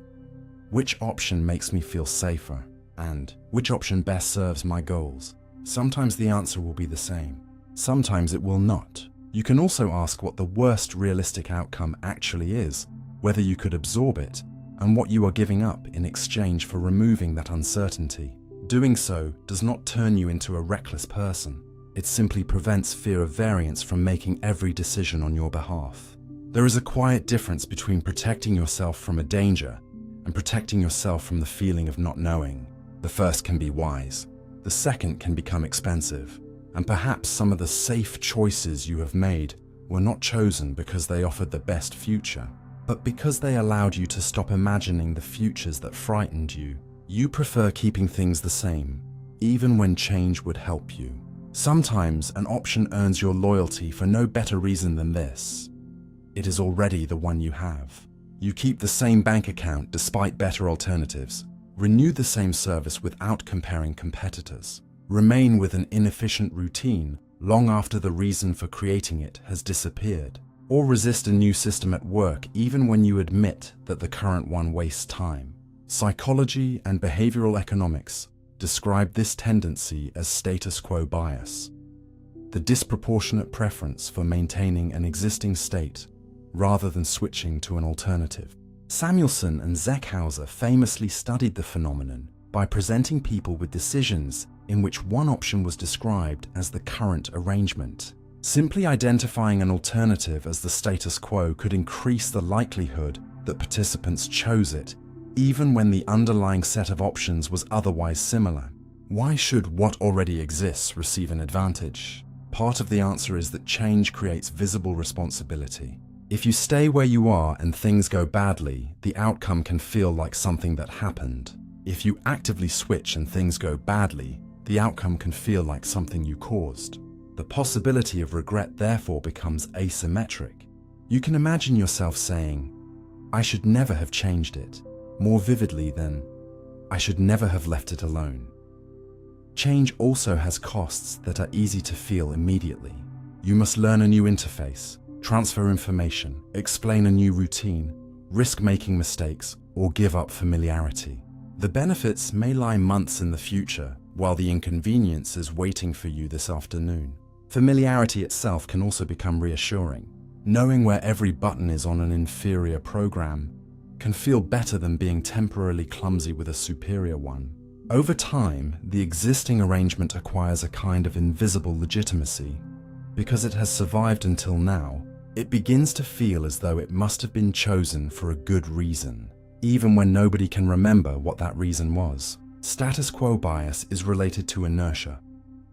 Which option makes me feel safer? And which option best serves my goals? Sometimes the answer will be the same. Sometimes it will not. You can also ask what the worst realistic outcome actually is, whether you could absorb it, and what you are giving up in exchange for removing that uncertainty. Doing so does not turn you into a reckless person. It simply prevents fear of variance from making every decision on your behalf. There is a quiet difference between protecting yourself from a danger and protecting yourself from the feeling of not knowing. The first can be wise. The second can become expensive. And perhaps some of the safe choices you have made were not chosen because they offered the best future, but because they allowed you to stop imagining the futures that frightened you. You prefer keeping things the same, even when change would help you. Sometimes an option earns your loyalty for no better reason than this. It is already the one you have. You keep the same bank account despite better alternatives. Renew the same service without comparing competitors. Remain with an inefficient routine long after the reason for creating it has disappeared. Or resist a new system at work even when you admit that the current one wastes time. Psychology and behavioral economics describe this tendency as status quo bias, the disproportionate preference for maintaining an existing state rather than switching to an alternative. Samuelson and Zeckhauser famously studied the phenomenon by presenting people with decisions in which one option was described as the current arrangement. Simply identifying an alternative as the status quo could increase the likelihood that participants chose it, even when the underlying set of options was otherwise similar. Why should what already exists receive an advantage? Part of the answer is that change creates visible responsibility. If you stay where you are and things go badly, the outcome can feel like something that happened. If you actively switch and things go badly, the outcome can feel like something you caused. The possibility of regret therefore becomes asymmetric. You can imagine yourself saying, "I should never have changed it," more vividly than, "I should never have left it alone." Change also has costs that are easy to feel immediately. You must learn a new interface, transfer information, explain a new routine, risk making mistakes, or give up familiarity. The benefits may lie months in the future, while the inconvenience is waiting for you this afternoon. Familiarity itself can also become reassuring. Knowing where every button is on an inferior program can feel better than being temporarily clumsy with a superior one. Over time, the existing arrangement acquires a kind of invisible legitimacy. Because it has survived until now, it begins to feel as though it must have been chosen for a good reason, even when nobody can remember what that reason was. Status quo bias is related to inertia,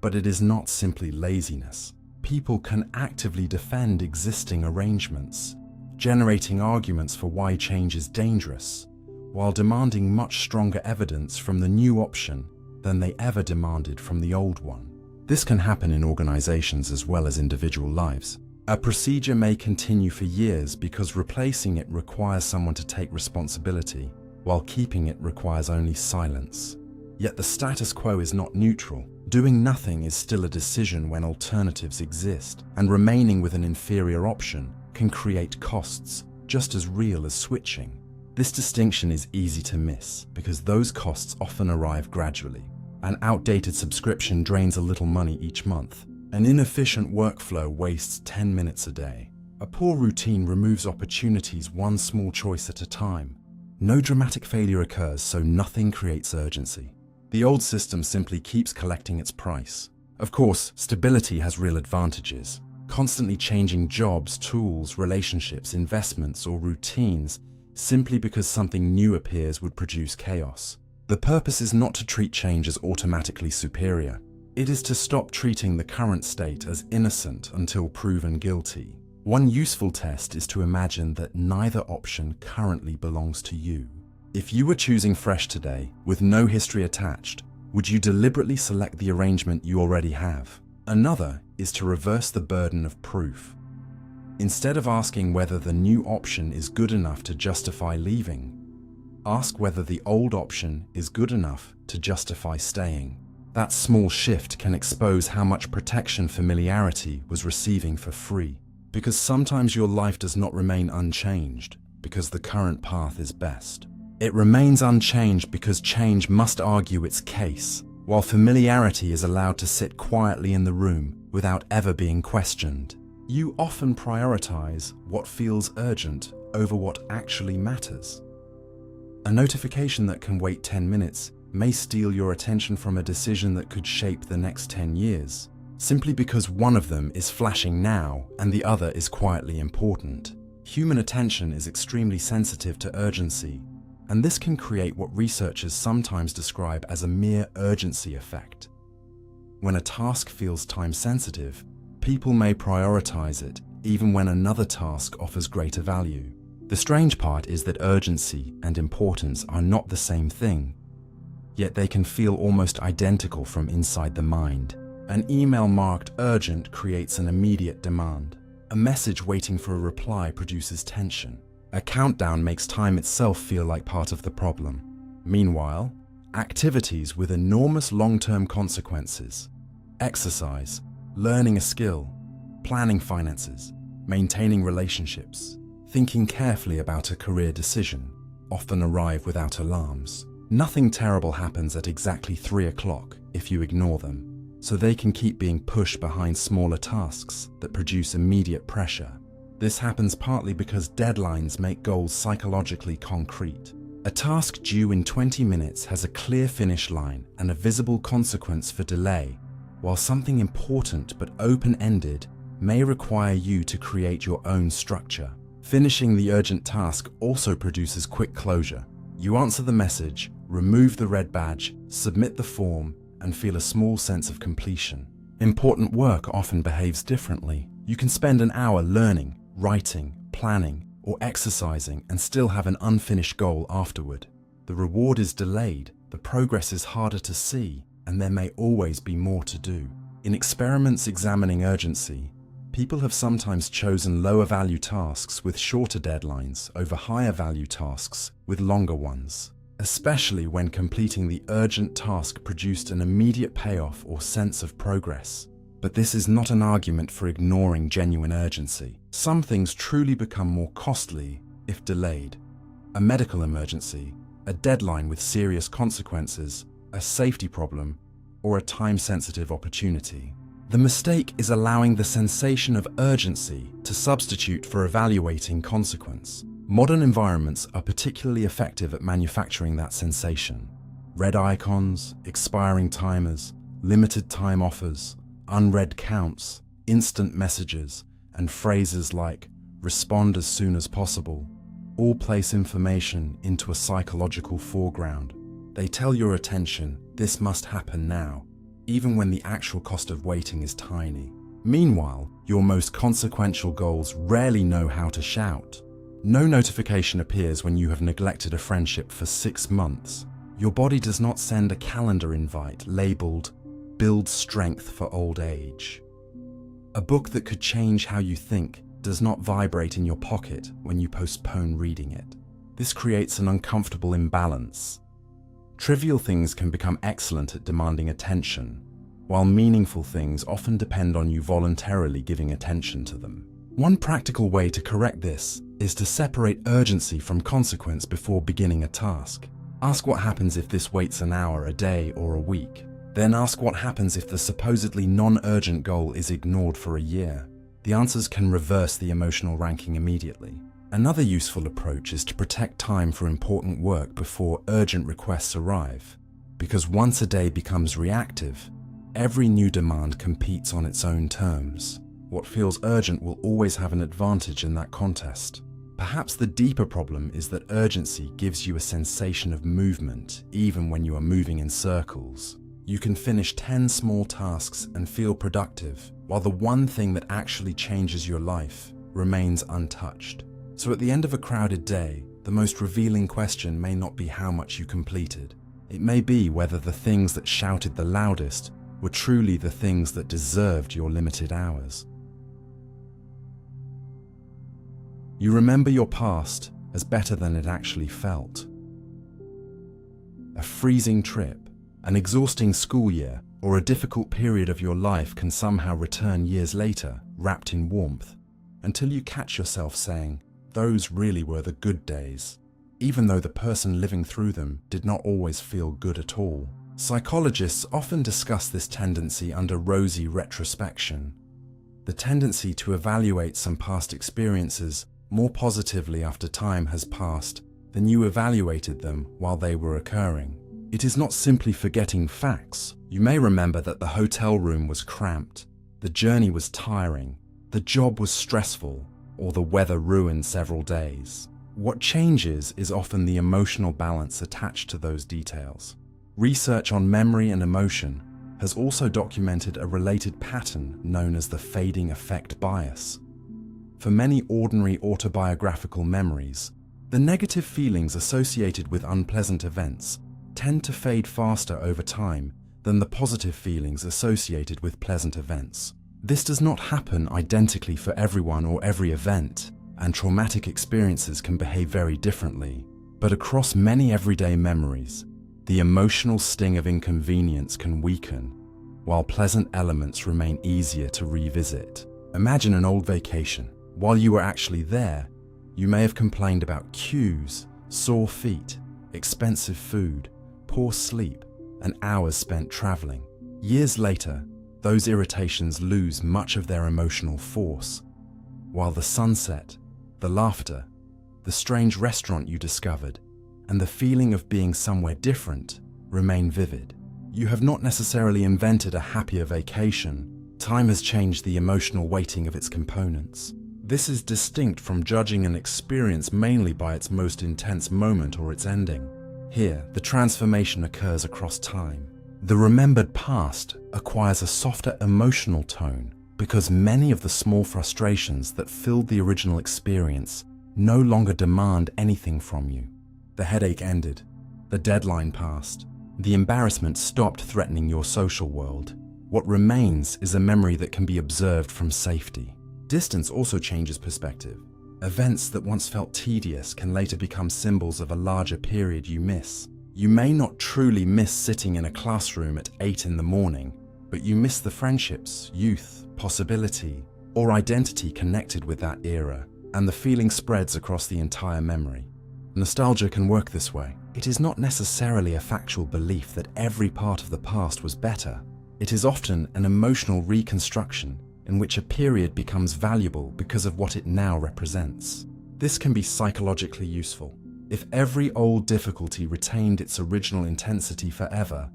but it is not simply laziness. People can actively defend existing arrangements, generating arguments for why change is dangerous, while demanding much stronger evidence from the new option than they ever demanded from the old one. This can happen in organizations as well as individual lives. A procedure may continue for years because replacing it requires someone to take responsibility, while keeping it requires only silence. Yet the status quo is not neutral. Doing nothing is still a decision when alternatives exist, and remaining with an inferior option can create costs just as real as switching. This distinction is easy to miss because those costs often arrive gradually. An outdated subscription drains a little money each month. An inefficient workflow wastes 10 minutes a day. A poor routine removes opportunities one small choice at a time. No dramatic failure occurs, so nothing creates urgency. The old system simply keeps collecting its price. Of course, stability has real advantages. Constantly changing jobs, tools, relationships, investments, or routines simply because something new appears would produce chaos. The purpose is not to treat change as automatically superior. It is to stop treating the current state as innocent until proven guilty. One useful test is to imagine that neither option currently belongs to you. If you were choosing fresh today, with no history attached, would you deliberately select the arrangement you already have? Another is to reverse the burden of proof. Instead of asking whether the new option is good enough to justify leaving, ask whether the old option is good enough to justify staying. That small shift can expose how much protection familiarity was receiving for free. Because sometimes your life does not remain unchanged because the current path is best. It remains unchanged because change must argue its case, while familiarity is allowed to sit quietly in the room without ever being questioned. You often prioritize what feels urgent over what actually matters. A notification that can wait 10 minutes may steal your attention from a decision that could shape the next 10 years, simply because one of them is flashing now and the other is quietly important. Human attention is extremely sensitive to urgency, and this can create what researchers sometimes describe as a mere urgency effect. When a task feels time-sensitive, people may prioritize it even when another task offers greater value. The strange part is that urgency and importance are not the same thing, yet they can feel almost identical from inside the mind. An email marked urgent creates an immediate demand. A message waiting for a reply produces tension. A countdown makes time itself feel like part of the problem. Meanwhile, activities with enormous long-term consequences, exercise, learning a skill, planning finances, maintaining relationships, thinking carefully about a career decision, often arrive without alarms. Nothing terrible happens at exactly 3 o'clock if you ignore them, so they can keep being pushed behind smaller tasks that produce immediate pressure. This happens partly because deadlines make goals psychologically concrete. A task due in 20 minutes has a clear finish line and a visible consequence for delay, while something important but open-ended may require you to create your own structure. Finishing the urgent task also produces quick closure. You answer the message, remove the red badge, submit the form, and feel a small sense of completion. Important work often behaves differently. You can spend an hour learning, writing, planning, or exercising and still have an unfinished goal afterward. The reward is delayed, the progress is harder to see, and there may always be more to do. In experiments examining urgency, people have sometimes chosen lower value tasks with shorter deadlines over higher value tasks with longer ones, especially when completing the urgent task produced an immediate payoff or sense of progress. But this is not an argument for ignoring genuine urgency. Some things truly become more costly if delayed. A medical emergency, a deadline with serious consequences, a safety problem, or a time-sensitive opportunity. The mistake is allowing the sensation of urgency to substitute for evaluating consequence. Modern environments are particularly effective at manufacturing that sensation. Red icons, expiring timers, limited time offers, unread counts, instant messages, and phrases like "respond as soon as possible" all place information into a psychological foreground. They tell your attention this must happen now, even when the actual cost of waiting is tiny. Meanwhile, your most consequential goals rarely know how to shout. No notification appears when you have neglected a friendship for 6 months. Your body does not send a calendar invite labeled "Build Strength for Old Age." A book that could change how you think does not vibrate in your pocket when you postpone reading it. This creates an uncomfortable imbalance. Trivial things can become excellent at demanding attention, while meaningful things often depend on you voluntarily giving attention to them. One practical way to correct this is to separate urgency from consequence before beginning a task. Ask what happens if this waits an hour, a day, or a week. Then ask what happens if the supposedly non-urgent goal is ignored for a year. The answers can reverse the emotional ranking immediately. Another useful approach is to protect time for important work before urgent requests arrive. Because once a day becomes reactive, every new demand competes on its own terms. What feels urgent will always have an advantage in that contest. Perhaps the deeper problem is that urgency gives you a sensation of movement, even when you are moving in circles. You can finish 10 small tasks and feel productive, while the one thing that actually changes your life remains untouched. So at the end of a crowded day, the most revealing question may not be how much you completed. It may be whether the things that shouted the loudest were truly the things that deserved your limited hours. You remember your past as better than it actually felt. A freezing trip, an exhausting school year, or a difficult period of your life can somehow return years later, wrapped in warmth, until you catch yourself saying, "Those really were the good days," even though the person living through them did not always feel good at all. Psychologists often discuss this tendency under rosy retrospection, the tendency to evaluate some past experiences more positively after time has passed than you evaluated them while they were occurring. It is not simply forgetting facts. You may remember that the hotel room was cramped, the journey was tiring, the job was stressful, or the weather ruined several days. What changes is often the emotional balance attached to those details. Research on memory and emotion has also documented a related pattern known as the fading effect bias. For many ordinary autobiographical memories, the negative feelings associated with unpleasant events tend to fade faster over time than the positive feelings associated with pleasant events. This does not happen identically for everyone or every event, and traumatic experiences can behave very differently. But across many everyday memories, the emotional sting of inconvenience can weaken, while pleasant elements remain easier to revisit. Imagine an old vacation. While you were actually there, you may have complained about queues, sore feet, expensive food, poor sleep, and hours spent traveling. Years later, those irritations lose much of their emotional force, while the sunset, the laughter, the strange restaurant you discovered, and the feeling of being somewhere different remain vivid. You have not necessarily invented a happier vacation. Time has changed the emotional weighting of its components. This is distinct from judging an experience mainly by its most intense moment or its ending. Here, the transformation occurs across time. The remembered past acquires a softer emotional tone because many of the small frustrations that filled the original experience no longer demand anything from you. The headache ended, the deadline passed, the embarrassment stopped threatening your social world. What remains is a memory that can be observed from safety. Distance also changes perspective. Events that once felt tedious can later become symbols of a larger period you miss. You may not truly miss sitting in a classroom at 8 in the morning, but you miss the friendships, youth, possibility, or identity connected with that era, and the feeling spreads across the entire memory. Nostalgia can work this way. It is not necessarily a factual belief that every part of the past was better. It is often an emotional reconstruction in which a period becomes valuable because of what it now represents. This can be psychologically useful. If every old difficulty retained its original intensity forever,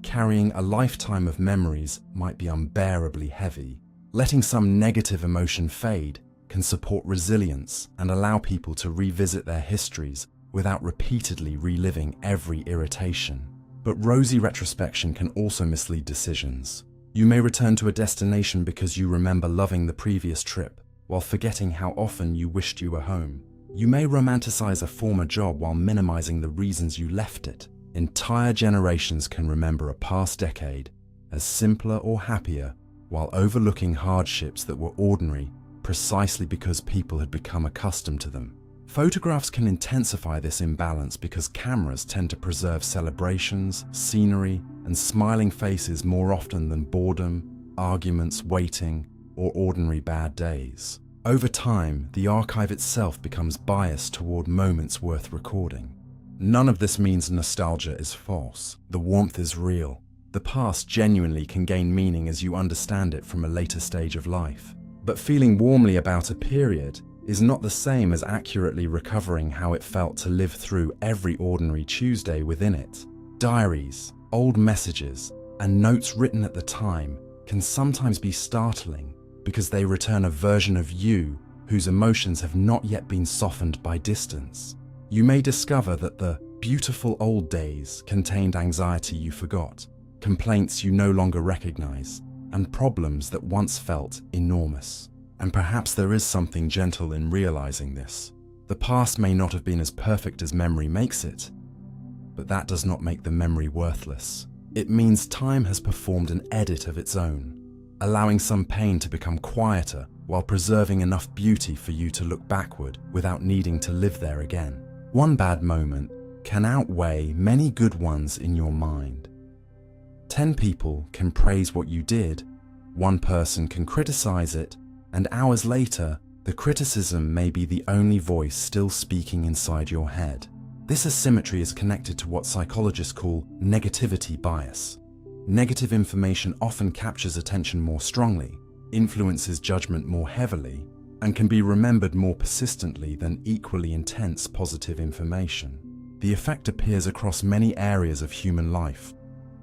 carrying a lifetime of memories might be unbearably heavy. Letting some negative emotion fade can support resilience and allow people to revisit their histories without repeatedly reliving every irritation. But rosy retrospection can also mislead decisions. You may return to a destination because you remember loving the previous trip, while forgetting how often you wished you were home. You may romanticize a former job while minimizing the reasons you left it. Entire generations can remember a past decade as simpler or happier, while overlooking hardships that were ordinary precisely because people had become accustomed to them. Photographs can intensify this imbalance because cameras tend to preserve celebrations, scenery, and smiling faces more often than boredom, arguments, waiting, or ordinary bad days. Over time, the archive itself becomes biased toward moments worth recording. None of this means nostalgia is false. The warmth is real. The past genuinely can gain meaning as you understand it from a later stage of life. But feeling warmly about a period is not the same as accurately recovering how it felt to live through every ordinary Tuesday within it. Diaries, old messages, and notes written at the time can sometimes be startling because they return a version of you whose emotions have not yet been softened by distance. You may discover that the beautiful old days contained anxiety you forgot, complaints you no longer recognize, and problems that once felt enormous. And perhaps there is something gentle in realizing this. The past may not have been as perfect as memory makes it, but that does not make the memory worthless. It means time has performed an edit of its own, allowing some pain to become quieter while preserving enough beauty for you to look backward without needing to live there again. One bad moment can outweigh many good ones in your mind. 10 people can praise what you did, one person can criticize it, and hours later, the criticism may be the only voice still speaking inside your head. This asymmetry is connected to what psychologists call negativity bias. Negative information often captures attention more strongly, influences judgment more heavily, and can be remembered more persistently than equally intense positive information. The effect appears across many areas of human life,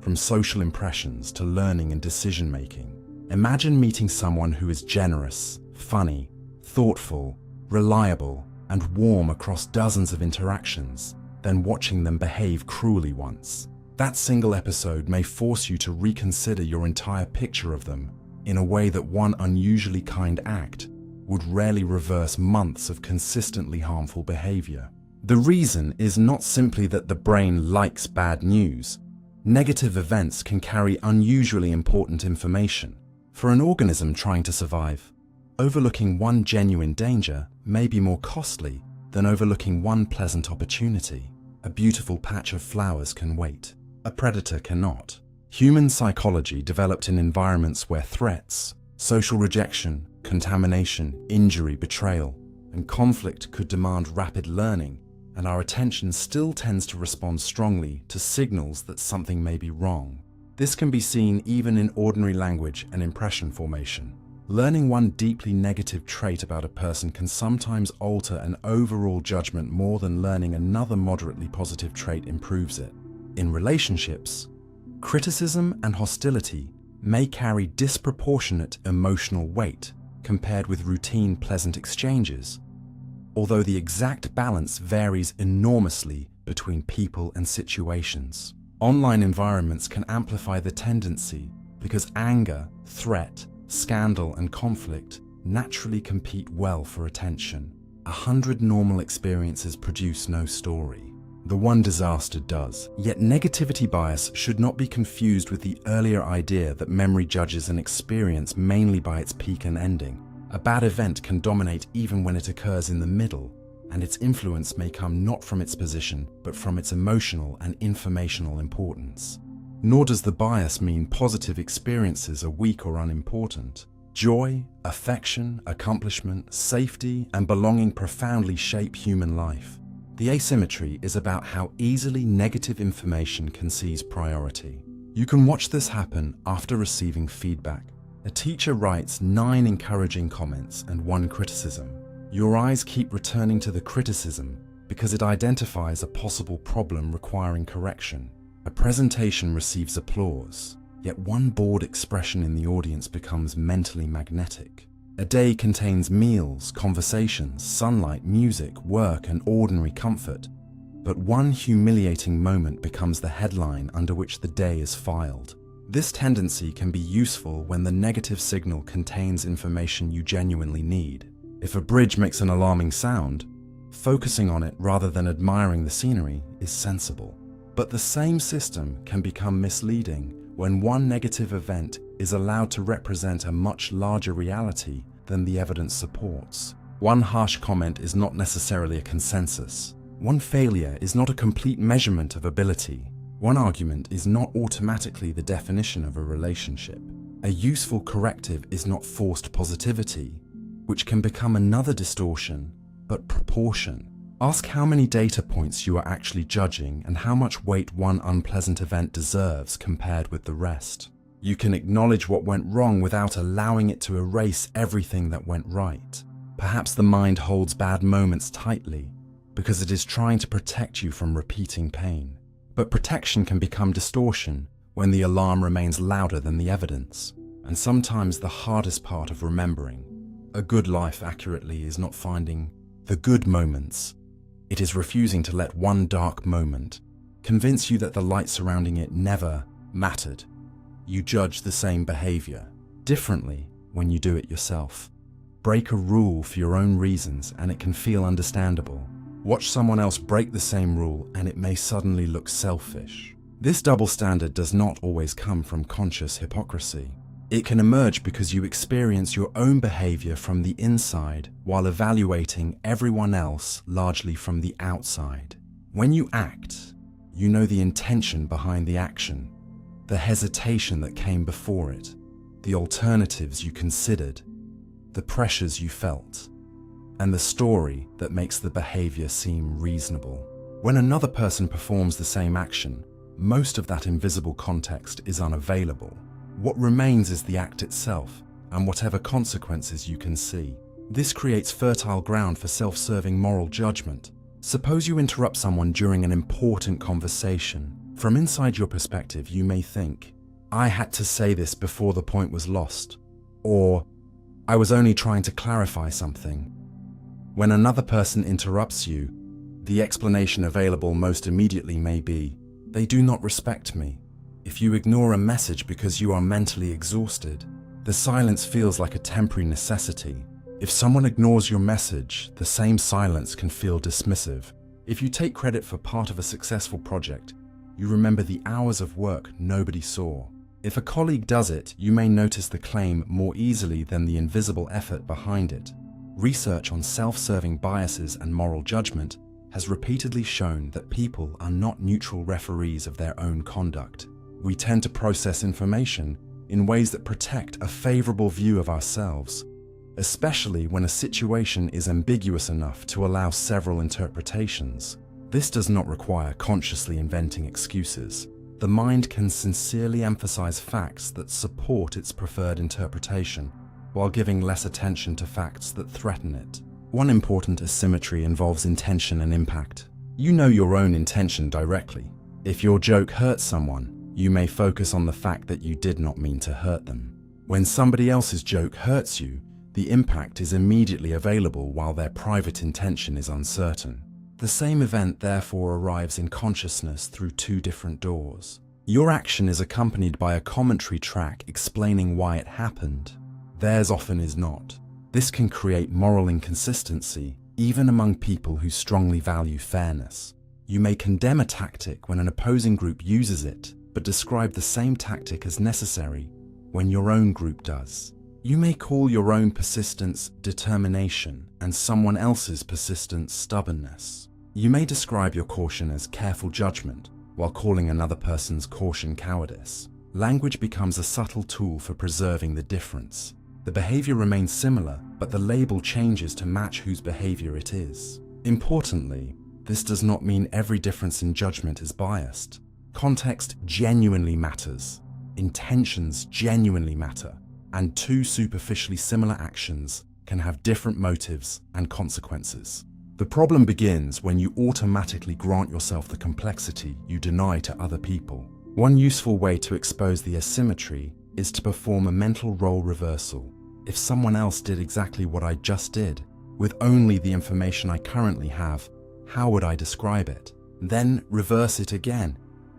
from social impressions to learning and decision-making. Imagine meeting someone who is generous, funny, thoughtful, reliable, and warm across dozens of interactions, then watching them behave cruelly once. That single episode may force you to reconsider your entire picture of them in a way that one unusually kind act would rarely reverse months of consistently harmful behavior. The reason is not simply that the brain likes bad news. Negative events can carry unusually important information. For an organism trying to survive, overlooking one genuine danger may be more costly than overlooking one pleasant opportunity. A beautiful patch of flowers can wait. A predator cannot. Human psychology developed in environments where threats, social rejection, contamination, injury, betrayal, and conflict could demand rapid learning, and our attention still tends to respond strongly to signals that something may be wrong. This can be seen even in ordinary language and impression formation. Learning one deeply negative trait about a person can sometimes alter an overall judgment more than learning another moderately positive trait improves it. In relationships, criticism and hostility may carry disproportionate emotional weight compared with routine pleasant exchanges, although the exact balance varies enormously between people and situations. Online environments can amplify the tendency because anger, threat, scandal, and conflict naturally compete well for attention. 100 normal experiences produce no story. The one disaster does. Yet negativity bias should not be confused with the earlier idea that memory judges an experience mainly by its peak and ending. A bad event can dominate even when it occurs in the middle, and its influence may come not from its position, but from its emotional and informational importance. Nor does the bias mean positive experiences are weak or unimportant. Joy, affection, accomplishment, safety, and belonging profoundly shape human life. The asymmetry is about how easily negative information can seize priority. You can watch this happen after receiving feedback. A teacher writes 9 encouraging comments and 1 criticism. Your eyes keep returning to the criticism because it identifies a possible problem requiring correction. A presentation receives applause, yet one bored expression in the audience becomes mentally magnetic. A day contains meals, conversations, sunlight, music, work, and ordinary comfort, but one humiliating moment becomes the headline under which the day is filed. This tendency can be useful when the negative signal contains information you genuinely need. If a bridge makes an alarming sound, focusing on it rather than admiring the scenery is sensible. But the same system can become misleading when one negative event is allowed to represent a much larger reality than the evidence supports. One harsh comment is not necessarily a consensus. One failure is not a complete measurement of ability. One argument is not automatically the definition of a relationship. A useful corrective is not forced positivity, which can become another distortion, but proportion. Ask how many data points you are actually judging and how much weight one unpleasant event deserves compared with the rest. You can acknowledge what went wrong without allowing it to erase everything that went right. Perhaps the mind holds bad moments tightly because it is trying to protect you from repeating pain. But protection can become distortion when the alarm remains louder than the evidence. And sometimes the hardest part of remembering a good life accurately is not finding the good moments. It is refusing to let one dark moment convince you that the light surrounding it never mattered. You judge the same behavior differently when you do it yourself. Break a rule for your own reasons and it can feel understandable. Watch someone else break the same rule and it may suddenly look selfish. This double standard does not always come from conscious hypocrisy. It can emerge because you experience your own behavior from the inside while evaluating everyone else largely from the outside. When you act, you know the intention behind the action, the hesitation that came before it, the alternatives you considered, the pressures you felt, and the story that makes the behavior seem reasonable. When another person performs the same action, most of that invisible context is unavailable. What remains is the act itself and whatever consequences you can see. This creates fertile ground for self-serving moral judgment. Suppose you interrupt someone during an important conversation. From inside your perspective, you may think, "I had to say this before the point was lost," or "I was only trying to clarify something." When another person interrupts you, the explanation available most immediately may be, "They do not respect me." If you ignore a message because you are mentally exhausted, the silence feels like a temporary necessity. If someone ignores your message, the same silence can feel dismissive. If you take credit for part of a successful project, you remember the hours of work nobody saw. If a colleague does it, you may notice the claim more easily than the invisible effort behind it. Research on self-serving biases and moral judgment has repeatedly shown that people are not neutral referees of their own conduct. We tend to process information in ways that protect a favorable view of ourselves, especially when a situation is ambiguous enough to allow several interpretations. This does not require consciously inventing excuses. The mind can sincerely emphasize facts that support its preferred interpretation, while giving less attention to facts that threaten it. One important asymmetry involves intention and impact. You know your own intention directly. If your joke hurts someone, you may focus on the fact that you did not mean to hurt them. When somebody else's joke hurts you, the impact is immediately available while their private intention is uncertain. The same event therefore arrives in consciousness through two different doors. Your action is accompanied by a commentary track explaining why it happened. Theirs often is not. This can create moral inconsistency, even among people who strongly value fairness. You may condemn a tactic when an opposing group uses it, but describe the same tactic as necessary when your own group does. You may call your own persistence determination and someone else's persistence stubbornness. You may describe your caution as careful judgment while calling another person's caution cowardice. Language becomes a subtle tool for preserving the difference. The behavior remains similar, but the label changes to match whose behavior it is. Importantly, this does not mean every difference in judgment is biased. Context genuinely matters. Intentions genuinely matter. And two superficially similar actions can have different motives and consequences. The problem begins when you automatically grant yourself the complexity you deny to other people. One useful way to expose the asymmetry is to perform a mental role reversal. If someone else did exactly what I just did, with only the information I currently have, how would I describe it? Then reverse it again.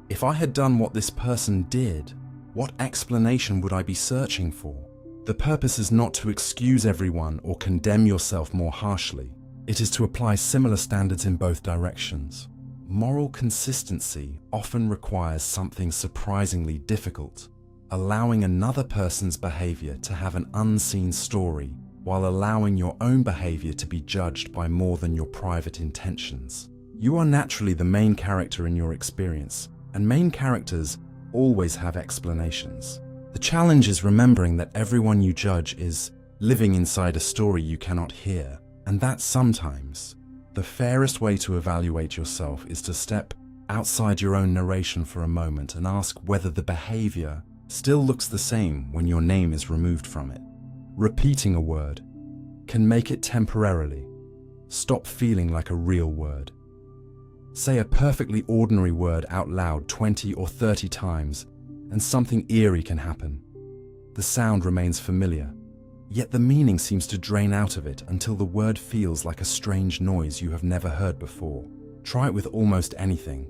If I had done what this person did, what explanation would I be searching for? The purpose is not to excuse everyone or condemn yourself more harshly. It is to apply similar standards in both directions. Moral consistency often requires something surprisingly difficult, allowing another person's behavior to have an unseen story while allowing your own behavior to be judged by more than your private intentions. You are naturally the main character in your experience, and main characters always have explanations. The challenge is remembering that everyone you judge is living inside a story you cannot hear, and that sometimes the fairest way to evaluate yourself is to step outside your own narration for a moment and ask whether the behavior still looks the same when your name is removed from it. Repeating a word can make it temporarily stop feeling like a real word. Say a perfectly ordinary word out loud 20 or 30 times, and something eerie can happen. The sound remains familiar, yet the meaning seems to drain out of it until the word feels like a strange noise you have never heard before. Try it with almost anything: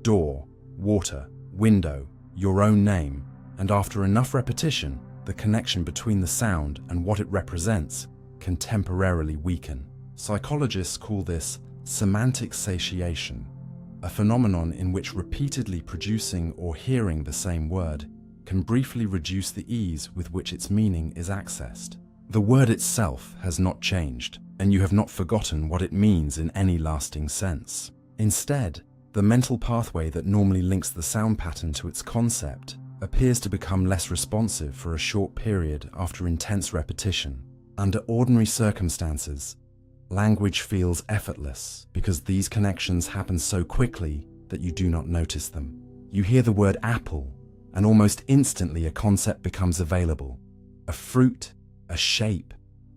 door, water, window, your own name, and after enough repetition, the connection between the sound and what it represents can temporarily weaken. Psychologists call this semantic satiation, a phenomenon in which repeatedly producing or hearing the same word can briefly reduce the ease with which its meaning is accessed. The word itself has not changed, and you have not forgotten what it means in any lasting sense. Instead, the mental pathway that normally links the sound pattern to its concept appears to become less responsive for a short period after intense repetition. Under ordinary circumstances, language feels effortless because these connections happen so quickly that you do not notice them. You hear the word apple, and almost instantly a concept becomes available. A fruit, a shape,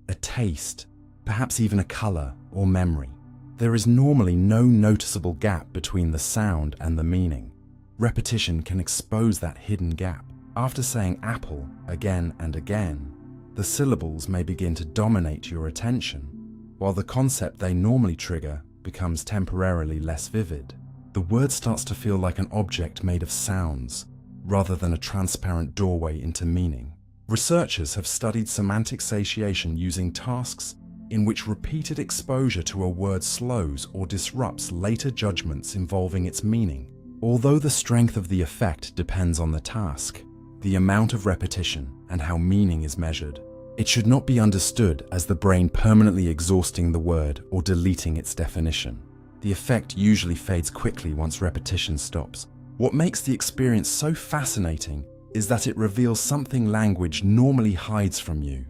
a taste, perhaps even a color or memory. There is normally no noticeable gap between the sound and the meaning. Repetition can expose that hidden gap. After saying apple again and again, the syllables may begin to dominate your attention, while the concept they normally trigger becomes temporarily less vivid. The word starts to feel like an object made of sounds, rather than a transparent doorway into meaning. Researchers have studied semantic satiation using tasks in which repeated exposure to a word slows or disrupts later judgments involving its meaning. Although the strength of the effect depends on the task, the amount of repetition, and how meaning is measured, it should not be understood as the brain permanently exhausting the word or deleting its definition. The effect usually fades quickly once repetition stops. What makes the experience so fascinating is that it reveals something language normally hides from you.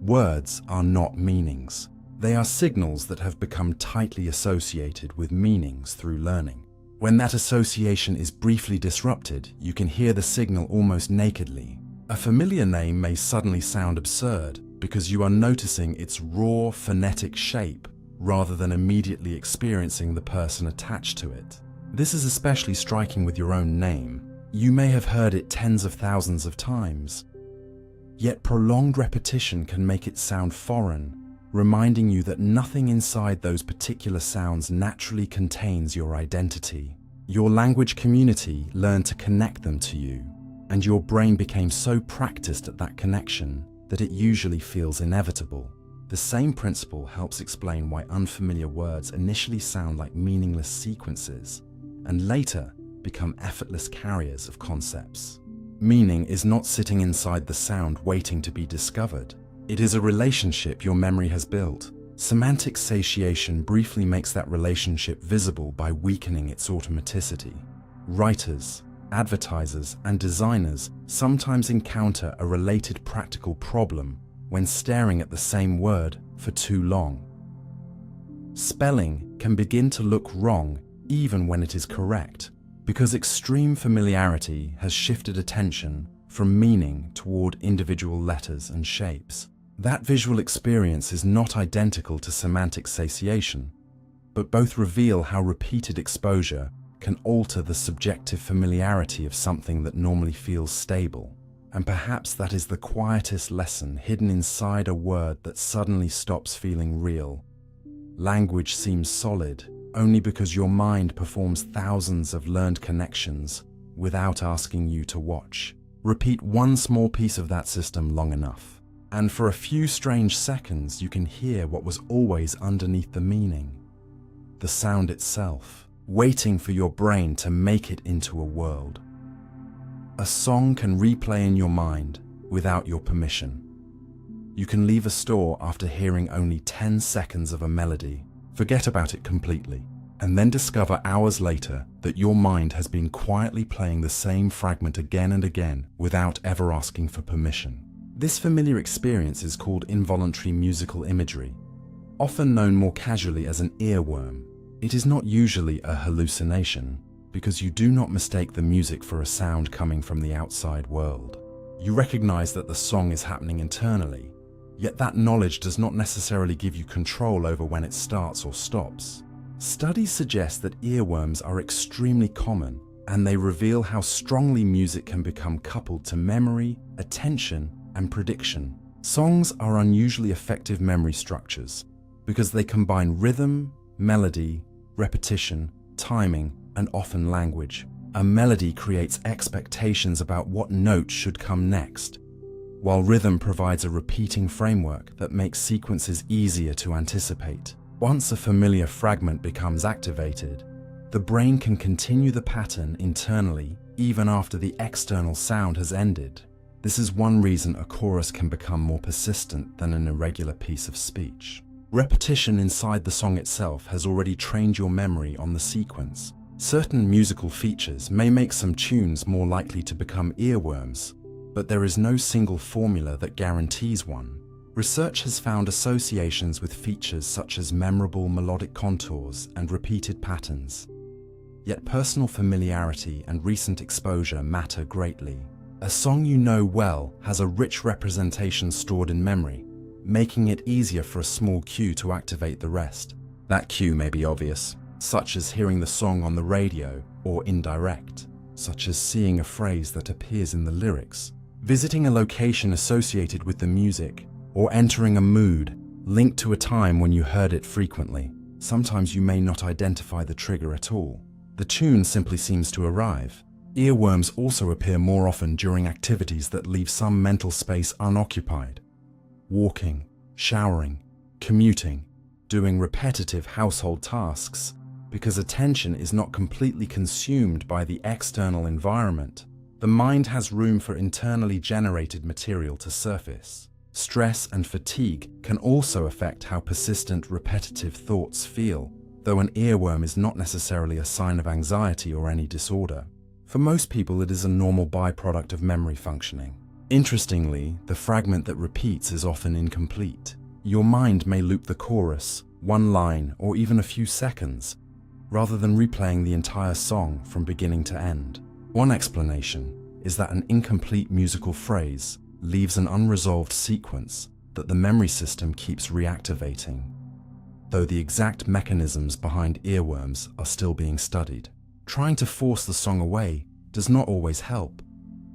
Words are not meanings. They are signals that have become tightly associated with meanings through learning. When that association is briefly disrupted, you can hear the signal almost nakedly. A familiar name may suddenly sound absurd because you are noticing its raw phonetic shape rather than immediately experiencing the person attached to it. This is especially striking with your own name. You may have heard it tens of thousands of times, yet prolonged repetition can make it sound foreign, reminding you that nothing inside those particular sounds naturally contains your identity. Your language community learned to connect them to you, and your brain became so practiced at that connection that it usually feels inevitable. The same principle helps explain why unfamiliar words initially sound like meaningless sequences and later become effortless carriers of concepts. Meaning is not sitting inside the sound waiting to be discovered. It is a relationship your memory has built. Semantic satiation briefly makes that relationship visible by weakening its automaticity. Writers, advertisers, and designers sometimes encounter a related practical problem when staring at the same word for too long. Spelling can begin to look wrong even when it is correct, because extreme familiarity has shifted attention from meaning toward individual letters and shapes. That visual experience is not identical to semantic satiation, but both reveal how repeated exposure can alter the subjective familiarity of something that normally feels stable. And perhaps that is the quietest lesson hidden inside a word that suddenly stops feeling real. Language seems solid only because your mind performs thousands of learned connections without asking you to watch. Repeat one small piece of that system long enough, and for a few strange seconds you can hear what was always underneath the meaning. The sound itself, waiting for your brain to make it into a world. A song can replay in your mind without your permission. You can leave a store after hearing only 10 seconds of a melody, forget about it completely, and then discover hours later that your mind has been quietly playing the same fragment again and again without ever asking for permission. This familiar experience is called involuntary musical imagery, often known more casually as an earworm. It is not usually a hallucination because you do not mistake the music for a sound coming from the outside world. You recognize that the song is happening internally, yet that knowledge does not necessarily give you control over when it starts or stops. Studies suggest that earworms are extremely common, and they reveal how strongly music can become coupled to memory, attention, and prediction. Songs are unusually effective memory structures because they combine rhythm, melody, repetition, timing, and often language. A melody creates expectations about what note should come next, while rhythm provides a repeating framework that makes sequences easier to anticipate. Once a familiar fragment becomes activated, the brain can continue the pattern internally even after the external sound has ended. This is one reason a chorus can become more persistent than an irregular piece of speech. Repetition inside the song itself has already trained your memory on the sequence. Certain musical features may make some tunes more likely to become earworms, but there is no single formula that guarantees one. Research has found associations with features such as memorable melodic contours and repeated patterns. Yet personal familiarity and recent exposure matter greatly. A song you know well has a rich representation stored in memory, making it easier for a small cue to activate the rest. That cue may be obvious, such as hearing the song on the radio, or indirect, such as seeing a phrase that appears in the lyrics, visiting a location associated with the music, or entering a mood linked to a time when you heard it frequently. Sometimes you may not identify the trigger at all. The tune simply seems to arrive. Earworms also appear more often during activities that leave some mental space unoccupied. Walking, showering, commuting, doing repetitive household tasks, because attention is not completely consumed by the external environment. The mind has room for internally generated material to surface. Stress and fatigue can also affect how persistent repetitive thoughts feel, though an earworm is not necessarily a sign of anxiety or any disorder. For most people, it is a normal byproduct of memory functioning. Interestingly, the fragment that repeats is often incomplete. Your mind may loop the chorus, one line, or even a few seconds, rather than replaying the entire song from beginning to end. One explanation is that an incomplete musical phrase leaves an unresolved sequence that the memory system keeps reactivating, though the exact mechanisms behind earworms are still being studied. Trying to force the song away does not always help,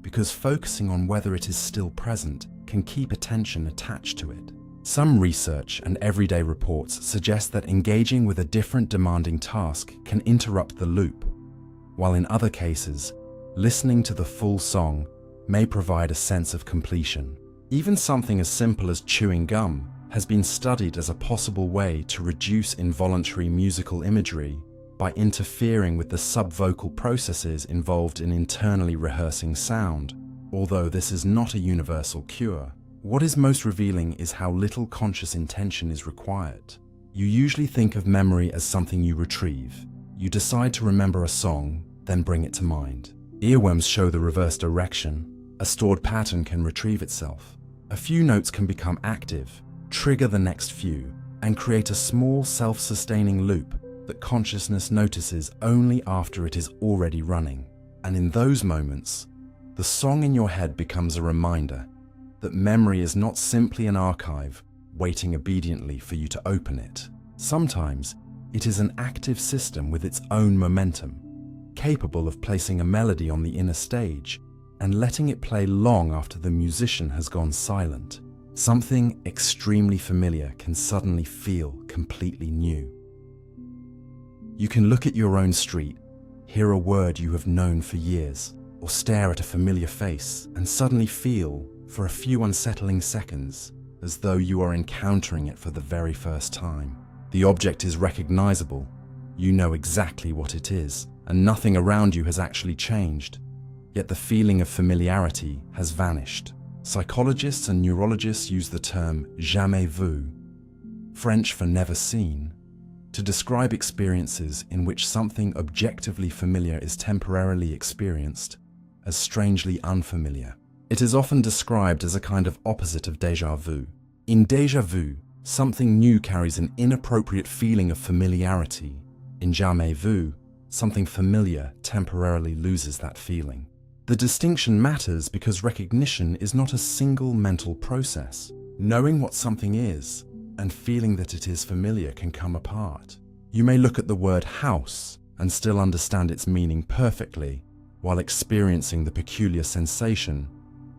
because focusing on whether it is still present can keep attention attached to it. Some research and everyday reports suggest that engaging with a different demanding task can interrupt the loop, while in other cases, listening to the full song may provide a sense of completion. Even something as simple as chewing gum has been studied as a possible way to reduce involuntary musical imagery by interfering with the subvocal processes involved in internally rehearsing sound. Although this is not a universal cure, what is most revealing is how little conscious intention is required. You usually think of memory as something you retrieve. You decide to remember a song, then bring it to mind. Earworms show the reverse direction. A stored pattern can retrieve itself. A few notes can become active, trigger the next few, and create a small self-sustaining loop that consciousness notices only after it is already running. And in those moments, the song in your head becomes a reminder that memory is not simply an archive waiting obediently for you to open it. Sometimes it is an active system with its own momentum, capable of placing a melody on the inner stage and letting it play long after the musician has gone silent. Something extremely familiar can suddenly feel completely new. You can look at your own street, hear a word you have known for years, or stare at a familiar face and suddenly feel, for a few unsettling seconds, as though you are encountering it for the very first time. The object is recognizable, you know exactly what it is, and nothing around you has actually changed. Yet the feeling of familiarity has vanished. Psychologists and neurologists use the term jamais vu, French for never seen, to describe experiences in which something objectively familiar is temporarily experienced as strangely unfamiliar. It is often described as a kind of opposite of déjà vu. In déjà vu, something new carries an inappropriate feeling of familiarity. In jamais vu, something familiar temporarily loses that feeling. The distinction matters because recognition is not a single mental process. Knowing what something is and feeling that it is familiar can come apart. You may look at the word house and still understand its meaning perfectly, while experiencing the peculiar sensation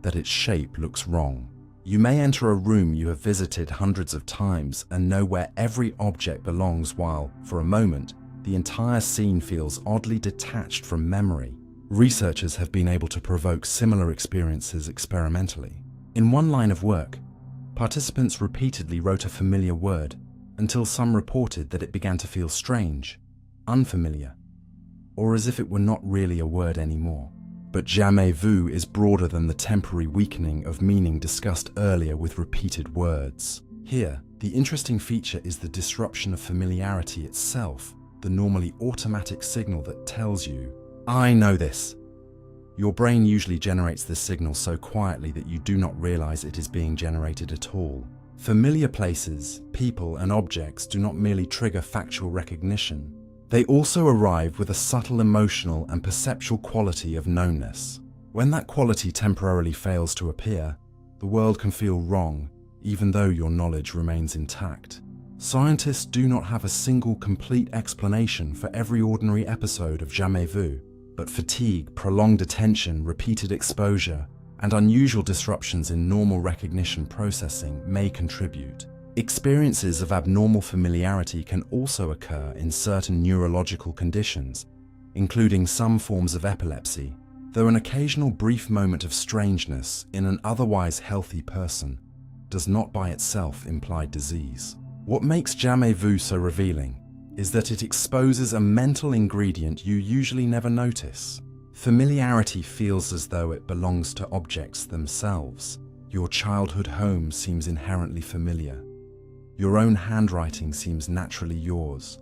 that its shape looks wrong. You may enter a room you have visited hundreds of times and know where every object belongs while, for a moment, the entire scene feels oddly detached from memory. Researchers have been able to provoke similar experiences experimentally. In one line of work, participants repeatedly wrote a familiar word until some reported that it began to feel strange, unfamiliar, or as if it were not really a word anymore. But jamais vu is broader than the temporary weakening of meaning discussed earlier with repeated words. Here, the interesting feature is the disruption of familiarity itself, the normally automatic signal that tells you, "I know this." Your brain usually generates this signal so quietly that you do not realize it is being generated at all. Familiar places, people, and objects do not merely trigger factual recognition. They also arrive with a subtle emotional and perceptual quality of knownness. When that quality temporarily fails to appear, the world can feel wrong, even though your knowledge remains intact. Scientists do not have a single complete explanation for every ordinary episode of jamais vu, but fatigue, prolonged attention, repeated exposure, and unusual disruptions in normal recognition processing may contribute. Experiences of abnormal familiarity can also occur in certain neurological conditions, including some forms of epilepsy, though an occasional brief moment of strangeness in an otherwise healthy person does not by itself imply disease. What makes jamais vu so revealing is that it exposes a mental ingredient you usually never notice. Familiarity feels as though it belongs to objects themselves. Your childhood home seems inherently familiar. Your own handwriting seems naturally yours,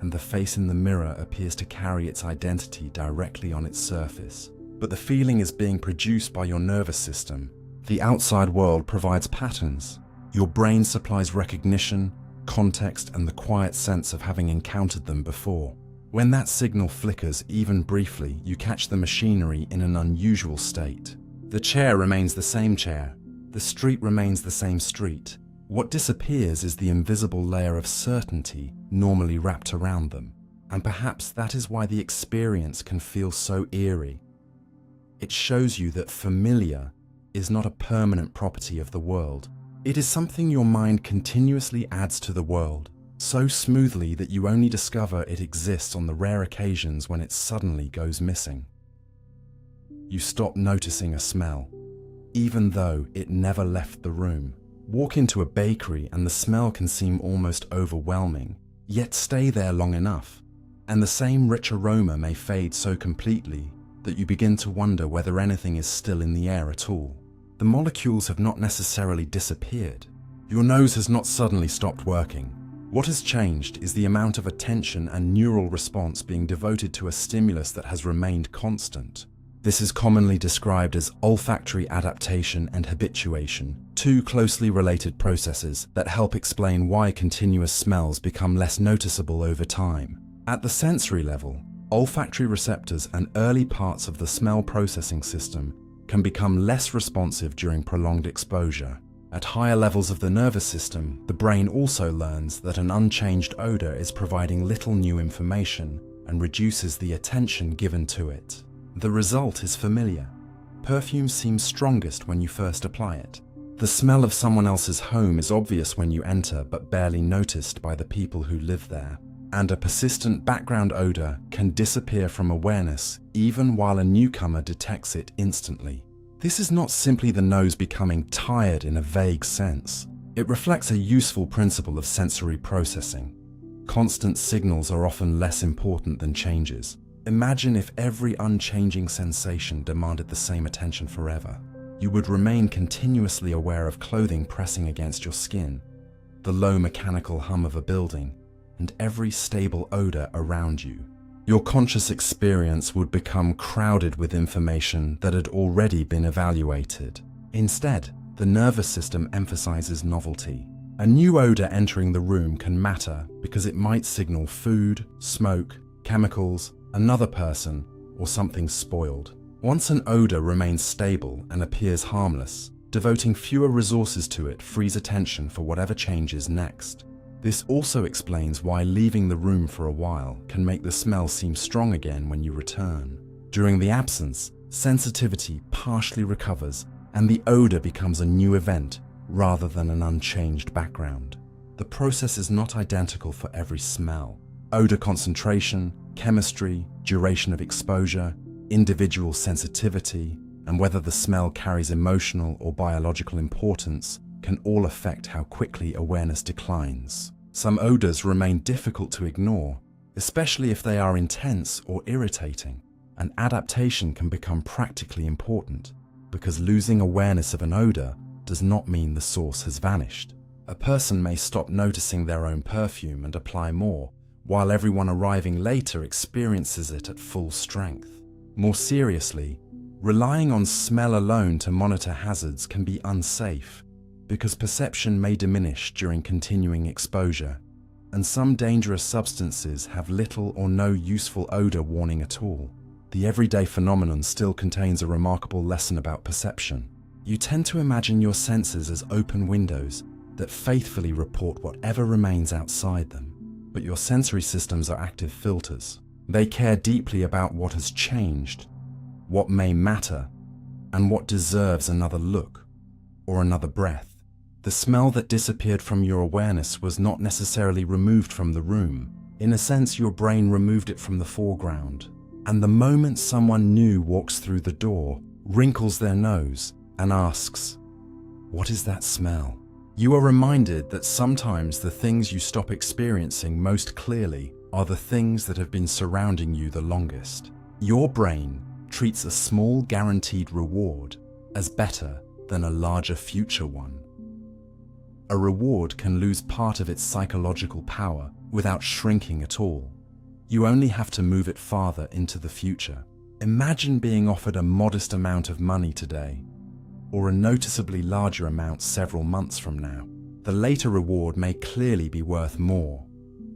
and the face in the mirror appears to carry its identity directly on its surface. But the feeling is being produced by your nervous system. The outside world provides patterns. Your brain supplies recognition, context, and the quiet sense of having encountered them before. When that signal flickers even briefly, you catch the machinery in an unusual state. The chair remains the same chair. The street remains the same street. What disappears is the invisible layer of certainty normally wrapped around them. And perhaps that is why the experience can feel so eerie. It shows you that familiar is not a permanent property of the world. It is something your mind continuously adds to the world, so smoothly that you only discover it exists on the rare occasions when it suddenly goes missing. You stop noticing a smell, even though it never left the room. Walk into a bakery and the smell can seem almost overwhelming, yet stay there long enough, and the same rich aroma may fade so completely that you begin to wonder whether anything is still in the air at all. The molecules have not necessarily disappeared. Your nose has not suddenly stopped working. What has changed is the amount of attention and neural response being devoted to a stimulus that has remained constant. This is commonly described as olfactory adaptation and habituation, two closely related processes that help explain why continuous smells become less noticeable over time. At the sensory level, olfactory receptors and early parts of the smell processing system can become less responsive during prolonged exposure. At higher levels of the nervous system, the brain also learns that an unchanged odor is providing little new information and reduces the attention given to it. The result is familiar. Perfume seems strongest when you first apply it. The smell of someone else's home is obvious when you enter but barely noticed by the people who live there. And a persistent background odor can disappear from awareness even while a newcomer detects it instantly. This is not simply the nose becoming tired in a vague sense. It reflects a useful principle of sensory processing. Constant signals are often less important than changes. Imagine if every unchanging sensation demanded the same attention forever. You would remain continuously aware of clothing pressing against your skin, the low mechanical hum of a building, and every stable odor around you. Your conscious experience would become crowded with information that had already been evaluated. Instead, the nervous system emphasizes novelty. A new odor entering the room can matter because it might signal food, smoke, chemicals, another person, or something spoiled. Once an odor remains stable and appears harmless, devoting fewer resources to it frees attention for whatever changes next. This also explains why leaving the room for a while can make the smell seem strong again when you return. During the absence, sensitivity partially recovers and the odor becomes a new event rather than an unchanged background. The process is not identical for every smell. Odor concentration, chemistry, duration of exposure, individual sensitivity, and whether the smell carries emotional or biological importance can all affect how quickly awareness declines. Some odors remain difficult to ignore, especially if they are intense or irritating, and adaptation can become practically important, because losing awareness of an odor does not mean the source has vanished. A person may stop noticing their own perfume and apply more, while everyone arriving later experiences it at full strength. More seriously, relying on smell alone to monitor hazards can be unsafe, because perception may diminish during continuing exposure, and some dangerous substances have little or no useful odor warning at all. The everyday phenomenon still contains a remarkable lesson about perception. You tend to imagine your senses as open windows that faithfully report whatever remains outside them. But your sensory systems are active filters. They care deeply about what has changed, what may matter, and what deserves another look or another breath. The smell that disappeared from your awareness was not necessarily removed from the room. In a sense, your brain removed it from the foreground. And the moment someone new walks through the door, wrinkles their nose, and asks, "What is that smell?" you are reminded that sometimes the things you stop experiencing most clearly are the things that have been surrounding you the longest. Your brain treats a small guaranteed reward as better than a larger future one. A reward can lose part of its psychological power without shrinking at all. You only have to move it farther into the future. Imagine being offered a modest amount of money today, or a noticeably larger amount several months from now. The later reward may clearly be worth more,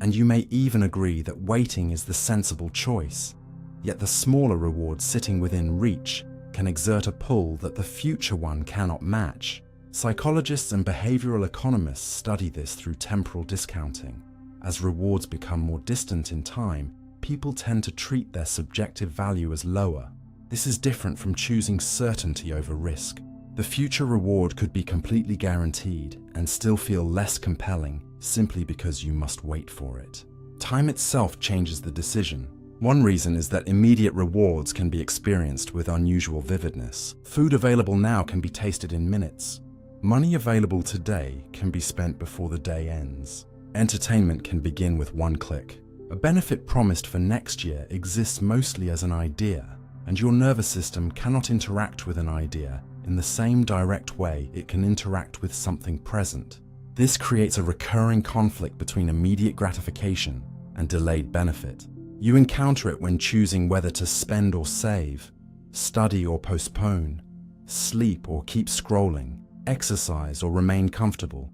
and you may even agree that waiting is the sensible choice. Yet the smaller reward sitting within reach can exert a pull that the future one cannot match. Psychologists and behavioral economists study this through temporal discounting. As rewards become more distant in time, people tend to treat their subjective value as lower. This is different from choosing certainty over risk. The future reward could be completely guaranteed and still feel less compelling simply because you must wait for it. Time itself changes the decision. One reason is that immediate rewards can be experienced with unusual vividness. Food available now can be tasted in minutes. Money available today can be spent before the day ends. Entertainment can begin with one click. A benefit promised for next year exists mostly as an idea, and your nervous system cannot interact with an idea in the same direct way it can interact with something present. This creates a recurring conflict between immediate gratification and delayed benefit. You encounter it when choosing whether to spend or save, study or postpone, sleep or keep scrolling, exercise or remain comfortable,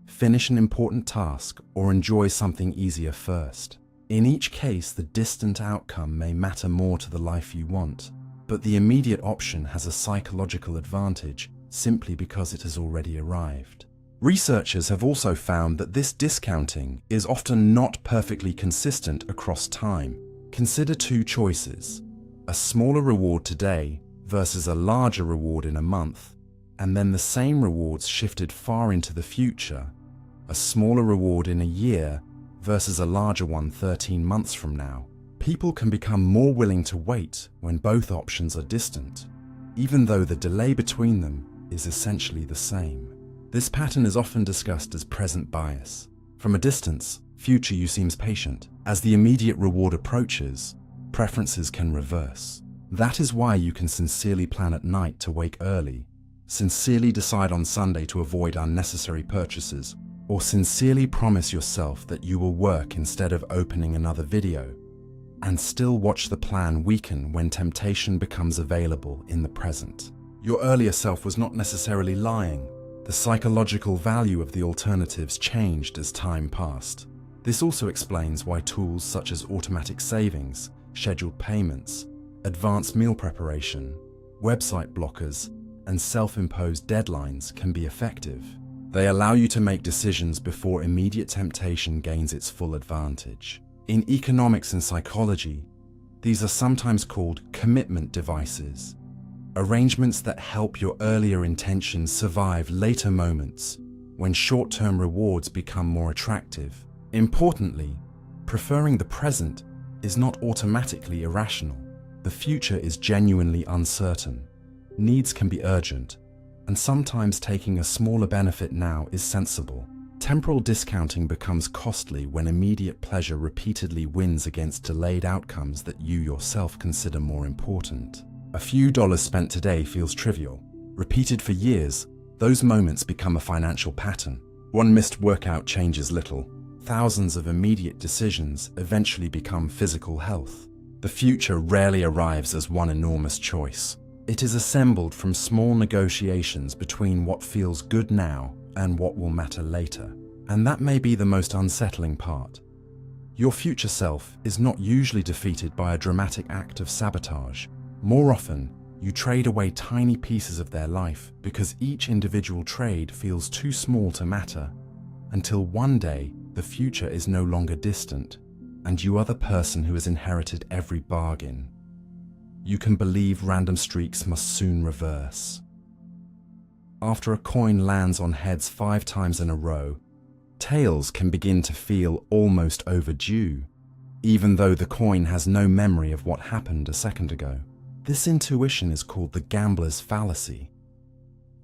finish an important task or enjoy something easier first. In each case, the distant outcome may matter more to the life you want, but the immediate option has a psychological advantage simply because it has already arrived. Researchers have also found that this discounting is often not perfectly consistent across time. Consider two choices: a smaller reward today versus a larger reward in a month, and then the same rewards shifted far into the future: a smaller reward in a year versus a larger one 13 months from now. People can become more willing to wait when both options are distant, even though the delay between them is essentially the same. This pattern is often discussed as present bias. From a distance, future you seems patient. As the immediate reward approaches, preferences can reverse. That is why you can sincerely plan at night to wake early, sincerely decide on Sunday to avoid unnecessary purchases, or sincerely promise yourself that you will work instead of opening another video, and still watch the plan weaken when temptation becomes available in the present. Your earlier self was not necessarily lying. The psychological value of the alternatives changed as time passed. This also explains why tools such as automatic savings, scheduled payments, advanced meal preparation, website blockers, and self-imposed deadlines can be effective. They allow you to make decisions before immediate temptation gains its full advantage. In economics and psychology, these are sometimes called commitment devices, arrangements that help your earlier intentions survive later moments when short-term rewards become more attractive. Importantly, preferring the present is not automatically irrational. The future is genuinely uncertain. Needs can be urgent, and sometimes taking a smaller benefit now is sensible. Temporal discounting becomes costly when immediate pleasure repeatedly wins against delayed outcomes that you yourself consider more important. A few dollars spent today feels trivial. Repeated for years, those moments become a financial pattern. One missed workout changes little. Thousands of immediate decisions eventually become physical health. The future rarely arrives as one enormous choice. It is assembled from small negotiations between what feels good now and what will matter later. And that may be the most unsettling part. Your future self is not usually defeated by a dramatic act of sabotage. More often, you trade away tiny pieces of their life because each individual trade feels too small to matter, until one day the future is no longer distant, and you are the person who has inherited every bargain. You can believe random streaks must soon reverse. After a coin lands on heads 5 times in a row, tails can begin to feel almost overdue, even though the coin has no memory of what happened a second ago. This intuition is called the gambler's fallacy.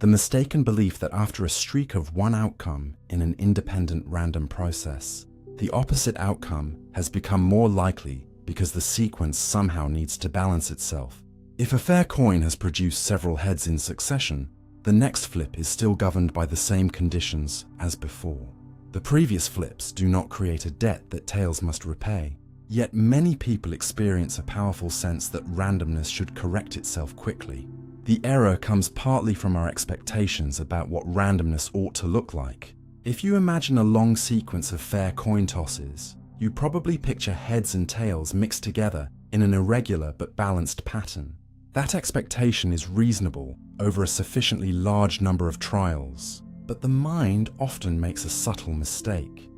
The mistaken belief that after a streak of one outcome in an independent random process, the opposite outcome has become more likely because the sequence somehow needs to balance itself. If a fair coin has produced several heads in succession, the next flip is still governed by the same conditions as before. The previous flips do not create a debt that tails must repay. Yet many people experience a powerful sense that randomness should correct itself quickly. The error comes partly from our expectations about what randomness ought to look like. If you imagine a long sequence of fair coin tosses, you probably picture heads and tails mixed together in an irregular but balanced pattern. That expectation is reasonable over a sufficiently large number of trials, but the mind often makes a subtle mistake.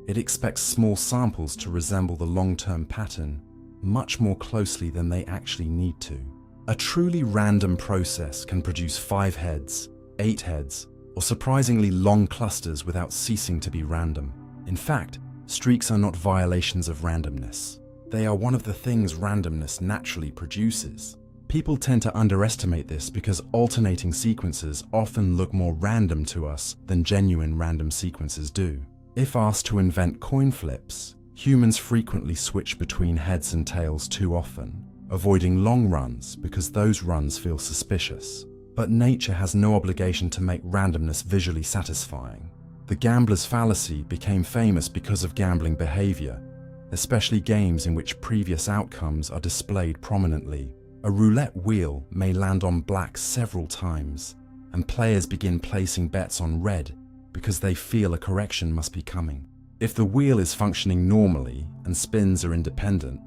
It expects small samples to resemble the long-term pattern much more closely than they actually need to. A truly random process can produce 5 heads, 8 heads, or surprisingly long clusters without ceasing to be random. In fact, streaks are not violations of randomness. They are one of the things randomness naturally produces. People tend to underestimate this because alternating sequences often look more random to us than genuine random sequences do. If asked to invent coin flips, humans frequently switch between heads and tails too often, avoiding long runs because those runs feel suspicious. But nature has no obligation to make randomness visually satisfying. The gambler's fallacy became famous because of gambling behavior, especially games in which previous outcomes are displayed prominently. A roulette wheel may land on black several times, and players begin placing bets on red because they feel a correction must be coming. If the wheel is functioning normally and spins are independent,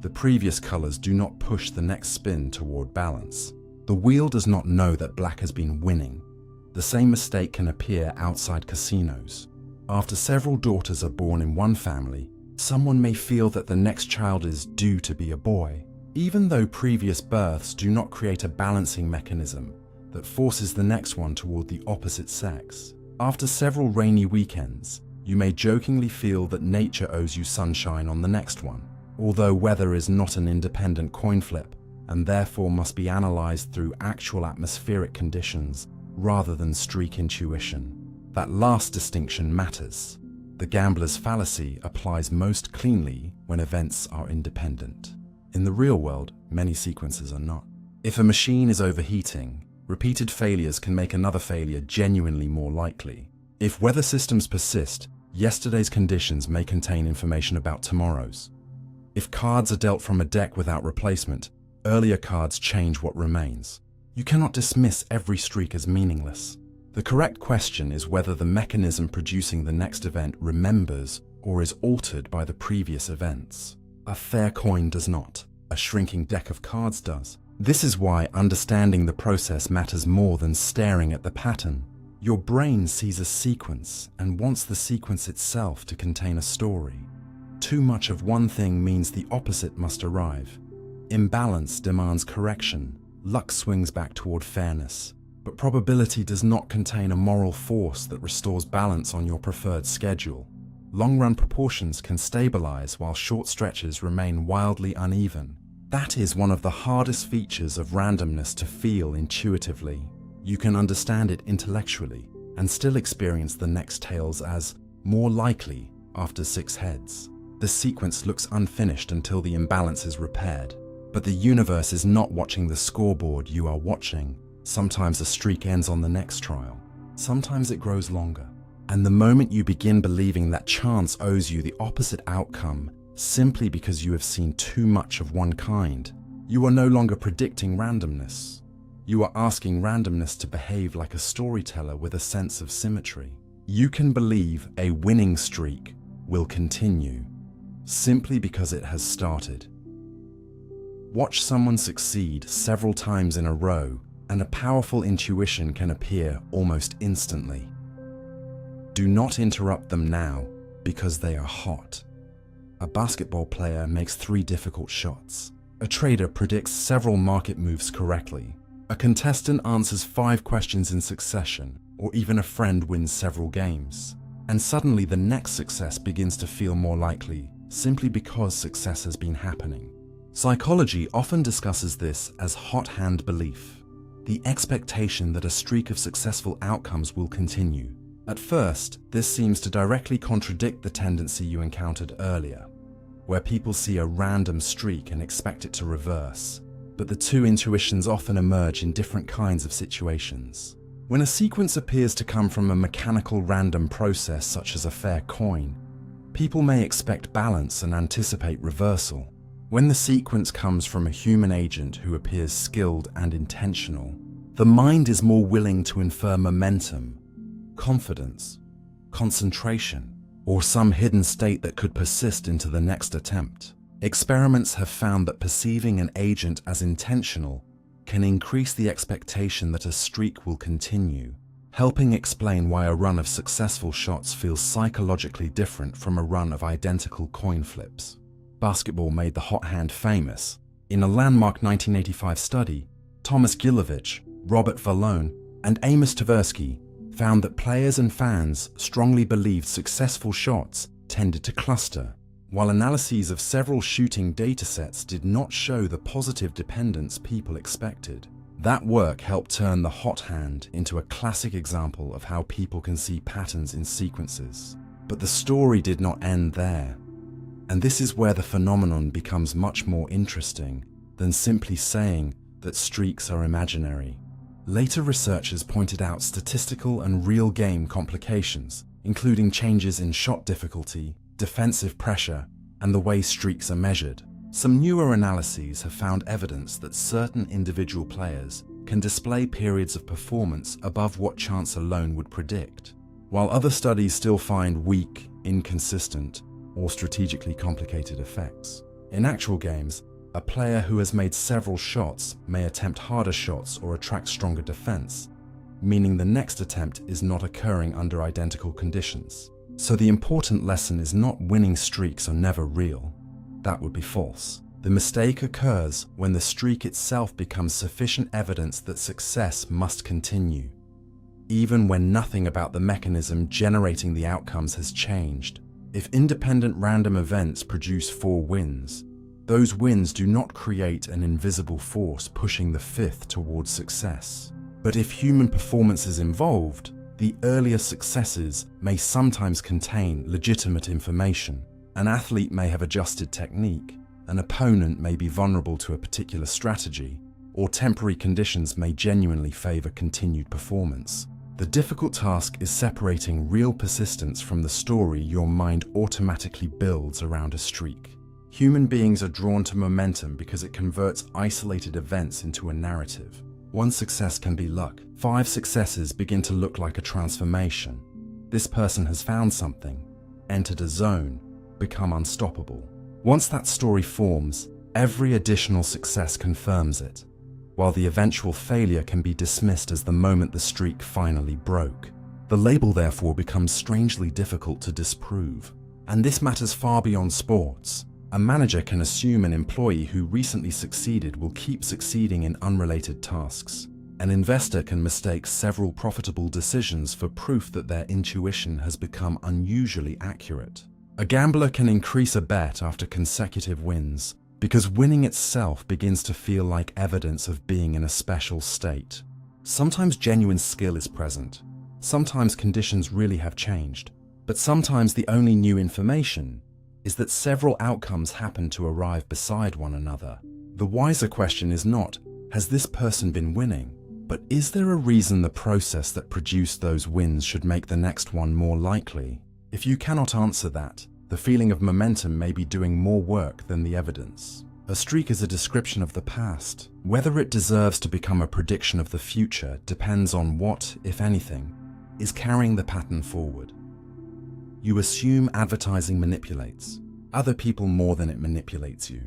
the previous colors do not push the next spin toward balance. The wheel does not know that black has been winning. The same mistake can appear outside casinos. After several daughters are born in one family, someone may feel that the next child is due to be a boy, even though previous births do not create a balancing mechanism that forces the next one toward the opposite sex. After several rainy weekends, you may jokingly feel that nature owes you sunshine on the next one, although weather is not an independent coin flip and therefore must be analyzed through actual atmospheric conditions rather than streak intuition. That last distinction matters. The gambler's fallacy applies most cleanly when events are independent. In the real world, many sequences are not. If a machine is overheating, Repeated failures can make another failure genuinely more likely. If weather systems persist, yesterday's conditions may contain information about tomorrow's. If cards are dealt from a deck without replacement, earlier cards change what remains. You cannot dismiss every streak as meaningless. The correct question is whether the mechanism producing the next event remembers or is altered by the previous events. A fair coin does not. A shrinking deck of cards does. This is why understanding the process matters more than staring at the pattern. Your brain sees a sequence and wants the sequence itself to contain a story. Too much of one thing means the opposite must arrive. Imbalance demands correction. Luck swings back toward fairness. But probability does not contain a moral force that restores balance on your preferred schedule. Long-run proportions can stabilize while short stretches remain wildly uneven. That is one of the hardest features of randomness to feel intuitively. You can understand it intellectually and still experience the next tails as more likely after 6 heads. The sequence looks unfinished until the imbalance is repaired. But the universe is not watching the scoreboard you are watching. Sometimes a streak ends on the next trial. Sometimes it grows longer. And the moment you begin believing that chance owes you the opposite outcome simply because you have seen too much of one kind, you are no longer predicting randomness. You are asking randomness to behave like a storyteller with a sense of symmetry. You can believe a winning streak will continue simply because it has started. Watch someone succeed several times in a row, and a powerful intuition can appear almost instantly. Do not interrupt them now because they are hot. A basketball player makes 3 difficult shots. A trader predicts several market moves correctly. A contestant answers 5 questions in succession, or even a friend wins several games. And suddenly the next success begins to feel more likely simply because success has been happening. Psychology often discusses this as hot hand belief, the expectation that a streak of successful outcomes will continue. At first, this seems to directly contradict the tendency you encountered earlier, where people see a random streak and expect it to reverse. But the two intuitions often emerge in different kinds of situations. When a sequence appears to come from a mechanical random process such as a fair coin, people may expect balance and anticipate reversal. When the sequence comes from a human agent who appears skilled and intentional, the mind is more willing to infer momentum, confidence, concentration, or some hidden state that could persist into the next attempt. Experiments have found that perceiving an agent as intentional can increase the expectation that a streak will continue, helping explain why a run of successful shots feels psychologically different from a run of identical coin flips. Basketball made the hot hand famous. In a landmark 1985 study, Thomas Gilovich, Robert Vallone, and Amos Tversky found that players and fans strongly believed successful shots tended to cluster, while analyses of several shooting datasets did not show the positive dependence people expected. That work helped turn the hot hand into a classic example of how people can see patterns in sequences. But the story did not end there. And this is where the phenomenon becomes much more interesting than simply saying that streaks are imaginary. Later researchers pointed out statistical and real game complications, including changes in shot difficulty, defensive pressure, and the way streaks are measured. Some newer analyses have found evidence that certain individual players can display periods of performance above what chance alone would predict, while other studies still find weak, inconsistent, or strategically complicated effects. In actual games, a player who has made several shots may attempt harder shots or attract stronger defense, meaning the next attempt is not occurring under identical conditions. So the important lesson is not winning streaks are never real. That would be false. The mistake occurs when the streak itself becomes sufficient evidence that success must continue, even when nothing about the mechanism generating the outcomes has changed. If independent random events produce 4 wins, those wins do not create an invisible force pushing the 5th towards success. But if human performance is involved, the earlier successes may sometimes contain legitimate information. An athlete may have adjusted technique, an opponent may be vulnerable to a particular strategy, or temporary conditions may genuinely favor continued performance. The difficult task is separating real persistence from the story your mind automatically builds around a streak. Human beings are drawn to momentum because it converts isolated events into a narrative. One success can be luck. 5 successes begin to look like a transformation. This person has found something, entered a zone, become unstoppable. Once that story forms, every additional success confirms it, while the eventual failure can be dismissed as the moment the streak finally broke. The label therefore becomes strangely difficult to disprove. And this matters far beyond sports. A manager can assume an employee who recently succeeded will keep succeeding in unrelated tasks. An investor can mistake several profitable decisions for proof that their intuition has become unusually accurate. A gambler can increase a bet after consecutive wins, because winning itself begins to feel like evidence of being in a special state. Sometimes genuine skill is present. Sometimes conditions really have changed. But sometimes the only new information is that several outcomes happen to arrive beside one another. The wiser question is not, has this person been winning? But is there a reason the process that produced those wins should make the next one more likely? If you cannot answer that, the feeling of momentum may be doing more work than the evidence. A streak is a description of the past. Whether it deserves to become a prediction of the future depends on what, if anything, is carrying the pattern forward. You assume advertising manipulates other people more than it manipulates you.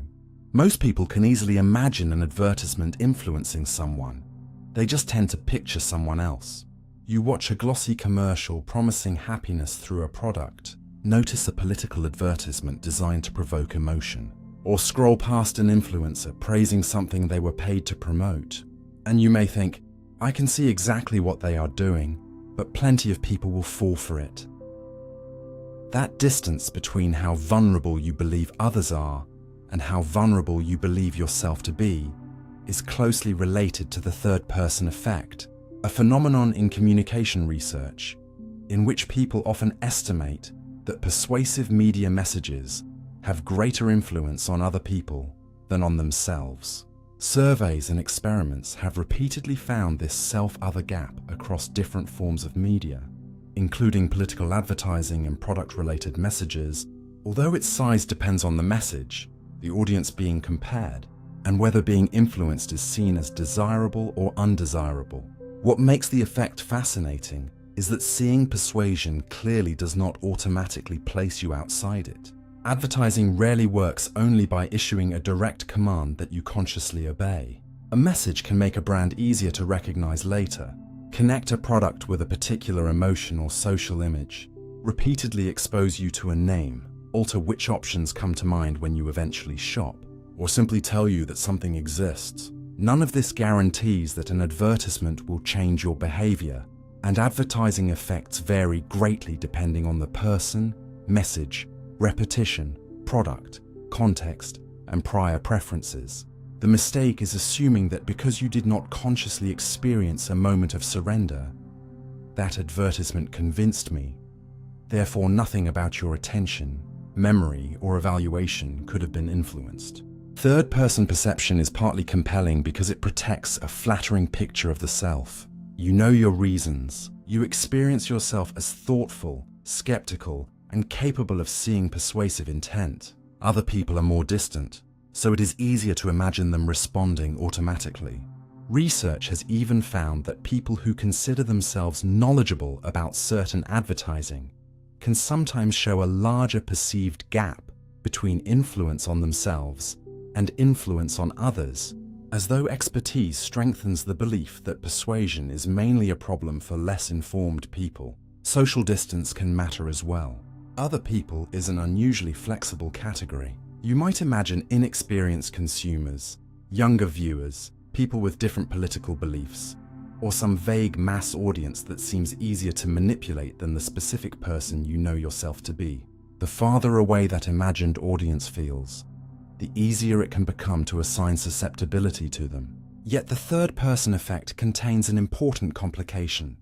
Most people can easily imagine an advertisement influencing someone. They just tend to picture someone else. You watch a glossy commercial promising happiness through a product, notice a political advertisement designed to provoke emotion, or scroll past an influencer praising something they were paid to promote. And you may think, I can see exactly what they are doing, but plenty of people will fall for it. That distance between how vulnerable you believe others are and how vulnerable you believe yourself to be is closely related to the third-person effect, a phenomenon in communication research in which people often estimate that persuasive media messages have greater influence on other people than on themselves. Surveys and experiments have repeatedly found this self-other gap across different forms of media, including political advertising and product-related messages, although its size depends on the message, the audience being compared, and whether being influenced is seen as desirable or undesirable. What makes the effect fascinating is that seeing persuasion clearly does not automatically place you outside it. Advertising rarely works only by issuing a direct command that you consciously obey. A message can make a brand easier to recognize later, connect a product with a particular emotion or social image, repeatedly expose you to a name, alter which options come to mind when you eventually shop, or simply tell you that something exists. None of this guarantees that an advertisement will change your behavior, and advertising effects vary greatly depending on the person, message, repetition, product, context, and prior preferences. The mistake is assuming that because you did not consciously experience a moment of surrender, that advertisement convinced me. Therefore, nothing about your attention, memory, or evaluation could have been influenced. Third-person perception is partly compelling because it protects a flattering picture of the self. You know your reasons. You experience yourself as thoughtful, skeptical, and capable of seeing persuasive intent. Other people are more distant, so it is easier to imagine them responding automatically. Research has even found that people who consider themselves knowledgeable about certain advertising can sometimes show a larger perceived gap between influence on themselves and influence on others, as though expertise strengthens the belief that persuasion is mainly a problem for less informed people. Social distance can matter as well. Other people is an unusually flexible category. You might imagine inexperienced consumers, younger viewers, people with different political beliefs, or some vague mass audience that seems easier to manipulate than the specific person you know yourself to be. The farther away that imagined audience feels, the easier it can become to assign susceptibility to them. Yet the third-person effect contains an important complication.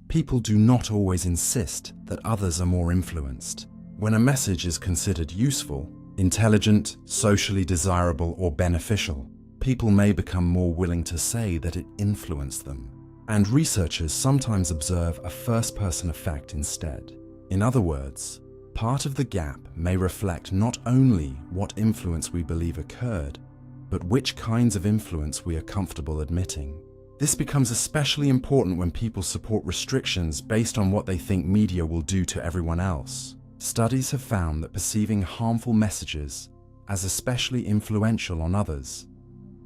People do not always insist that others are more influenced. When a message is considered useful, intelligent, socially desirable, or beneficial, people may become more willing to say that it influenced them. And researchers sometimes observe a first-person effect instead. In other words, part of the gap may reflect not only what influence we believe occurred, but which kinds of influence we are comfortable admitting. This becomes especially important when people support restrictions based on what they think media will do to everyone else. Studies have found that perceiving harmful messages as especially influential on others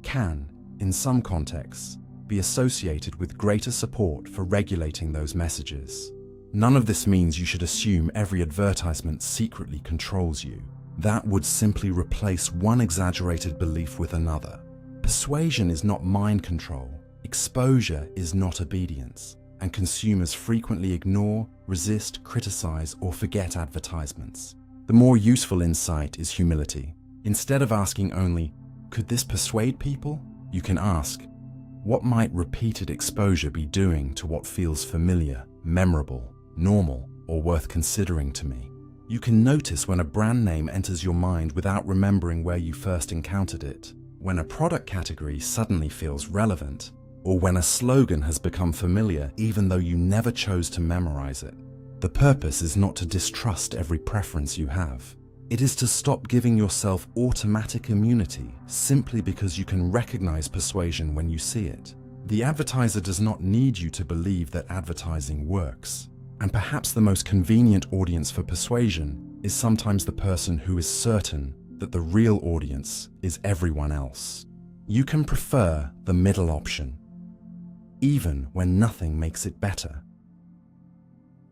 can, in some contexts, be associated with greater support for regulating those messages. None of this means you should assume every advertisement secretly controls you. That would simply replace one exaggerated belief with another. Persuasion is not mind control. Exposure is not obedience, and consumers frequently ignore, resist, criticize, or forget advertisements. The more useful insight is humility. Instead of asking only, "Could this persuade people?" you can ask, "What might repeated exposure be doing to what feels familiar, memorable, normal, or worth considering to me?" You can notice when a brand name enters your mind without remembering where you first encountered it, when a product category suddenly feels relevant, or when a slogan has become familiar even though you never chose to memorize it. The purpose is not to distrust every preference you have. It is to stop giving yourself automatic immunity simply because you can recognize persuasion when you see it. The advertiser does not need you to believe that advertising works. And perhaps the most convenient audience for persuasion is sometimes the person who is certain that the real audience is everyone else. You can prefer the middle option, even when nothing makes it better.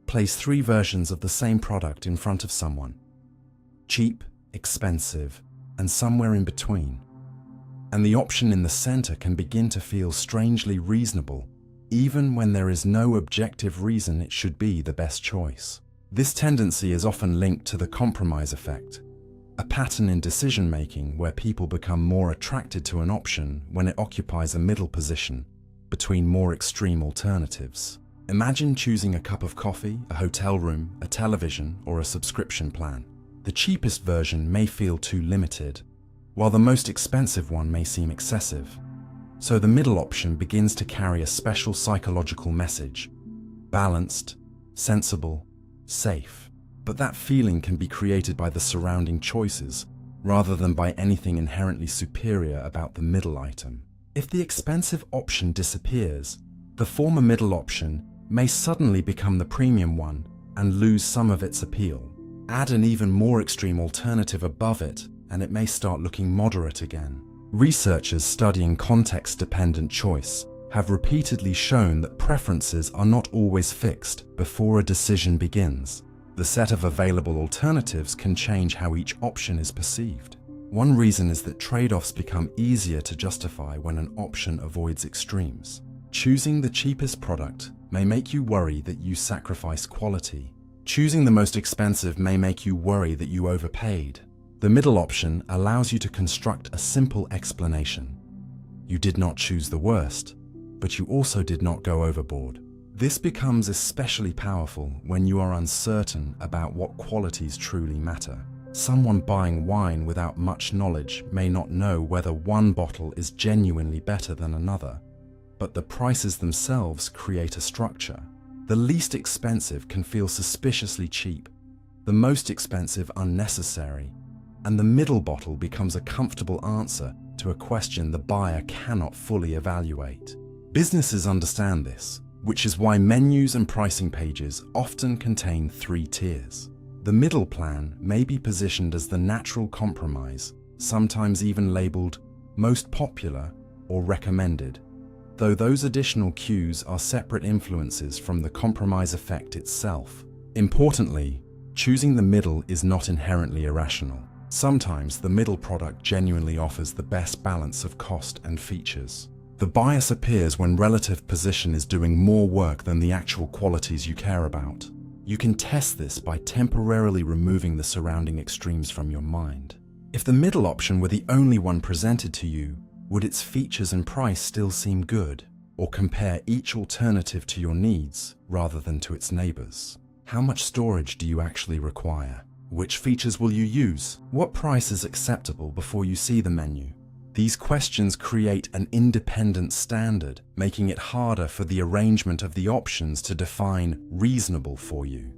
Place 3 versions of the same product in front of someone: cheap, expensive, and somewhere in between. And the option in the center can begin to feel strangely reasonable, even when there is no objective reason it should be the best choice. This tendency is often linked to the compromise effect, a pattern in decision-making where people become more attracted to an option when it occupies a middle position between more extreme alternatives. Imagine choosing a cup of coffee, a hotel room, a television, or a subscription plan. The cheapest version may feel too limited, while the most expensive one may seem excessive. So the middle option begins to carry a special psychological message: balanced, sensible, safe. But that feeling can be created by the surrounding choices, rather than by anything inherently superior about the middle item. If the expensive option disappears, the former middle option may suddenly become the premium one and lose some of its appeal. Add an even more extreme alternative above it, and it may start looking moderate again. Researchers studying context-dependent choice have repeatedly shown that preferences are not always fixed before a decision begins. The set of available alternatives can change how each option is perceived. One reason is that trade-offs become easier to justify when an option avoids extremes. Choosing the cheapest product may make you worry that you sacrifice quality. Choosing the most expensive may make you worry that you overpaid. The middle option allows you to construct a simple explanation. You did not choose the worst, but you also did not go overboard. This becomes especially powerful when you are uncertain about what qualities truly matter. Someone buying wine without much knowledge may not know whether one bottle is genuinely better than another, but the prices themselves create a structure. The least expensive can feel suspiciously cheap, the most expensive unnecessary, and the middle bottle becomes a comfortable answer to a question the buyer cannot fully evaluate. Businesses understand this, which is why menus and pricing pages often contain 3 tiers. The middle plan may be positioned as the natural compromise, sometimes even labeled most popular or recommended, though those additional cues are separate influences from the compromise effect itself. Importantly, choosing the middle is not inherently irrational. Sometimes the middle product genuinely offers the best balance of cost and features. The bias appears when relative position is doing more work than the actual qualities you care about. You can test this by temporarily removing the surrounding extremes from your mind. If the middle option were the only one presented to you, would its features and price still seem good? Or compare each alternative to your needs rather than to its neighbors? How much storage do you actually require? Which features will you use? What price is acceptable before you see the menu? These questions create an independent standard, making it harder for the arrangement of the options to define reasonable for you.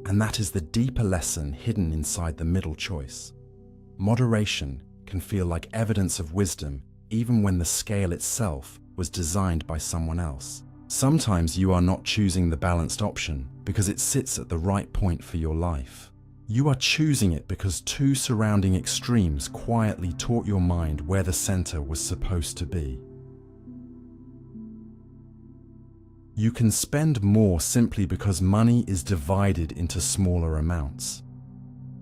And that is the deeper lesson hidden inside the middle choice. Moderation can feel like evidence of wisdom even when the scale itself was designed by someone else. Sometimes you are not choosing the balanced option because it sits at the right point for your life. You are choosing it because two surrounding extremes quietly taught your mind where the center was supposed to be. You can spend more simply because money is divided into smaller amounts.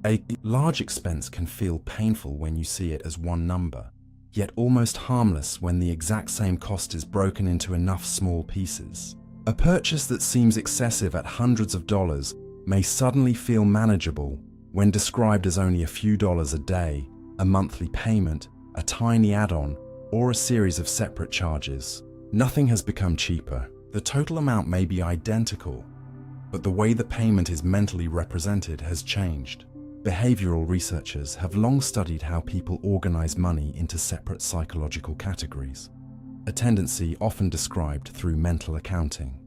A large expense can feel painful when you see it as one number, yet almost harmless when the exact same cost is broken into enough small pieces. A purchase that seems excessive at hundreds of dollars may suddenly feel manageable when described as only a few dollars a day, a monthly payment, a tiny add-on, or a series of separate charges. Nothing has become cheaper. The total amount may be identical, but the way the payment is mentally represented has changed. Behavioral researchers have long studied how people organize money into separate psychological categories, a tendency often described through mental accounting.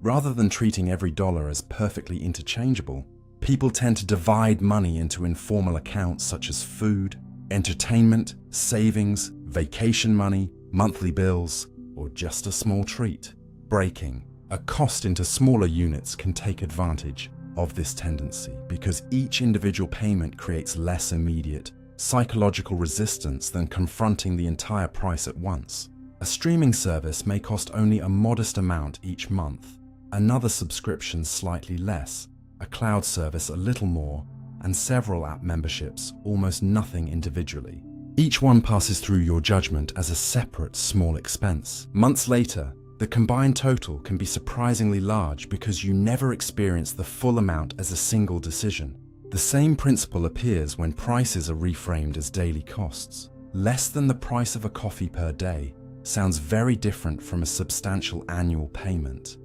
Rather than treating every dollar as perfectly interchangeable, people tend to divide money into informal accounts such as food, entertainment, savings, vacation money, monthly bills, or just a small treat. Breaking a cost into smaller units can take advantage of this tendency because each individual payment creates less immediate psychological resistance than confronting the entire price at once. A streaming service may cost only a modest amount each month, another subscription slightly less, a cloud service a little more, and several app memberships almost nothing individually. Each one passes through your judgment as a separate small expense. Months later, the combined total can be surprisingly large because you never experience the full amount as a single decision. The same principle appears when prices are reframed as daily costs. Less than the price of a coffee per day sounds very different from a substantial annual payment,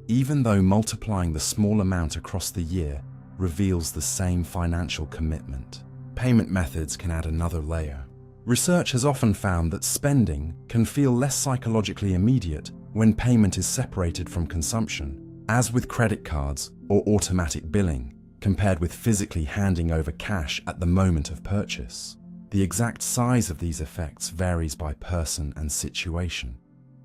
even though multiplying the small amount across the year reveals the same financial commitment. Payment methods can add another layer. Research has often found that spending can feel less psychologically immediate when payment is separated from consumption, as with credit cards or automatic billing, compared with physically handing over cash at the moment of purchase. The exact size of these effects varies by person and situation,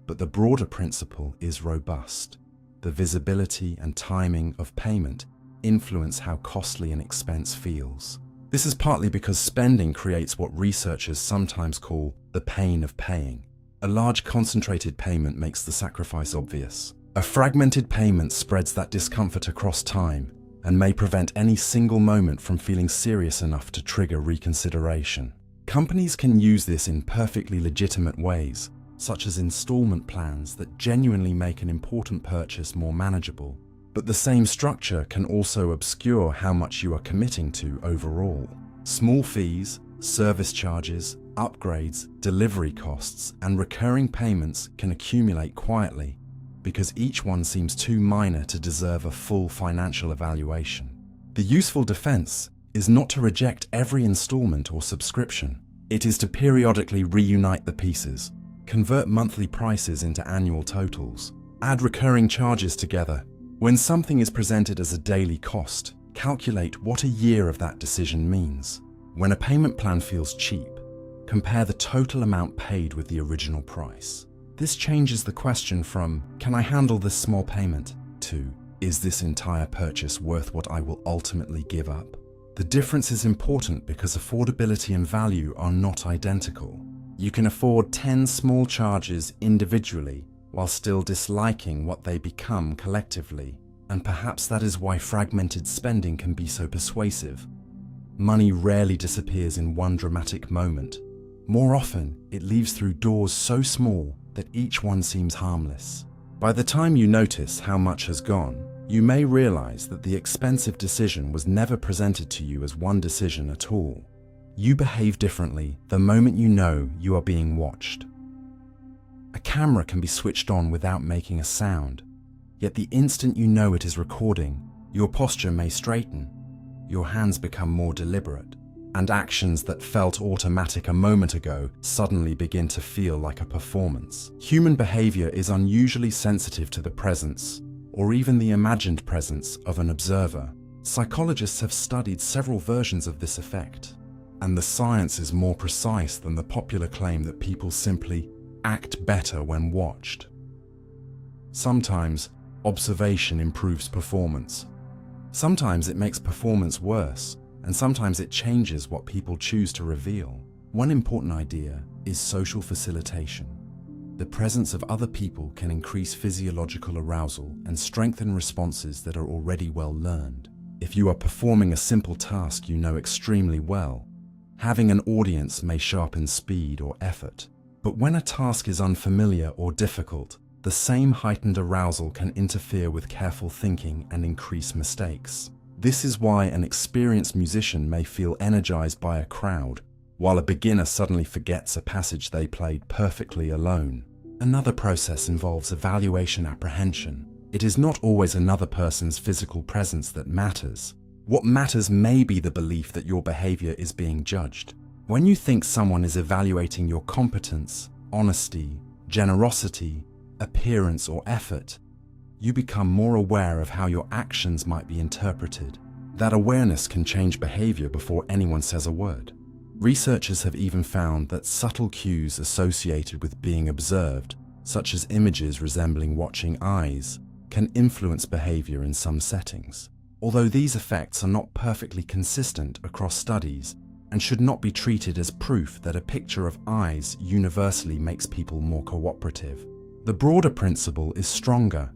but the broader principle is robust. The visibility and timing of payment influence how costly an expense feels. This is partly because spending creates what researchers sometimes call the pain of paying. A large concentrated payment makes the sacrifice obvious. A fragmented payment spreads that discomfort across time and may prevent any single moment from feeling serious enough to trigger reconsideration. Companies can use this in perfectly legitimate ways, such as installment plans that genuinely make an important purchase more manageable. But the same structure can also obscure how much you are committing to overall. Small fees, service charges, upgrades, delivery costs, and recurring payments can accumulate quietly because each one seems too minor to deserve a full financial evaluation. The useful defense is not to reject every installment or subscription. It is to periodically reunite the pieces, convert monthly prices into annual totals, add recurring charges together. When something is presented as a daily cost, calculate what a year of that decision means. When a payment plan feels cheap, compare the total amount paid with the original price. This changes the question from, can I handle this small payment, to, is this entire purchase worth what I will ultimately give up? The difference is important because affordability and value are not identical. You can afford 10 small charges individually while still disliking what they become collectively, and perhaps that is why fragmented spending can be so persuasive. Money rarely disappears in one dramatic moment. More often, it leaves through doors so small that each one seems harmless. By the time you notice how much has gone, you may realize that the expensive decision was never presented to you as one decision at all. You behave differently the moment you know you are being watched. A camera can be switched on without making a sound, yet the instant you know it is recording, your posture may straighten, your hands become more deliberate, and actions that felt automatic a moment ago suddenly begin to feel like a performance. Human behavior is unusually sensitive to the presence, or even the imagined presence, of an observer. Psychologists have studied several versions of this effect, and the science is more precise than the popular claim that people simply act better when watched. Sometimes, observation improves performance. Sometimes it makes performance worse, and sometimes it changes what people choose to reveal. One important idea is social facilitation. The presence of other people can increase physiological arousal and strengthen responses that are already well learned. If you are performing a simple task you know extremely well, having an audience may sharpen speed or effort. But when a task is unfamiliar or difficult, the same heightened arousal can interfere with careful thinking and increase mistakes. This is why an experienced musician may feel energized by a crowd, while a beginner suddenly forgets a passage they played perfectly alone. Another process involves evaluation apprehension. It is not always another person's physical presence that matters. What matters may be the belief that your behavior is being judged. When you think someone is evaluating your competence, honesty, generosity, appearance, or effort, you become more aware of how your actions might be interpreted. That awareness can change behavior before anyone says a word. Researchers have even found that subtle cues associated with being observed, such as images resembling watching eyes, can influence behavior in some settings. Although these effects are not perfectly consistent across studies and should not be treated as proof that a picture of eyes universally makes people more cooperative, the broader principle is stronger.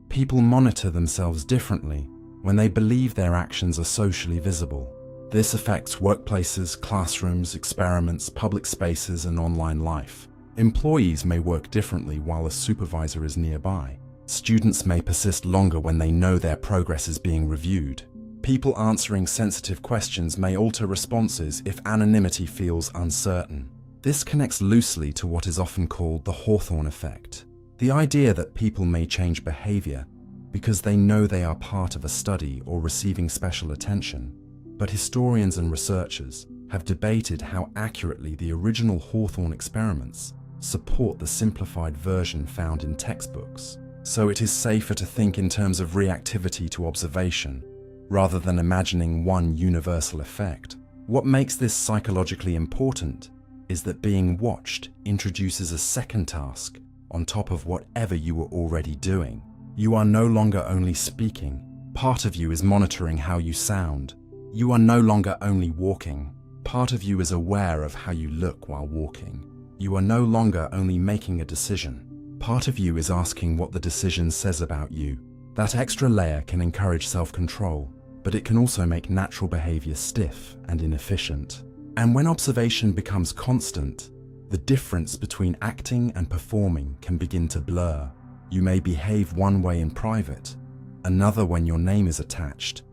People monitor themselves differently when they believe their actions are socially visible. This affects workplaces, classrooms, experiments, public spaces, and online life. Employees may work differently while a supervisor is nearby. Students may persist longer when they know their progress is being reviewed. People answering sensitive questions may alter responses if anonymity feels uncertain. This connects loosely to what is often called the Hawthorne effect. The idea that people may change behavior because they know they are part of a study or receiving special attention. But historians and researchers have debated how accurately the original Hawthorne experiments support the simplified version found in textbooks. So it is safer to think in terms of reactivity to observation, rather than imagining one universal effect. What makes this psychologically important is that being watched introduces a second task on top of whatever you were already doing. You are no longer only speaking. Part of you is monitoring how you sound. You are no longer only walking. Part of you is aware of how you look while walking. You are no longer only making a decision. Part of you is asking what the decision says about you. That extra layer can encourage self-control, but it can also make natural behavior stiff and inefficient. And when observation becomes constant, the difference between acting and performing can begin to blur. You may behave one way in private, another when your name is attached,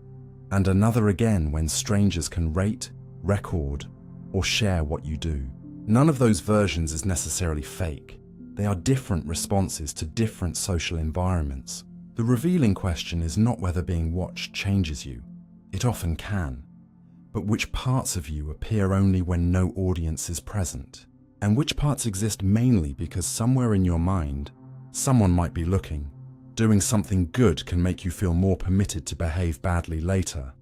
and another again when strangers can rate, record, or share what you do. None of those versions is necessarily fake. They are different responses to different social environments. The revealing question is not whether being watched changes you. It often can. But which parts of you appear only when no audience is present? And which parts exist mainly because somewhere in your mind, someone might be looking. Doing something good can make you feel more permitted to behave badly later.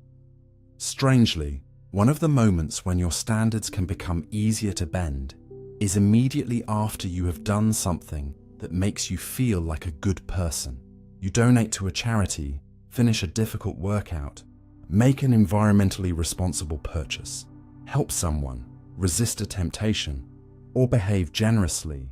Strangely, one of the moments when your standards can become easier to bend is immediately after you have done something that makes you feel like a good person. You donate to a charity, finish a difficult workout, make an environmentally responsible purchase, help someone, resist a temptation, or behave generously,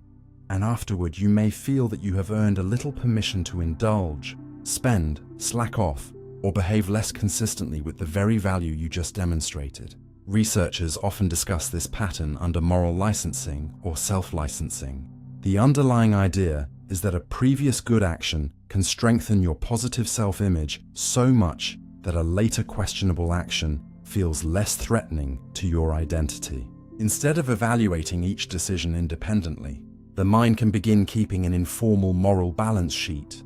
and afterward you may feel that you have earned a little permission to indulge, spend, slack off, or behave less consistently with the very value you just demonstrated. Researchers often discuss this pattern under moral licensing or self-licensing. The underlying idea is that a previous good action can strengthen your positive self-image so much that a later questionable action feels less threatening to your identity. Instead of evaluating each decision independently, the mind can begin keeping an informal moral balance sheet.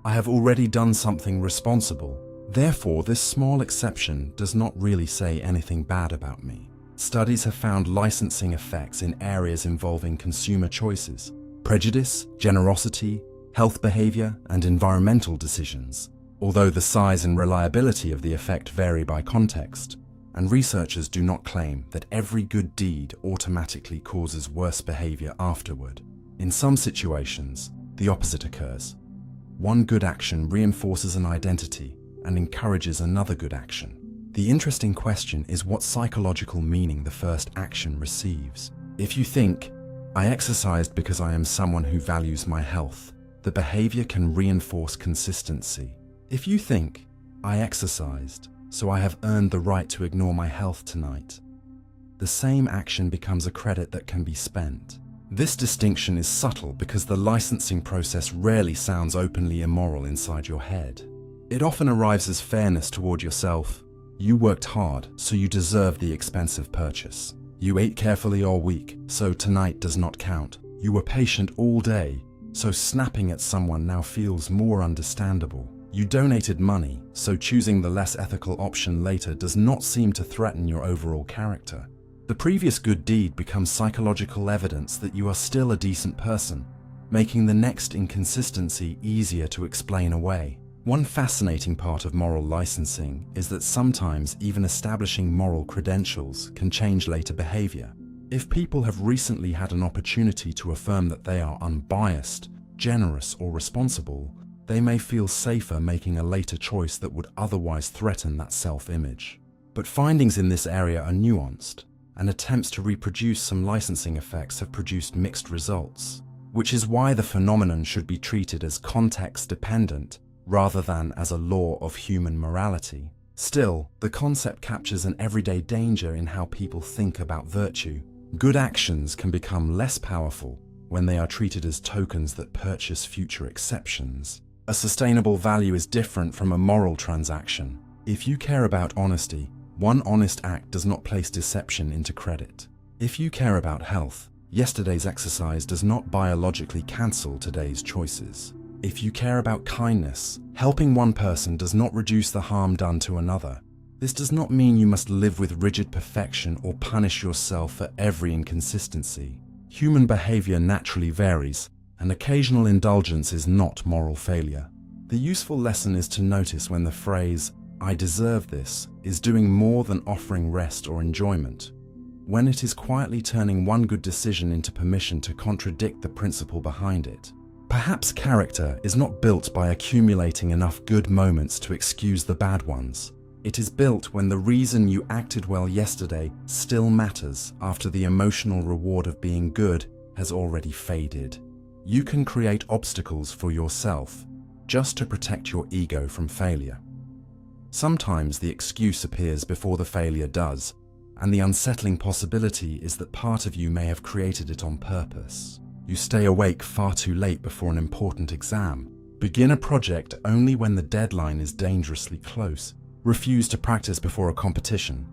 I have already done something responsible. Therefore, this small exception does not really say anything bad about me. Studies have found licensing effects in areas involving consumer choices, prejudice, generosity, health behavior, and environmental decisions, although the size and reliability of the effect vary by context, and researchers do not claim that every good deed automatically causes worse behavior afterward. In some situations, the opposite occurs. One good action reinforces an identity and encourages another good action. The interesting question is what psychological meaning the first action receives. If you think, "I exercised because I am someone who values my health," the behavior can reinforce consistency. If you think, "I exercised, so I have earned the right to ignore my health tonight," the same action becomes a credit that can be spent. This distinction is subtle because the licensing process rarely sounds openly immoral inside your head. It often arrives as fairness toward yourself. You worked hard, so you deserve the expensive purchase. You ate carefully all week, so tonight does not count. You were patient all day, so snapping at someone now feels more understandable. You donated money, so choosing the less ethical option later does not seem to threaten your overall character. The previous good deed becomes psychological evidence that you are still a decent person, making the next inconsistency easier to explain away. One fascinating part of moral licensing is that sometimes even establishing moral credentials can change later behavior. If people have recently had an opportunity to affirm that they are unbiased, generous, or responsible, they may feel safer making a later choice that would otherwise threaten that self-image. But findings in this area are nuanced, and attempts to reproduce some licensing effects have produced mixed results, which is why the phenomenon should be treated as context-dependent rather than as a law of human morality. Still, the concept captures an everyday danger in how people think about virtue. Good actions can become less powerful when they are treated as tokens that purchase future exceptions. A sustainable value is different from a moral transaction. If you care about honesty, one honest act does not place deception into credit. If you care about health, yesterday's exercise does not biologically cancel today's choices. If you care about kindness, helping one person does not reduce the harm done to another. This does not mean you must live with rigid perfection or punish yourself for every inconsistency. Human behavior naturally varies, and occasional indulgence is not moral failure. The useful lesson is to notice when the phrase, "I deserve this," is doing more than offering rest or enjoyment. When it is quietly turning one good decision into permission to contradict the principle behind it. Perhaps character is not built by accumulating enough good moments to excuse the bad ones. It is built when the reason you acted well yesterday still matters after the emotional reward of being good has already faded. You can create obstacles for yourself just to protect your ego from failure. Sometimes the excuse appears before the failure does, and the unsettling possibility is that part of you may have created it on purpose. You stay awake far too late before an important exam, begin a project only when the deadline is dangerously close, refuse to practice before a competition,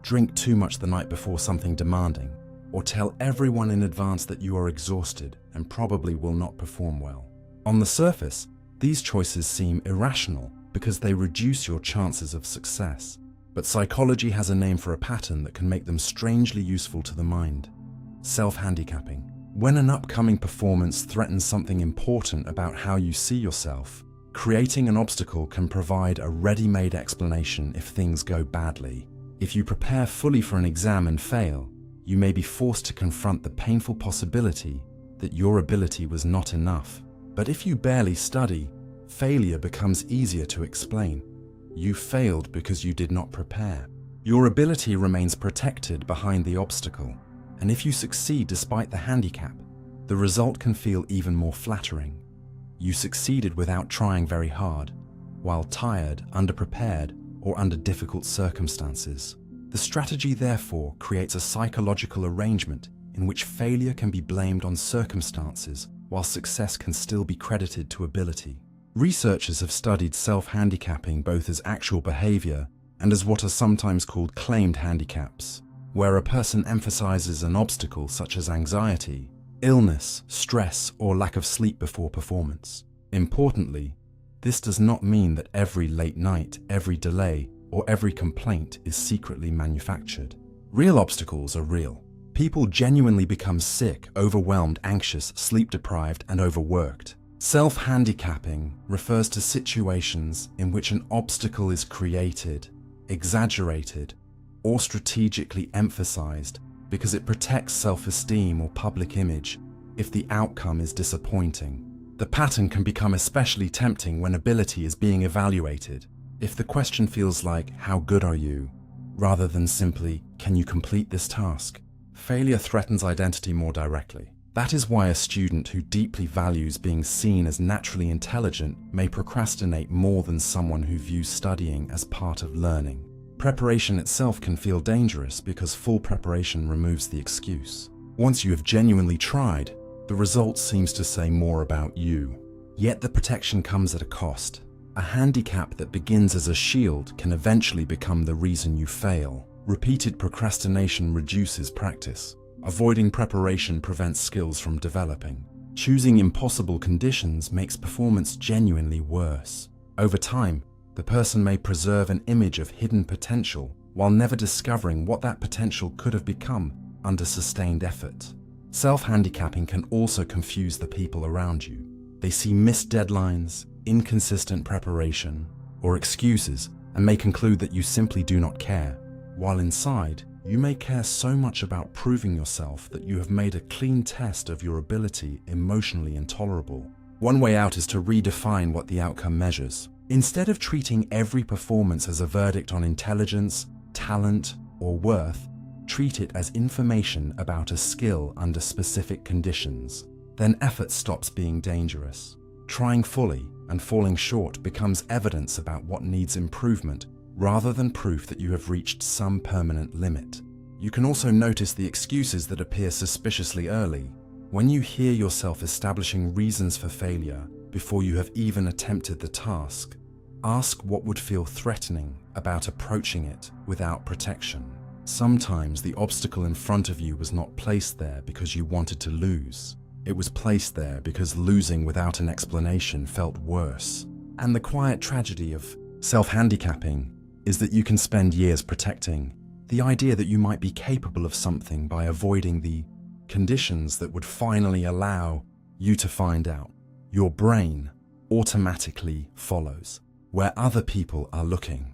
drink too much the night before something demanding, or tell everyone in advance that you are exhausted and probably will not perform well. On the surface, these choices seem irrational because they reduce your chances of success, but psychology has a name for a pattern that can make them strangely useful to the mind: self-handicapping. When an upcoming performance threatens something important about how you see yourself, creating an obstacle can provide a ready-made explanation if things go badly. If you prepare fully for an exam and fail, you may be forced to confront the painful possibility that your ability was not enough. But if you barely study, failure becomes easier to explain. You failed because you did not prepare. Your ability remains protected behind the obstacle. And if you succeed despite the handicap, the result can feel even more flattering. You succeeded without trying very hard, while tired, underprepared, or under difficult circumstances. The strategy, therefore, creates a psychological arrangement in which failure can be blamed on circumstances, while success can still be credited to ability. Researchers have studied self-handicapping both as actual behavior and as what are sometimes called claimed handicaps, where a person emphasizes an obstacle such as anxiety, illness, stress, or lack of sleep before performance. Importantly, this does not mean that every late night, every delay, or every complaint is secretly manufactured. Real obstacles are real. People genuinely become sick, overwhelmed, anxious, sleep-deprived, and overworked. Self-handicapping refers to situations in which an obstacle is created, exaggerated, or strategically emphasized because it protects self-esteem or public image if the outcome is disappointing. The pattern can become especially tempting when ability is being evaluated. If the question feels like, "How good are you?" rather than simply, "Can you complete this task?" failure threatens identity more directly. That is why a student who deeply values being seen as naturally intelligent may procrastinate more than someone who views studying as part of learning. Preparation itself can feel dangerous because full preparation removes the excuse. Once you have genuinely tried, the result seems to say more about you. Yet the protection comes at a cost. A handicap that begins as a shield can eventually become the reason you fail. Repeated procrastination reduces practice. Avoiding preparation prevents skills from developing. Choosing impossible conditions makes performance genuinely worse. Over time, the person may preserve an image of hidden potential while never discovering what that potential could have become under sustained effort. Self-handicapping can also confuse the people around you. They see missed deadlines, inconsistent preparation, or excuses and may conclude that you simply do not care, while inside, you may care so much about proving yourself that you have made a clean test of your ability emotionally intolerable. One way out is to redefine what the outcome measures. Instead of treating every performance as a verdict on intelligence, talent, or worth, treat it as information about a skill under specific conditions. Then effort stops being dangerous. Trying fully and falling short becomes evidence about what needs improvement rather than proof that you have reached some permanent limit. You can also notice the excuses that appear suspiciously early. When you hear yourself establishing reasons for failure before you have even attempted the task, ask what would feel threatening about approaching it without protection. Sometimes the obstacle in front of you was not placed there because you wanted to lose. It was placed there because losing without an explanation felt worse. And the quiet tragedy of self-handicapping is that you can spend years protecting the idea that you might be capable of something by avoiding the conditions that would finally allow you to find out. Your brain automatically follows where other people are looking.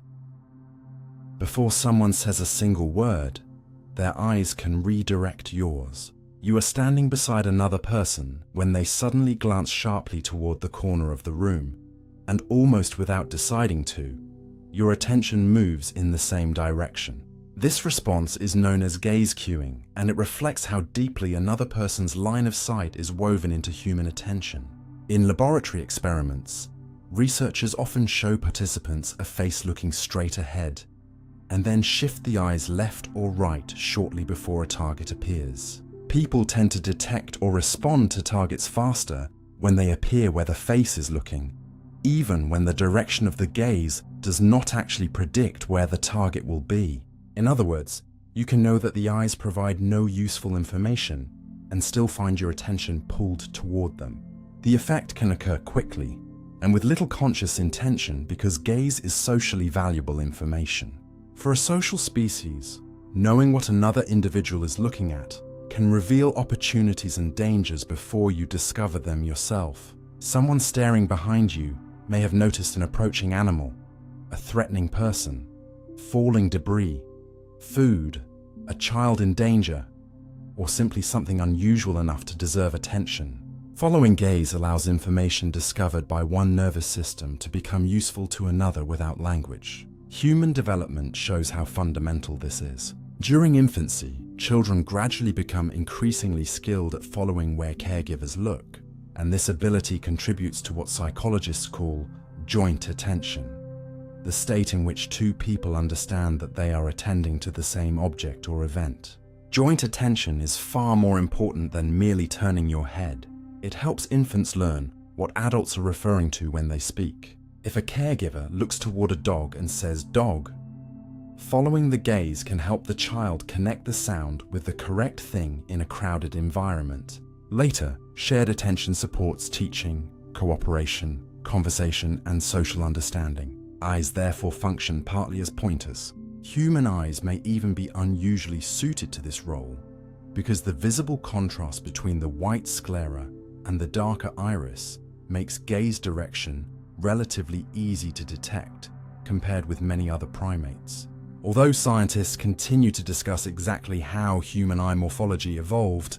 Before someone says a single word, their eyes can redirect yours. You are standing beside another person when they suddenly glance sharply toward the corner of the room, and almost without deciding to, your attention moves in the same direction. This response is known as gaze cueing, and it reflects how deeply another person's line of sight is woven into human attention. In laboratory experiments, researchers often show participants a face looking straight ahead, and then shift the eyes left or right shortly before a target appears. People tend to detect or respond to targets faster when they appear where the face is looking, even when the direction of the gaze does not actually predict where the target will be. In other words, you can know that the eyes provide no useful information and still find your attention pulled toward them. The effect can occur quickly and with little conscious intention because gaze is socially valuable information. For a social species, knowing what another individual is looking at can reveal opportunities and dangers before you discover them yourself. Someone staring behind you may have noticed an approaching animal, a threatening person, falling debris, food, a child in danger, or simply something unusual enough to deserve attention. Following gaze allows information discovered by one nervous system to become useful to another without language. Human development shows how fundamental this is. During infancy, children gradually become increasingly skilled at following where caregivers look, and this ability contributes to what psychologists call joint attention, the state in which two people understand that they are attending to the same object or event. Joint attention is far more important than merely turning your head. It helps infants learn what adults are referring to when they speak. If a caregiver looks toward a dog and says "dog," following the gaze can help the child connect the sound with the correct thing in a crowded environment. Later, shared attention supports teaching, cooperation, conversation, and social understanding. Eyes therefore function partly as pointers, Human eyes may even be unusually suited to this role because the visible contrast between the white sclera and the darker iris makes gaze direction relatively easy to detect compared with many other primates. Although scientists continue to discuss exactly how human eye morphology evolved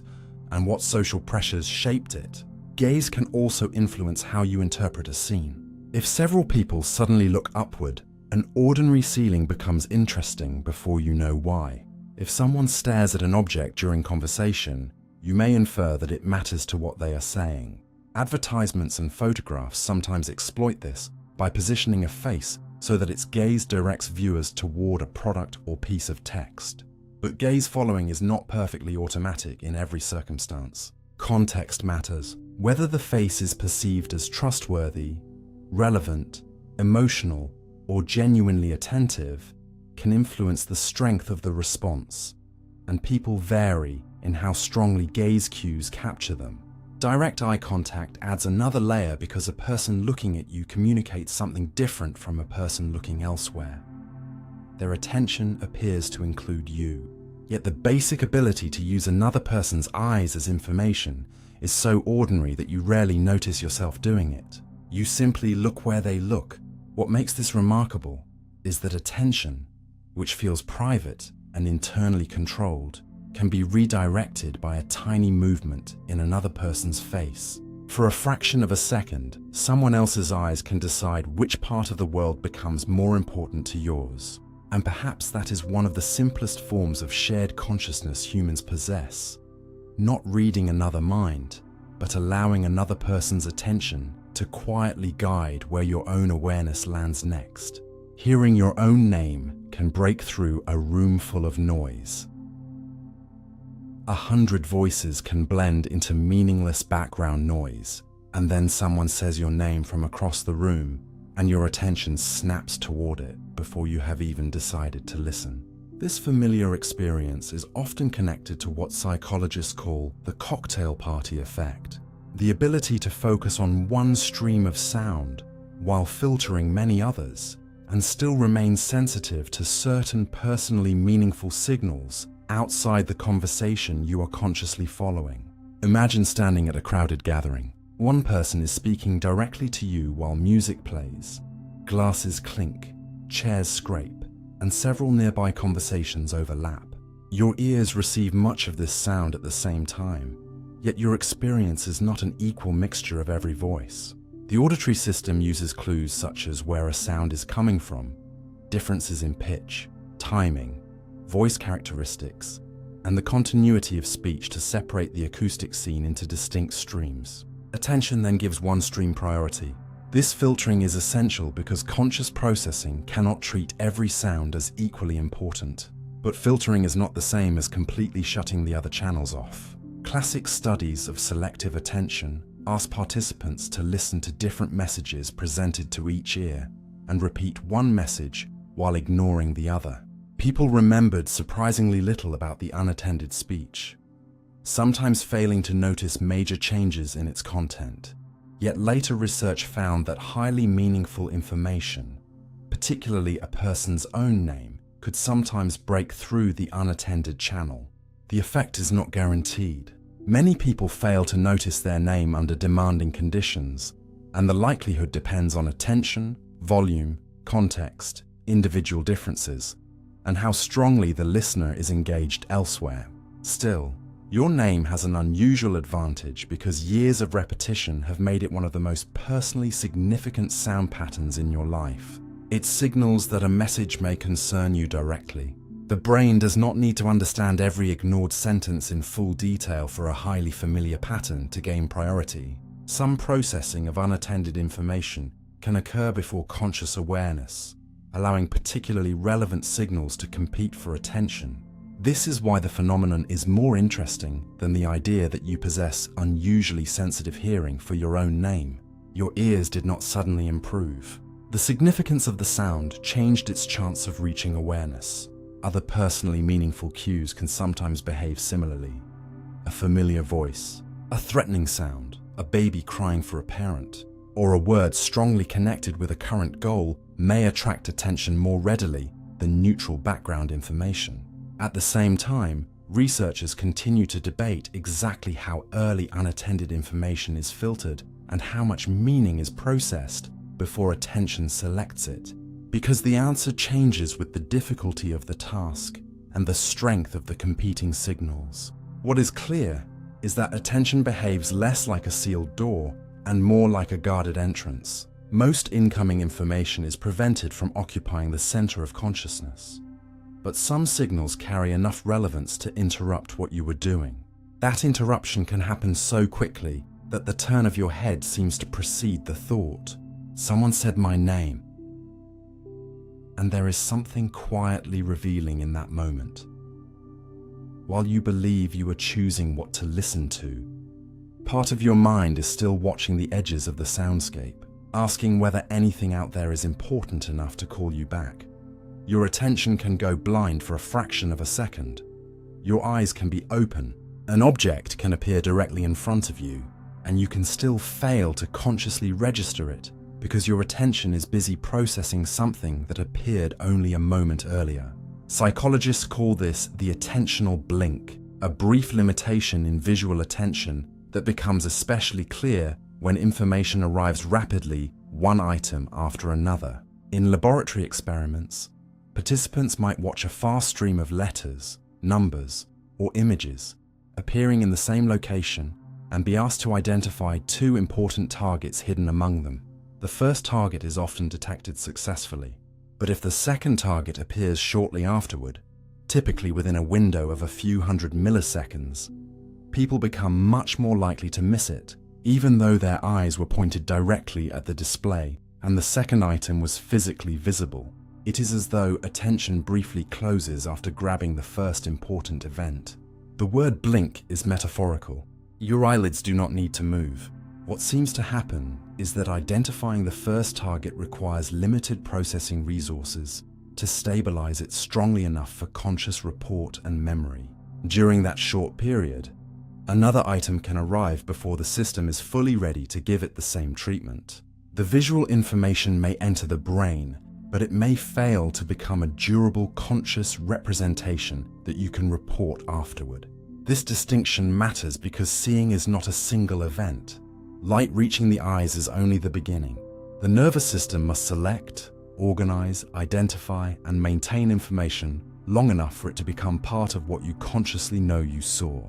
and what social pressures shaped it, gaze can also influence how you interpret a scene. If several people suddenly look upward, an ordinary ceiling becomes interesting before you know why. If someone stares at an object during conversation, you may infer that it matters to what they are saying. Advertisements and photographs sometimes exploit this by positioning a face so that its gaze directs viewers toward a product or piece of text. But gaze following is not perfectly automatic in every circumstance. Context matters. Whether the face is perceived as trustworthy, relevant, emotional, or genuinely attentive can influence the strength of the response, and people vary in how strongly gaze cues capture them. Direct eye contact adds another layer because a person looking at you communicates something different from a person looking elsewhere. Their attention appears to include you. Yet the basic ability to use another person's eyes as information is so ordinary that you rarely notice yourself doing it. You simply look where they look. What makes this remarkable is that attention, which feels private and internally controlled, can be redirected by a tiny movement in another person's face. For a fraction of a second, someone else's eyes can decide which part of the world becomes more important to yours. And perhaps that is one of the simplest forms of shared consciousness humans possess. Not reading another mind, but allowing another person's attention to quietly guide where your own awareness lands next. Hearing your own name can break through a room full of noise. 100 voices can blend into meaningless background noise, and then someone says your name from across the room, and your attention snaps toward it before you have even decided to listen. This familiar experience is often connected to what psychologists call the cocktail party effect. The ability to focus on one stream of sound while filtering many others and still remain sensitive to certain personally meaningful signals outside the conversation you are consciously following. Imagine standing at a crowded gathering. One person is speaking directly to you while music plays, glasses clink, chairs scrape, and several nearby conversations overlap. Your ears receive much of this sound at the same time, yet your experience is not an equal mixture of every voice. The auditory system uses clues such as where a sound is coming from, differences in pitch, timing, voice characteristics, and the continuity of speech to separate the acoustic scene into distinct streams. Attention then gives one stream priority. This filtering is essential because conscious processing cannot treat every sound as equally important. But filtering is not the same as completely shutting the other channels off. Classic studies of selective attention ask participants to listen to different messages presented to each ear and repeat one message while ignoring the other. People remembered surprisingly little about the unattended speech, sometimes failing to notice major changes in its content. Yet later research found that highly meaningful information, particularly a person's own name, could sometimes break through the unattended channel. The effect is not guaranteed. Many people fail to notice their name under demanding conditions, and the likelihood depends on attention, volume, context, individual differences, and how strongly the listener is engaged elsewhere. Still, your name has an unusual advantage because years of repetition have made it one of the most personally significant sound patterns in your life. It signals that a message may concern you directly. The brain does not need to understand every ignored sentence in full detail for a highly familiar pattern to gain priority. Some processing of unattended information can occur before conscious awareness, allowing particularly relevant signals to compete for attention. This is why the phenomenon is more interesting than the idea that you possess unusually sensitive hearing for your own name. Your ears did not suddenly improve. The significance of the sound changed its chance of reaching awareness. Other personally meaningful cues can sometimes behave similarly. A familiar voice, a threatening sound, a baby crying for a parent, or a word strongly connected with a current goal may attract attention more readily the neutral background information. At the same time, researchers continue to debate exactly how early unattended information is filtered and how much meaning is processed before attention selects it, because the answer changes with the difficulty of the task and the strength of the competing signals. What is clear is that attention behaves less like a sealed door and more like a guarded entrance. Most incoming information is prevented from occupying the center of consciousness, but some signals carry enough relevance to interrupt what you were doing. That interruption can happen so quickly that the turn of your head seems to precede the thought. Someone said my name, and there is something quietly revealing in that moment. While you believe you are choosing what to listen to, part of your mind is still watching the edges of the soundscape, asking whether anything out there is important enough to call you back. Your attention can go blind for a fraction of a second. Your eyes can be open. An object can appear directly in front of you, and you can still fail to consciously register it because your attention is busy processing something that appeared only a moment earlier. Psychologists call this the attentional blink, a brief limitation in visual attention that becomes especially clear when information arrives rapidly, one item after another. In laboratory experiments, participants might watch a fast stream of letters, numbers, or images appearing in the same location and be asked to identify two important targets hidden among them. The first target is often detected successfully, but if the second target appears shortly afterward, typically within a window of a few hundred milliseconds, people become much more likely to miss it, even though their eyes were pointed directly at the display and the second item was physically visible. It is as though attention briefly closes after grabbing the first important event. The word blink is metaphorical. Your eyelids do not need to move. What seems to happen is that identifying the first target requires limited processing resources to stabilize it strongly enough for conscious report and memory. During that short period, another item can arrive before the system is fully ready to give it the same treatment. The visual information may enter the brain, but it may fail to become a durable conscious representation that you can report afterward. This distinction matters because seeing is not a single event. Light reaching the eyes is only the beginning. The nervous system must select, organize, identify, and maintain information long enough for it to become part of what you consciously know you saw.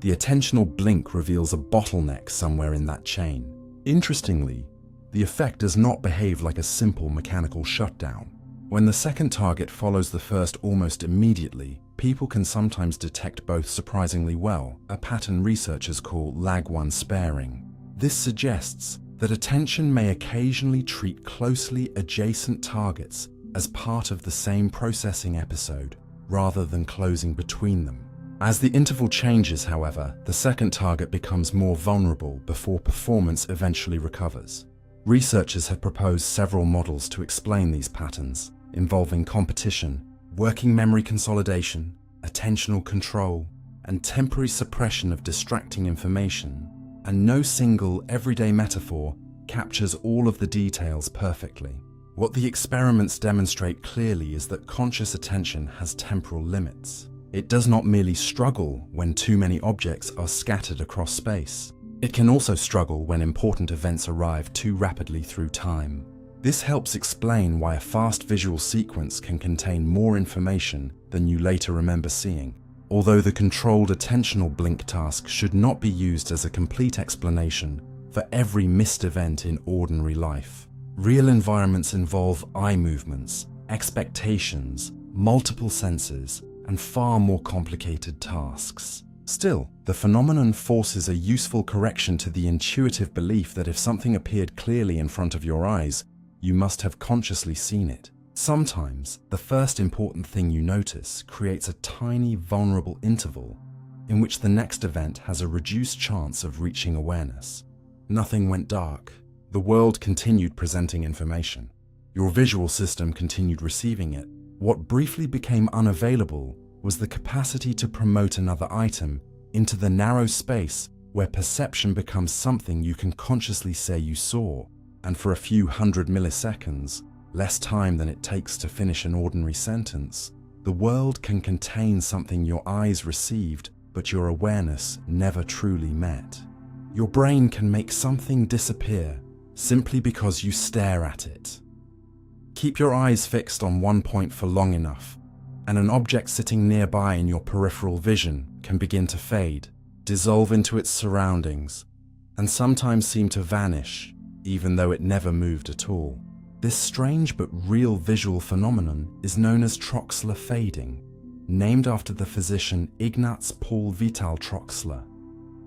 The attentional blink reveals a bottleneck somewhere in that chain. Interestingly, the effect does not behave like a simple mechanical shutdown. When the second target follows the first almost immediately, people can sometimes detect both surprisingly well, a pattern researchers call lag-one sparing. This suggests that attention may occasionally treat closely adjacent targets as part of the same processing episode, rather than closing between them. As the interval changes, however, the second target becomes more vulnerable before performance eventually recovers. Researchers have proposed several models to explain these patterns, involving competition, working memory consolidation, attentional control, and temporary suppression of distracting information, and no single everyday metaphor captures all of the details perfectly. What the experiments demonstrate clearly is that conscious attention has temporal limits. It does not merely struggle when too many objects are scattered across space. It can also struggle when important events arrive too rapidly through time. This helps explain why a fast visual sequence can contain more information than you later remember seeing. Although the controlled attentional blink task should not be used as a complete explanation for every missed event in ordinary life. Real environments involve eye movements, expectations, multiple senses, and far more complicated tasks. Still, the phenomenon forces a useful correction to the intuitive belief that if something appeared clearly in front of your eyes, you must have consciously seen it. Sometimes, the first important thing you notice creates a tiny, vulnerable interval in which the next event has a reduced chance of reaching awareness. Nothing went dark. The world continued presenting information. Your visual system continued receiving it. What briefly became unavailable was the capacity to promote another item into the narrow space where perception becomes something you can consciously say you saw, and for a few hundred milliseconds, less time than it takes to finish an ordinary sentence, the world can contain something your eyes received but your awareness never truly met. Your brain can make something disappear simply because you stare at it. Keep your eyes fixed on one point for long enough, and an object sitting nearby in your peripheral vision can begin to fade, dissolve into its surroundings, and sometimes seem to vanish, even though it never moved at all. This strange but real visual phenomenon is known as Troxler fading, named after the physician Ignaz Paul Vital Troxler,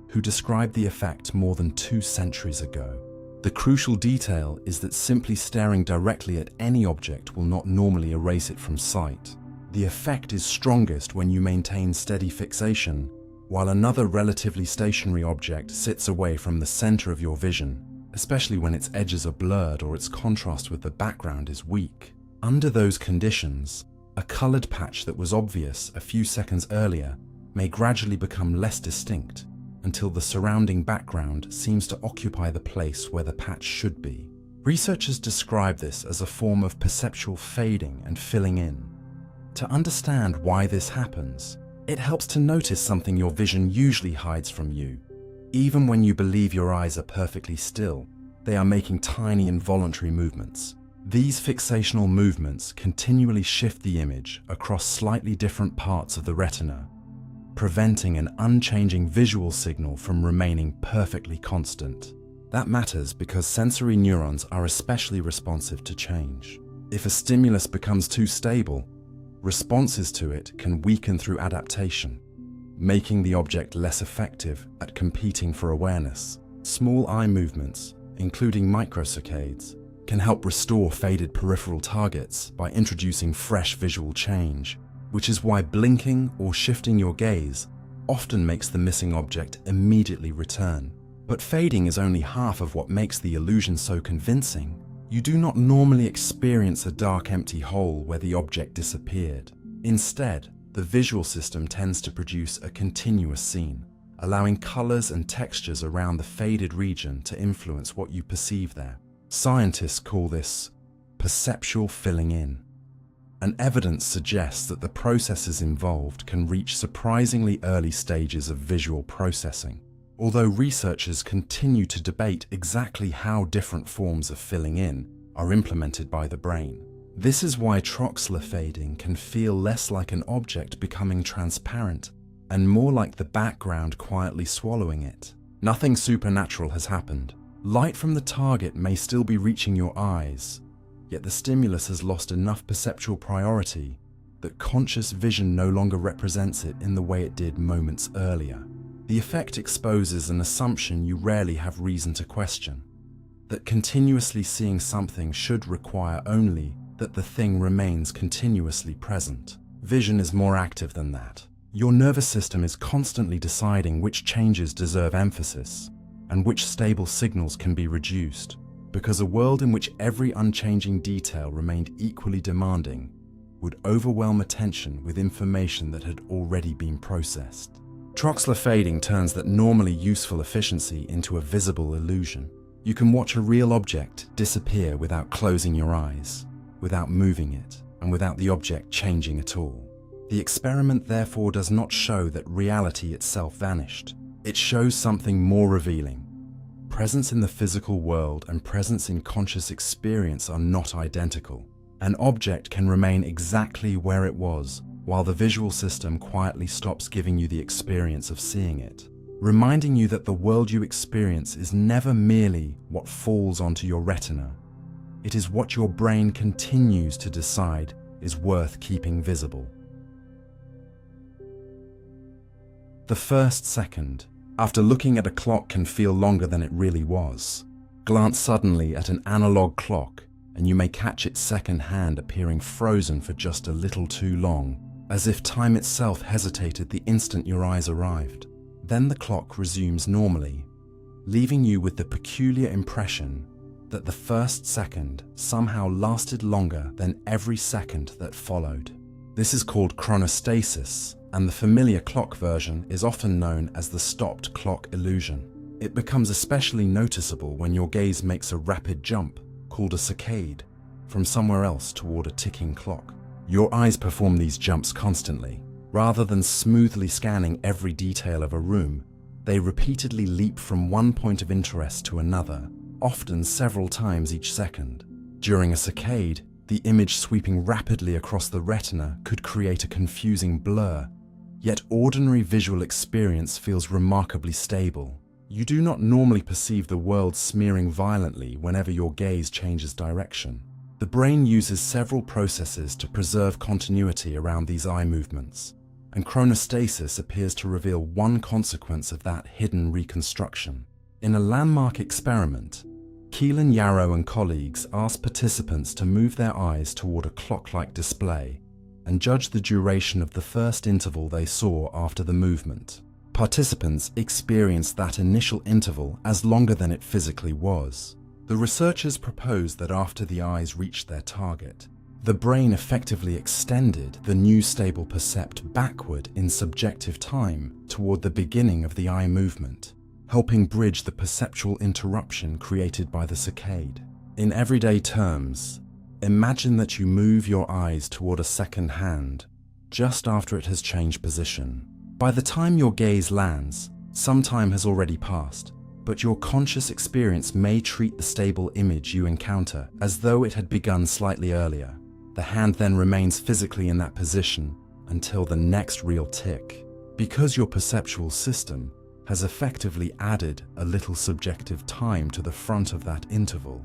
who described the effect more than 2 centuries ago. The crucial detail is that simply staring directly at any object will not normally erase it from sight. The effect is strongest when you maintain steady fixation, while another relatively stationary object sits away from the center of your vision, especially when its edges are blurred or its contrast with the background is weak. Under those conditions, a colored patch that was obvious a few seconds earlier may gradually become less distinct until the surrounding background seems to occupy the place where the patch should be. Researchers describe this as a form of perceptual fading and filling in. To understand why this happens, it helps to notice something your vision usually hides from you. Even when you believe your eyes are perfectly still, they are making tiny involuntary movements. These fixational movements continually shift the image across slightly different parts of the retina, preventing an unchanging visual signal from remaining perfectly constant. That matters because sensory neurons are especially responsive to change. If a stimulus becomes too stable, responses to it can weaken through adaptation, making the object less effective at competing for awareness. Small eye movements, including microsaccades, can help restore faded peripheral targets by introducing fresh visual change, which is why blinking or shifting your gaze often makes the missing object immediately return. But fading is only half of what makes the illusion so convincing. You do not normally experience a dark, empty hole where the object disappeared. Instead, the visual system tends to produce a continuous scene, allowing colors and textures around the faded region to influence what you perceive there. Scientists call this perceptual filling in, and evidence suggests that the processes involved can reach surprisingly early stages of visual processing, although researchers continue to debate exactly how different forms of filling in are implemented by the brain. This is why Troxler fading can feel less like an object becoming transparent and more like the background quietly swallowing it. Nothing supernatural has happened. Light from the target may still be reaching your eyes, yet the stimulus has lost enough perceptual priority that conscious vision no longer represents it in the way it did moments earlier. The effect exposes an assumption you rarely have reason to question, that continuously seeing something should require only that the thing remains continuously present. Vision is more active than that. Your nervous system is constantly deciding which changes deserve emphasis and which stable signals can be reduced, because a world in which every unchanging detail remained equally demanding would overwhelm attention with information that had already been processed. Troxler fading turns that normally useful efficiency into a visible illusion. You can watch a real object disappear without closing your eyes, without moving it, and without the object changing at all. The experiment therefore does not show that reality itself vanished. It shows something more revealing. Presence in the physical world and presence in conscious experience are not identical. An object can remain exactly where it was, while the visual system quietly stops giving you the experience of seeing it, reminding you that the world you experience is never merely what falls onto your retina. It is what your brain continues to decide is worth keeping visible. The first second after looking at a clock can feel longer than it really was. Glance suddenly at an analog clock and you may catch its second hand appearing frozen for just a little too long, as if time itself hesitated the instant your eyes arrived. Then the clock resumes normally, leaving you with the peculiar impression that the first second somehow lasted longer than every second that followed. This is called chronostasis, and the familiar clock version is often known as the stopped clock illusion. It becomes especially noticeable when your gaze makes a rapid jump, called a saccade, from somewhere else toward a ticking clock. Your eyes perform these jumps constantly. Rather than smoothly scanning every detail of a room, they repeatedly leap from one point of interest to another, often several times each second. During a saccade, the image sweeping rapidly across the retina could create a confusing blur, yet ordinary visual experience feels remarkably stable. You do not normally perceive the world smearing violently whenever your gaze changes direction. The brain uses several processes to preserve continuity around these eye movements, and chronostasis appears to reveal one consequence of that hidden reconstruction. In a landmark experiment, Keelan Yarrow and colleagues asked participants to move their eyes toward a clock-like display and judge the duration of the first interval they saw after the movement. Participants experienced that initial interval as longer than it physically was. The researchers proposed that after the eyes reached their target, the brain effectively extended the new stable percept backward in subjective time toward the beginning of the eye movement, helping bridge the perceptual interruption created by the saccade. In everyday terms, imagine that you move your eyes toward a second hand just after it has changed position. By the time your gaze lands, some time has already passed, but your conscious experience may treat the stable image you encounter as though it had begun slightly earlier. The hand then remains physically in that position until the next real tick, because your perceptual system has effectively added a little subjective time to the front of that interval.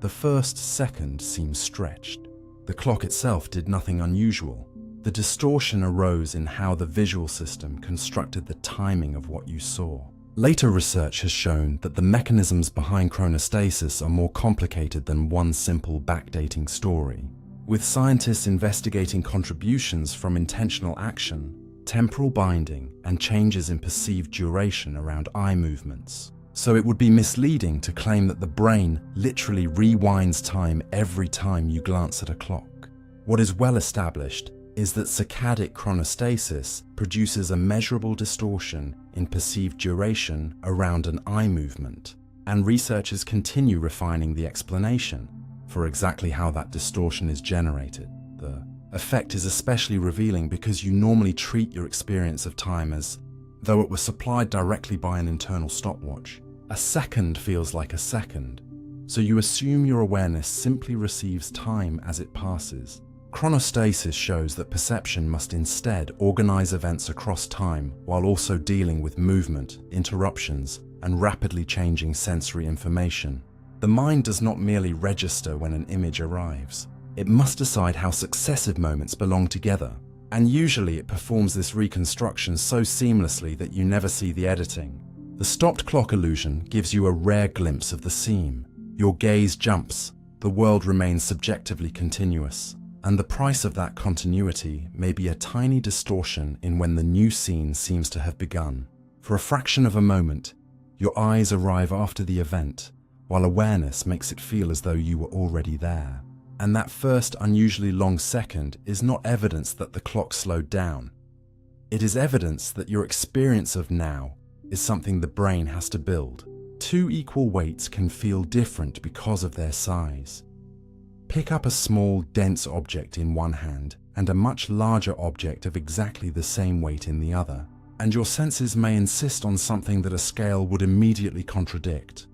The first second seems stretched. The clock itself did nothing unusual. The distortion arose in how the visual system constructed the timing of what you saw. Later research has shown that the mechanisms behind chronostasis are more complicated than one simple backdating story, with scientists investigating contributions from intentional action, temporal binding, and changes in perceived duration around eye movements. So it would be misleading to claim that the brain literally rewinds time every time you glance at a clock. What is well established is that saccadic chronostasis produces a measurable distortion in perceived duration around an eye movement, and researchers continue refining the explanation for exactly how that distortion is generated. The effect is especially revealing because you normally treat your experience of time as though it were supplied directly by an internal stopwatch. A second feels like a second, so you assume your awareness simply receives time as it passes. Chronostasis shows that perception must instead organize events across time while also dealing with movement, interruptions, and rapidly changing sensory information. The mind does not merely register when an image arrives. It must decide how successive moments belong together, and usually it performs this reconstruction so seamlessly that you never see the editing. The stopped clock illusion gives you a rare glimpse of the seam. Your gaze jumps, the world remains subjectively continuous, and the price of that continuity may be a tiny distortion in when the new scene seems to have begun. For a fraction of a moment, your eyes arrive after the event, while awareness makes it feel as though you were already there. And that first unusually long second is not evidence that the clock slowed down. It is evidence that your experience of now is something the brain has to build. Two equal weights can feel different because of their size. Pick up a small, dense object in one hand and a much larger object of exactly the same weight in the other, and your senses may insist on something that a scale would immediately contradict.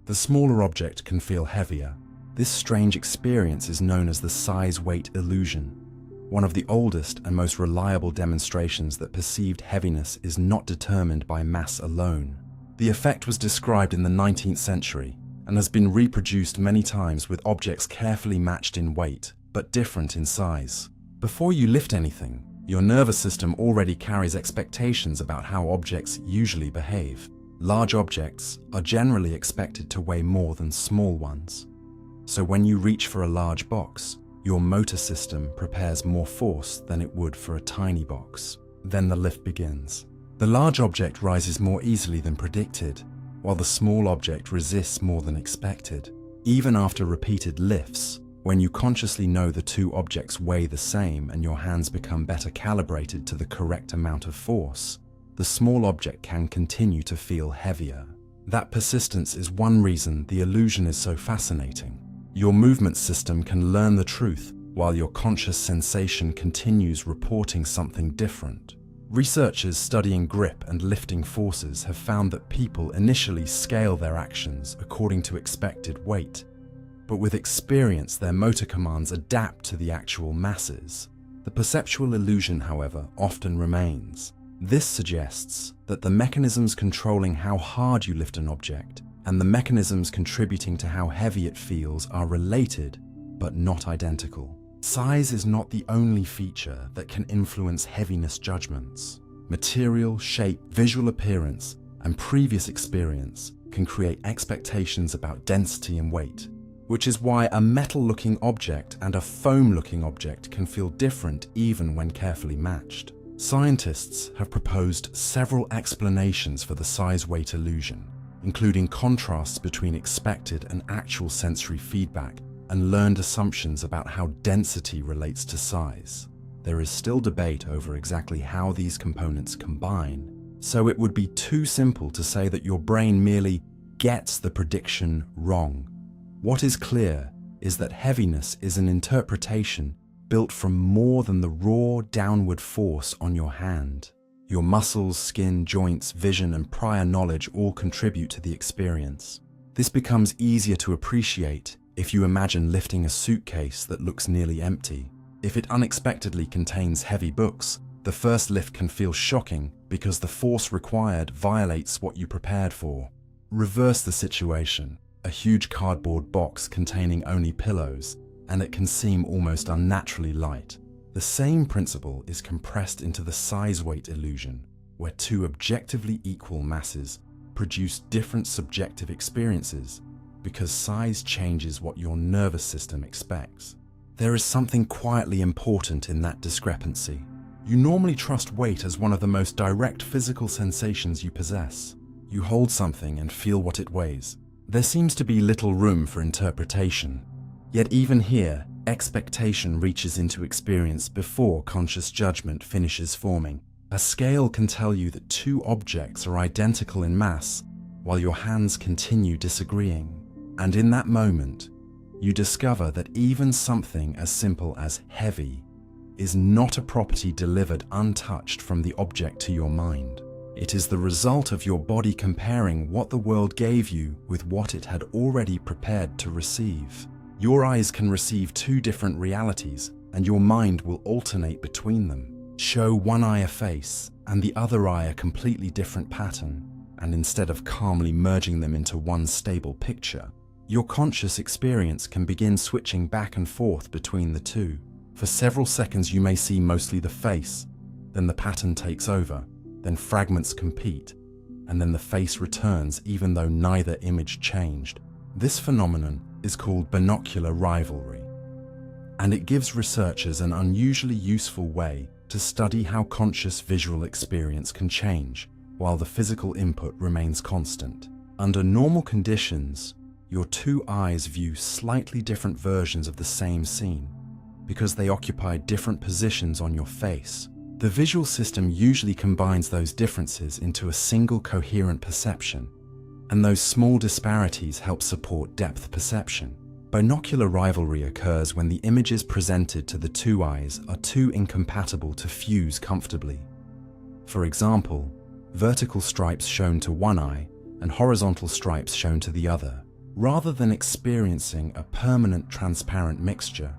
The smaller object can feel heavier. This strange experience is known as the size-weight illusion, one of the oldest and most reliable demonstrations that perceived heaviness is not determined by mass alone. The effect was described in the 19th century and has been reproduced many times with objects carefully matched in weight, but different in size. Before you lift anything, your nervous system already carries expectations about how objects usually behave. Large objects are generally expected to weigh more than small ones. So when you reach for a large box, your motor system prepares more force than it would for a tiny box. Then the lift begins. The large object rises more easily than predicted, while the small object resists more than expected. Even after repeated lifts, when you consciously know the two objects weigh the same and your hands become better calibrated to the correct amount of force, the small object can continue to feel heavier. That persistence is one reason the illusion is so fascinating. Your movement system can learn the truth while your conscious sensation continues reporting something different. Researchers studying grip and lifting forces have found that people initially scale their actions according to expected weight, but with experience their motor commands adapt to the actual masses. The perceptual illusion, however, often remains. This suggests that the mechanisms controlling how hard you lift an object and the mechanisms contributing to how heavy it feels are related, but not identical. Size is not the only feature that can influence heaviness judgments. Material, shape, visual appearance, and previous experience can create expectations about density and weight, which is why a metal-looking object and a foam-looking object can feel different even when carefully matched. Scientists have proposed several explanations for the size-weight illusion, including contrasts between expected and actual sensory feedback and learned assumptions about how density relates to size. There is still debate over exactly how these components combine, so it would be too simple to say that your brain merely gets the prediction wrong. What is clear is that heaviness is an interpretation built from more than the raw downward force on your hand. Your muscles, skin, joints, vision, and prior knowledge all contribute to the experience. This becomes easier to appreciate if you imagine lifting a suitcase that looks nearly empty. If it unexpectedly contains heavy books, the first lift can feel shocking because the force required violates what you prepared for. Reverse the situation: a huge cardboard box containing only pillows, and it can seem almost unnaturally light. The same principle is compressed into the size-weight illusion, where two objectively equal masses produce different subjective experiences because size changes what your nervous system expects. There is something quietly important in that discrepancy. You normally trust weight as one of the most direct physical sensations you possess. You hold something and feel what it weighs. There seems to be little room for interpretation. Yet even here, expectation reaches into experience before conscious judgment finishes forming. A scale can tell you that two objects are identical in mass, while your hands continue disagreeing. And in that moment, you discover that even something as simple as heavy is not a property delivered untouched from the object to your mind. It is the result of your body comparing what the world gave you with what it had already prepared to receive. Your eyes can receive two different realities, and your mind will alternate between them. Show one eye a face, and the other eye a completely different pattern, and instead of calmly merging them into one stable picture, your conscious experience can begin switching back and forth between the two. For several seconds you may see mostly the face, then the pattern takes over, then fragments compete, and then the face returns even though neither image changed. This phenomenon is called binocular rivalry, and it gives researchers an unusually useful way to study how conscious visual experience can change while the physical input remains constant. Under normal conditions, your two eyes view slightly different versions of the same scene because they occupy different positions on your face. The visual system usually combines those differences into a single coherent perception, and those small disparities help support depth perception. Binocular rivalry occurs when the images presented to the two eyes are too incompatible to fuse comfortably. For example, vertical stripes shown to one eye and horizontal stripes shown to the other. Rather than experiencing a permanent transparent mixture,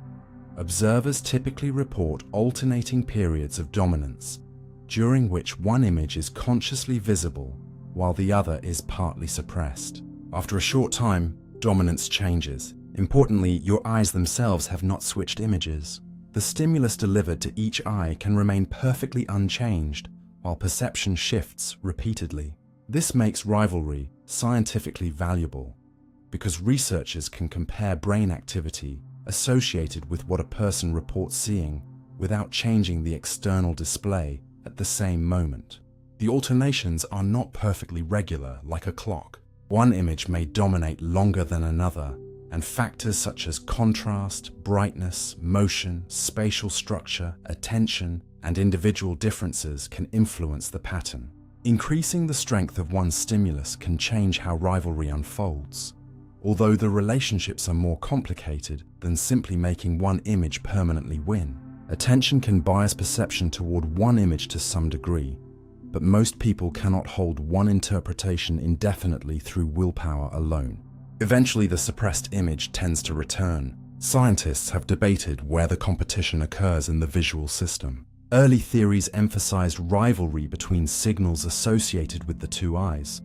observers typically report alternating periods of dominance, during which one image is consciously visible while the other is partly suppressed. After a short time, dominance changes. Importantly, your eyes themselves have not switched images. The stimulus delivered to each eye can remain perfectly unchanged, while perception shifts repeatedly. This makes rivalry scientifically valuable, because researchers can compare brain activity associated with what a person reports seeing without changing the external display at the same moment. The alternations are not perfectly regular like a clock. One image may dominate longer than another, and factors such as contrast, brightness, motion, spatial structure, attention, and individual differences can influence the pattern. Increasing the strength of one stimulus can change how rivalry unfolds. although the relationships are more complicated than simply making one image permanently win. Attention can bias perception toward one image to some degree, but most people cannot hold one interpretation indefinitely through willpower alone. Eventually, the suppressed image tends to return. Scientists have debated where the competition occurs in the visual system. Early theories emphasized rivalry between signals associated with the two eyes,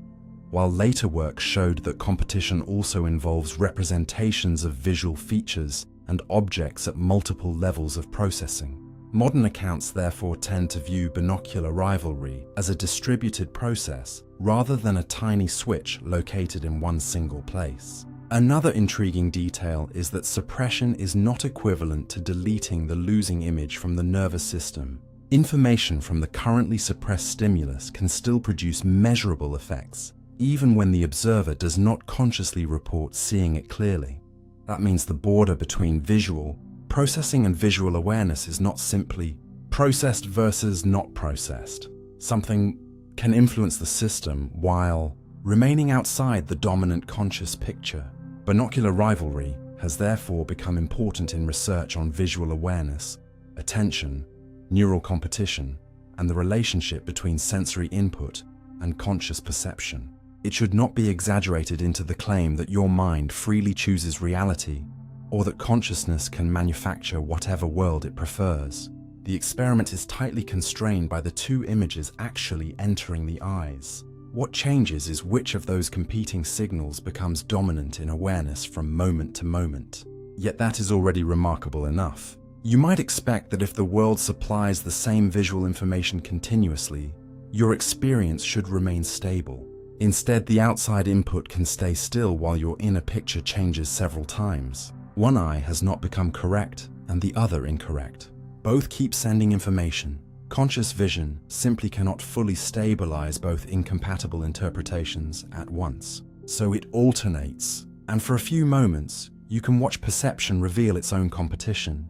while later work showed that competition also involves representations of visual features and objects at multiple levels of processing. Modern accounts therefore tend to view binocular rivalry as a distributed process rather than a tiny switch located in one single place. Another intriguing detail is that suppression is not equivalent to deleting the losing image from the nervous system. Information from the currently suppressed stimulus can still produce measurable effects, even when the observer does not consciously report seeing it clearly. That means the border between visual processing and visual awareness is not simply processed versus not processed. Something can influence the system while remaining outside the dominant conscious picture. Binocular rivalry has therefore become important in research on visual awareness, attention, neural competition, and the relationship between sensory input and conscious perception. It should not be exaggerated into the claim that your mind freely chooses reality, or that consciousness can manufacture whatever world it prefers. The experiment is tightly constrained by the two images actually entering the eyes. What changes is which of those competing signals becomes dominant in awareness from moment to moment. Yet that is already remarkable enough. You might expect that if the world supplies the same visual information continuously, your experience should remain stable. Instead, the outside input can stay still while your inner picture changes several times. One eye has not become correct and the other incorrect. Both keep sending information. Conscious vision simply cannot fully stabilize both incompatible interpretations at once. So it alternates, and for a few moments, you can watch perception reveal its own competition.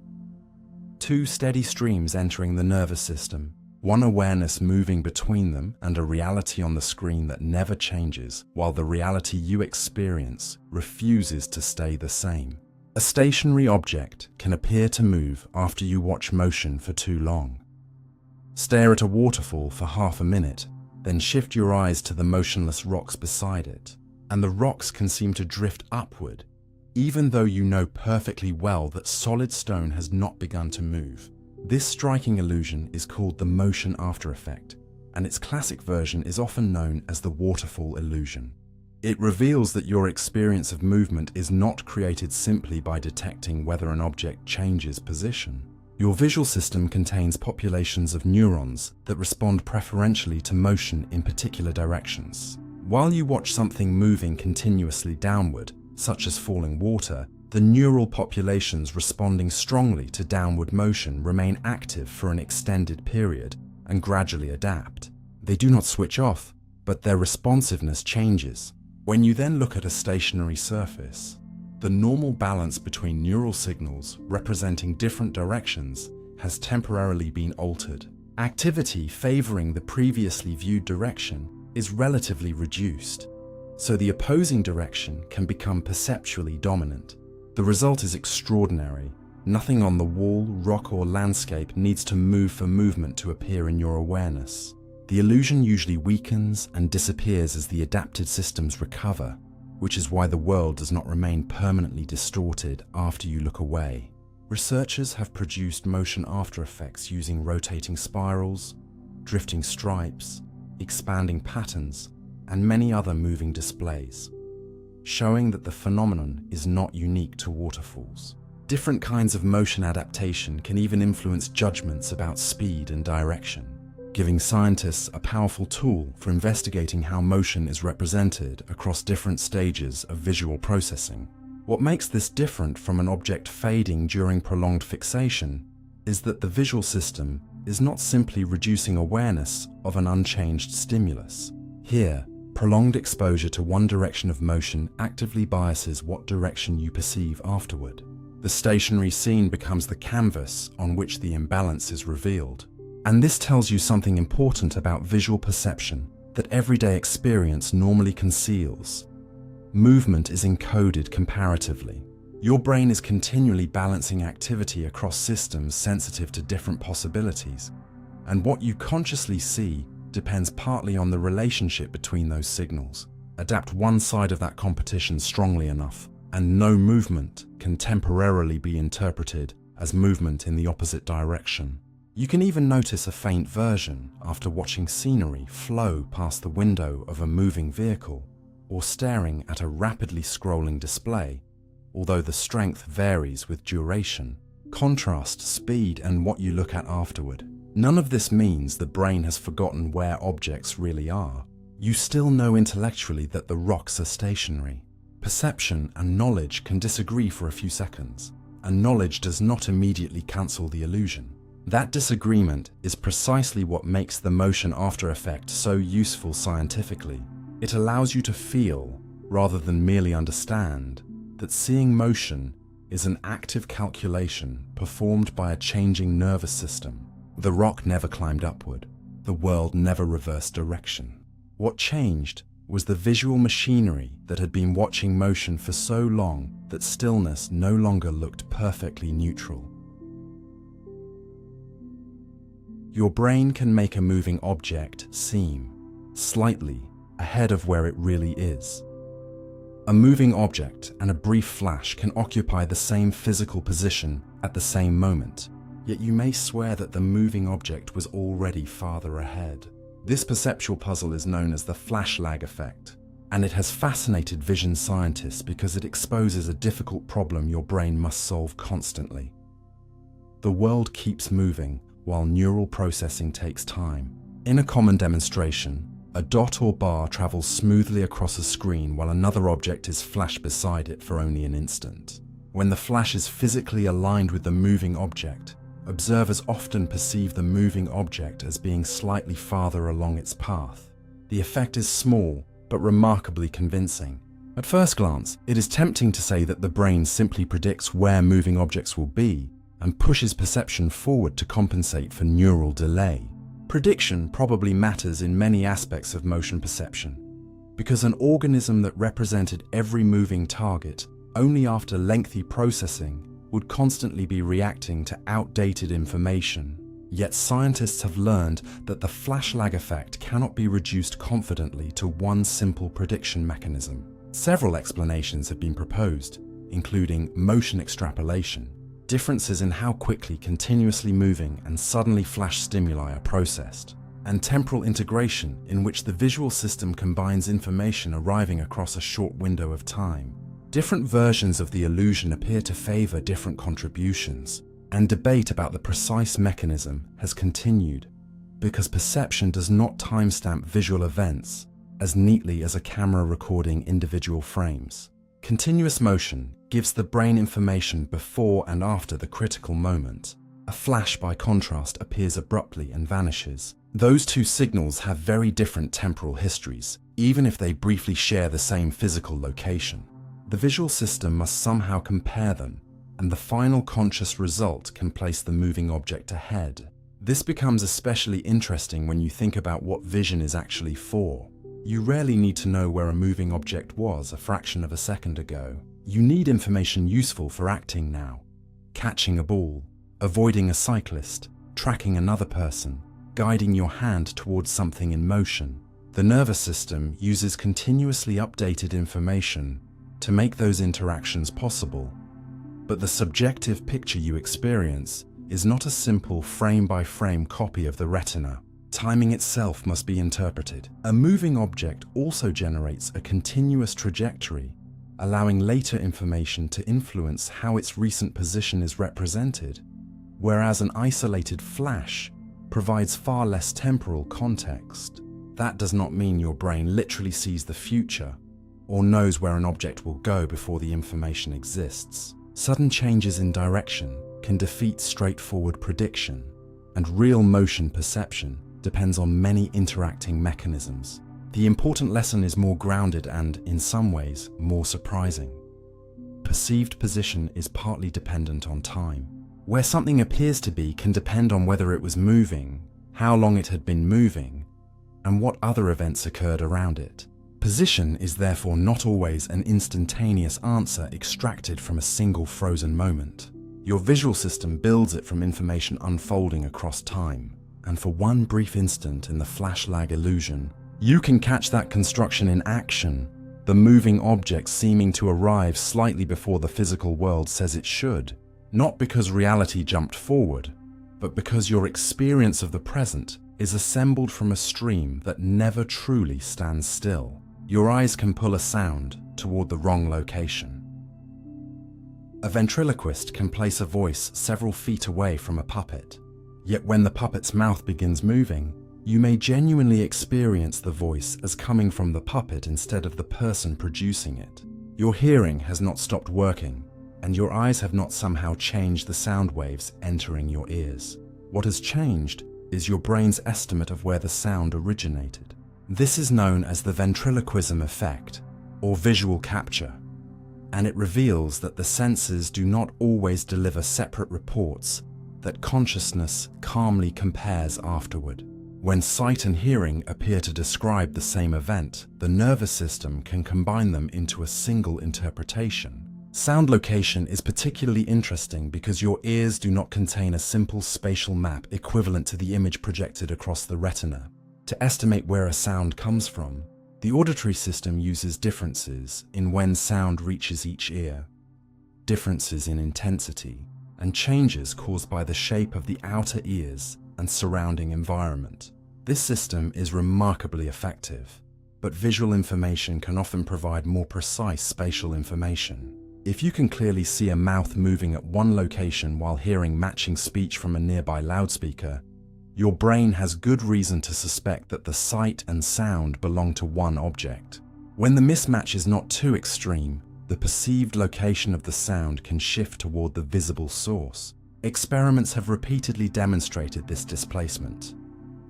Two steady streams entering the nervous system, one awareness moving between them and a reality on the screen that never changes, while the reality you experience refuses to stay the same. A stationary object can appear to move after you watch motion for too long. Stare at a waterfall for half a minute, then shift your eyes to the motionless rocks beside it, and the rocks can seem to drift upward, even though you know perfectly well that solid stone has not begun to move. This striking illusion is called the motion after effect, and its classic version is often known as the waterfall illusion. It reveals that your experience of movement is not created simply by detecting whether an object changes position. Your visual system contains populations of neurons that respond preferentially to motion in particular directions. While you watch something moving continuously downward, such as falling water, the neural populations responding strongly to downward motion remain active for an extended period and gradually adapt. They do not switch off, but their responsiveness changes. When you then look at a stationary surface, the normal balance between neural signals representing different directions has temporarily been altered. Activity favoring the previously viewed direction is relatively reduced, so the opposing direction can become perceptually dominant. The result is extraordinary. Nothing on the wall, rock, or landscape needs to move for movement to appear in your awareness. The illusion usually weakens and disappears as the adapted systems recover, which is why the world does not remain permanently distorted after you look away. Researchers have produced motion after effects using rotating spirals, drifting stripes, expanding patterns, and many other moving displays, showing that the phenomenon is not unique to waterfalls. Different kinds of motion adaptation can even influence judgments about speed and direction, giving scientists a powerful tool for investigating how motion is represented across different stages of visual processing. What makes this different from an object fading during prolonged fixation is that the visual system is not simply reducing awareness of an unchanged stimulus. Here, prolonged exposure to one direction of motion actively biases what direction you perceive afterward. The stationary scene becomes the canvas on which the imbalance is revealed. And this tells you something important about visual perception that everyday experience normally conceals. movement is encoded comparatively. Your brain is continually balancing activity across systems sensitive to different possibilities, and what you consciously see depends partly on the relationship between those signals. Adapt one side of that competition strongly enough, and no movement can temporarily be interpreted as movement in the opposite direction. You can even notice a faint version after watching scenery flow past the window of a moving vehicle or staring at a rapidly scrolling display, although the strength varies with duration, contrast, speed, and what you look at afterward. None of this means the brain has forgotten where objects really are. You still know intellectually that the rocks are stationary. Perception and knowledge can disagree for a few seconds, and knowledge does not immediately cancel the illusion. That disagreement is precisely what makes the motion after effect so useful scientifically. It allows you to feel, rather than merely understand, that seeing motion is an active calculation performed by a changing nervous system. The rock never climbed upward. The world never reversed direction. What changed was the visual machinery that had been watching motion for so long that stillness no longer looked perfectly neutral. Your brain can make a moving object seem slightly ahead of where it really is. A moving object and a brief flash can occupy the same physical position at the same moment, yet you may swear that the moving object was already farther ahead. This perceptual puzzle is known as the flash lag effect, and it has fascinated vision scientists because it exposes a difficult problem your brain must solve constantly. The world keeps moving while neural processing takes time. In a common demonstration, a dot or bar travels smoothly across a screen while another object is flashed beside it for only an instant. When the flash is physically aligned with the moving object, observers often perceive the moving object as being slightly farther along its path. The effect is small, but remarkably convincing. At first glance, it is tempting to say that the brain simply predicts where moving objects will be and pushes perception forward to compensate for neural delay. Prediction probably matters in many aspects of motion perception, because an organism that represented every moving target only after lengthy processing would constantly be reacting to outdated information. Yet scientists have learned that the flash lag effect cannot be reduced confidently to one simple prediction mechanism. Several explanations have been proposed, including motion extrapolation, differences in how quickly continuously moving and suddenly flashed stimuli are processed, and temporal integration, in which the visual system combines information arriving across a short window of time. Different versions of the illusion appear to favor different contributions, and debate about the precise mechanism has continued, because perception does not timestamp visual events as neatly as a camera recording individual frames. Continuous motion gives the brain information before and after the critical moment. A flash, by contrast, appears abruptly and vanishes. Those two signals have very different temporal histories, even if they briefly share the same physical location. The visual system must somehow compare them, and the final conscious result can place the moving object ahead. This becomes especially interesting when you think about what vision is actually for. You rarely need to know where a moving object was a fraction of a second ago. You need information useful for acting now. Catching a ball, avoiding a cyclist, tracking another person, guiding your hand towards something in motion. The nervous system uses continuously updated information to make those interactions possible. But the subjective picture you experience is not a simple frame-by-frame copy of the retina. Timing itself must be interpreted. A moving object also generates a continuous trajectory, allowing later information to influence how its recent position is represented, whereas an isolated flash provides far less temporal context. That does not mean your brain literally sees the future or knows where an object will go before the information exists. Sudden changes in direction can defeat straightforward prediction, and real motion perception depends on many interacting mechanisms. The important lesson is more grounded and, in some ways, more surprising. Perceived position is partly dependent on time. Where something appears to be can depend on whether it was moving, how long it had been moving, and what other events occurred around it. Position is therefore not always an instantaneous answer extracted from a single frozen moment. Your visual system builds it from information unfolding across time, and for one brief instant in the flash lag illusion, you can catch that construction in action, the moving object seeming to arrive slightly before the physical world says it should, not because reality jumped forward, but because your experience of the present is assembled from a stream that never truly stands still. Your eyes can pull a sound toward the wrong location. A ventriloquist can place a voice several feet away from a puppet, yet when the puppet's mouth begins moving, you may genuinely experience the voice as coming from the puppet instead of the person producing it. Your hearing has not stopped working, and your eyes have not somehow changed the sound waves entering your ears. What has changed is your brain's estimate of where the sound originated. This is known as the ventriloquism effect, or visual capture, and it reveals that the senses do not always deliver separate reports that consciousness calmly compares afterward. When sight and hearing appear to describe the same event, the nervous system can combine them into a single interpretation. Sound location is particularly interesting because your ears do not contain a simple spatial map equivalent to the image projected across the retina. To estimate where a sound comes from, the auditory system uses differences in when sound reaches each ear, differences in intensity, and changes caused by the shape of the outer ears and surrounding environment. This system is remarkably effective, but visual information can often provide more precise spatial information. If you can clearly see a mouth moving at one location while hearing matching speech from a nearby loudspeaker, your brain has good reason to suspect that the sight and sound belong to one object. When the mismatch is not too extreme, the perceived location of the sound can shift toward the visible source. Experiments have repeatedly demonstrated this displacement,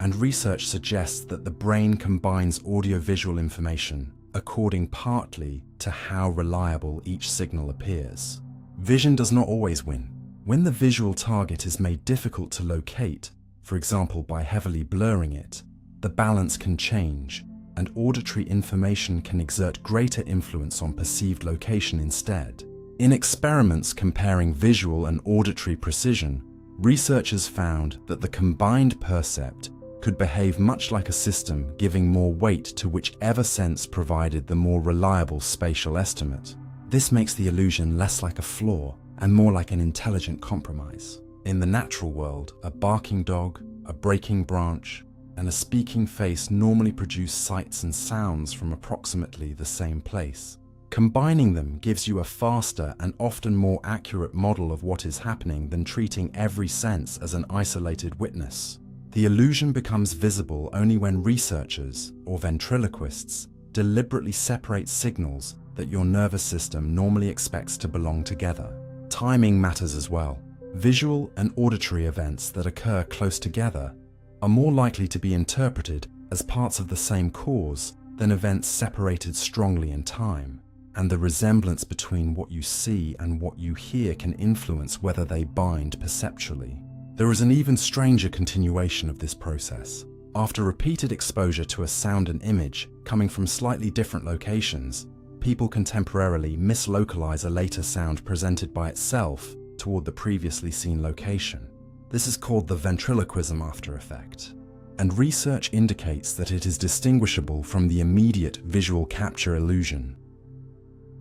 and research suggests that the brain combines audiovisual information according partly to how reliable each signal appears. Vision does not always win. When the visual target is made difficult to locate, for example by heavily blurring it, the balance can change, and auditory information can exert greater influence on perceived location instead. In experiments comparing visual and auditory precision, researchers found that the combined percept could behave much like a system giving more weight to whichever sense provided the more reliable spatial estimate. This makes the illusion less like a flaw and more like an intelligent compromise. In the natural world, a barking dog, a breaking branch, and a speaking face normally produce sights and sounds from approximately the same place. Combining them gives you a faster and often more accurate model of what is happening than treating every sense as an isolated witness. The illusion becomes visible only when researchers, or ventriloquists, deliberately separate signals that your nervous system normally expects to belong together. Timing matters as well. Visual and auditory events that occur close together are more likely to be interpreted as parts of the same cause than events separated strongly in time, and the resemblance between what you see and what you hear can influence whether they bind perceptually. There is an even stranger continuation of this process. After repeated exposure to a sound and image coming from slightly different locations, people can temporarily mislocalize a later sound presented by itself toward the previously seen location. This is called the ventriloquism after effect, and research indicates that it is distinguishable from the immediate visual capture illusion.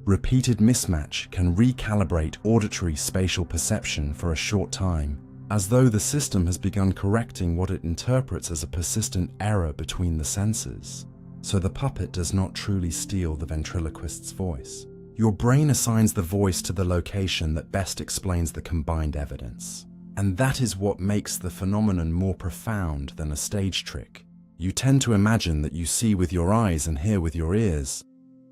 Repeated mismatch can recalibrate auditory spatial perception for a short time, as though the system has begun correcting what it interprets as a persistent error between the senses. So the puppet does not truly steal the ventriloquist's voice. Your brain assigns the voice to the location that best explains the combined evidence. And that is what makes the phenomenon more profound than a stage trick. You tend to imagine that you see with your eyes and hear with your ears,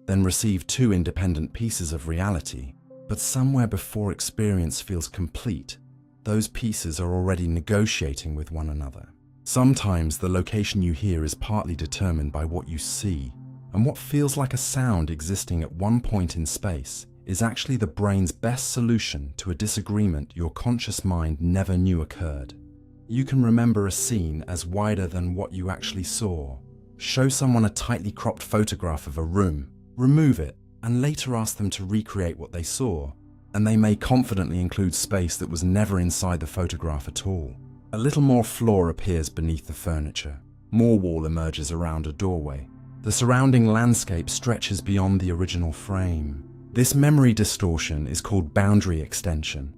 then receive two independent pieces of reality. But somewhere before experience feels complete, those pieces are already negotiating with one another. Sometimes the location you hear is partly determined by what you see, and what feels like a sound existing at one point in space is actually the brain's best solution to a disagreement your conscious mind never knew occurred. You can remember a scene as wider than what you actually saw, Show someone a tightly cropped photograph of a room, remove it, and later ask them to recreate what they saw, and they may confidently include space that was never inside the photograph at all. A little more floor appears beneath the furniture. More wall emerges around a doorway. The surrounding landscape stretches beyond the original frame. This memory distortion is called boundary extension.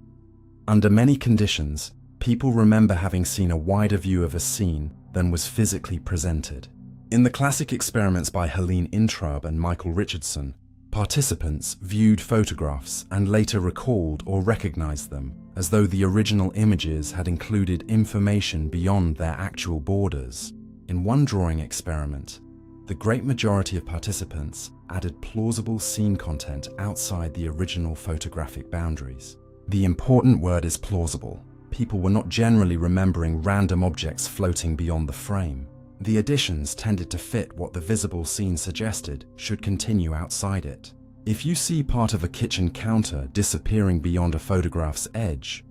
Under many conditions, people remember having seen a wider view of a scene than was physically presented. In the classic experiments by Helene Intraub and Michael Richardson, participants viewed photographs and later recalled or recognized them as though the original images had included information beyond their actual borders. In one drawing experiment, the great majority of participants added plausible scene content outside the original photographic boundaries. The important word is plausible. People were not generally remembering random objects floating beyond the frame. The additions tended to fit what the visible scene suggested should continue outside it. If you see part of a kitchen counter disappearing beyond a photograph's edge,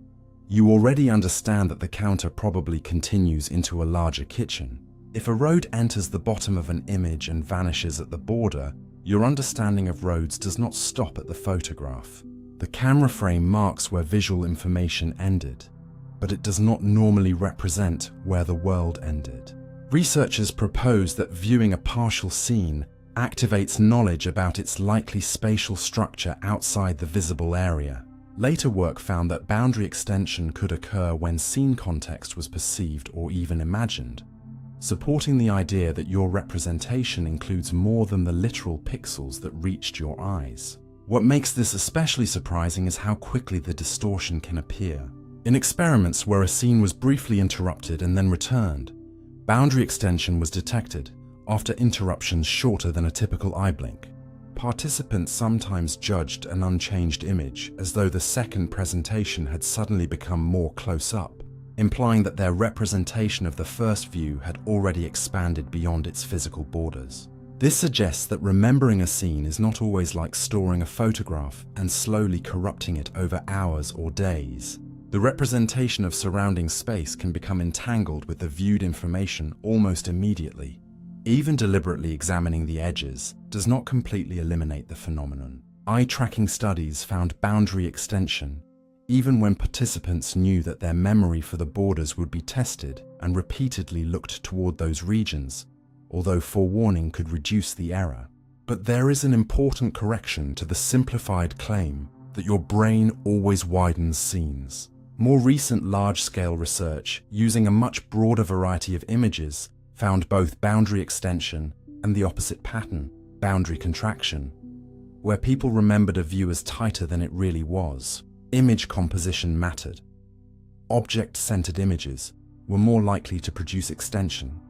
you already understand that the counter probably continues into a larger kitchen. If a road enters the bottom of an image and vanishes at the border, your understanding of roads does not stop at the photograph. The camera frame marks where visual information ended, but it does not normally represent where the world ended. Researchers propose that viewing a partial scene activates knowledge about its likely spatial structure outside the visible area. Later work found that boundary extension could occur when scene context was perceived or even imagined, supporting the idea that your representation includes more than the literal pixels that reached your eyes. What makes this especially surprising is how quickly the distortion can appear. In experiments where a scene was briefly interrupted and then returned, boundary extension was detected after interruptions shorter than a typical eye blink. Participants sometimes judged an unchanged image as though the second presentation had suddenly become more close-up, implying that their representation of the first view had already expanded beyond its physical borders. This suggests that remembering a scene is not always like storing a photograph and slowly corrupting it over hours or days. The representation of surrounding space can become entangled with the viewed information almost immediately. Even deliberately examining the edges does not completely eliminate the phenomenon. Eye-tracking studies found boundary extension even when participants knew that their memory for the borders would be tested and repeatedly looked toward those regions, although forewarning could reduce the error. But there is an important correction to the simplified claim that your brain always widens scenes. More recent large-scale research using a much broader variety of images found both boundary extension and the opposite pattern, boundary contraction, where people remembered a view as tighter than it really was. Image composition mattered. Object-centered images were more likely to produce extension,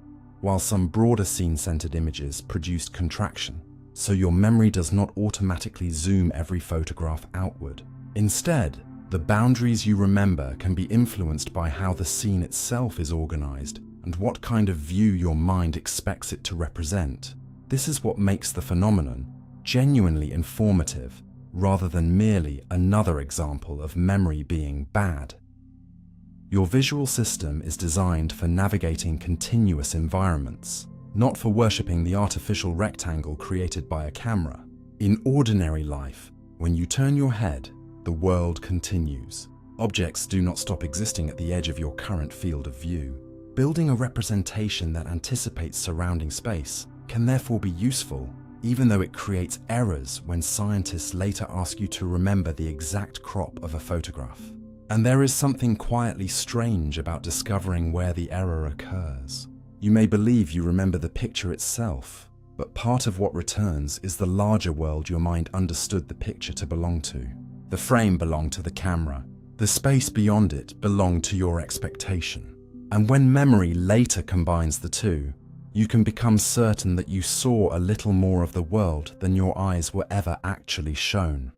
while some broader scene-centered images produced contraction, so your memory does not automatically zoom every photograph outward. Instead, the boundaries you remember can be influenced by how the scene itself is organized and what kind of view your mind expects it to represent. This is what makes the phenomenon genuinely informative, rather than merely another example of memory being bad. Your visual system is designed for navigating continuous environments, not for worshipping the artificial rectangle created by a camera. In ordinary life, when you turn your head, the world continues. Objects do not stop existing at the edge of your current field of view. Building a representation that anticipates surrounding space can therefore be useful, even though it creates errors when scientists later ask you to remember the exact crop of a photograph. And there is something quietly strange about discovering where the error occurs. You may believe you remember the picture itself, but part of what returns is the larger world your mind understood the picture to belong to. The frame belonged to the camera. The space beyond it belonged to your expectation. And when memory later combines the two, you can become certain that you saw a little more of the world than your eyes were ever actually shown.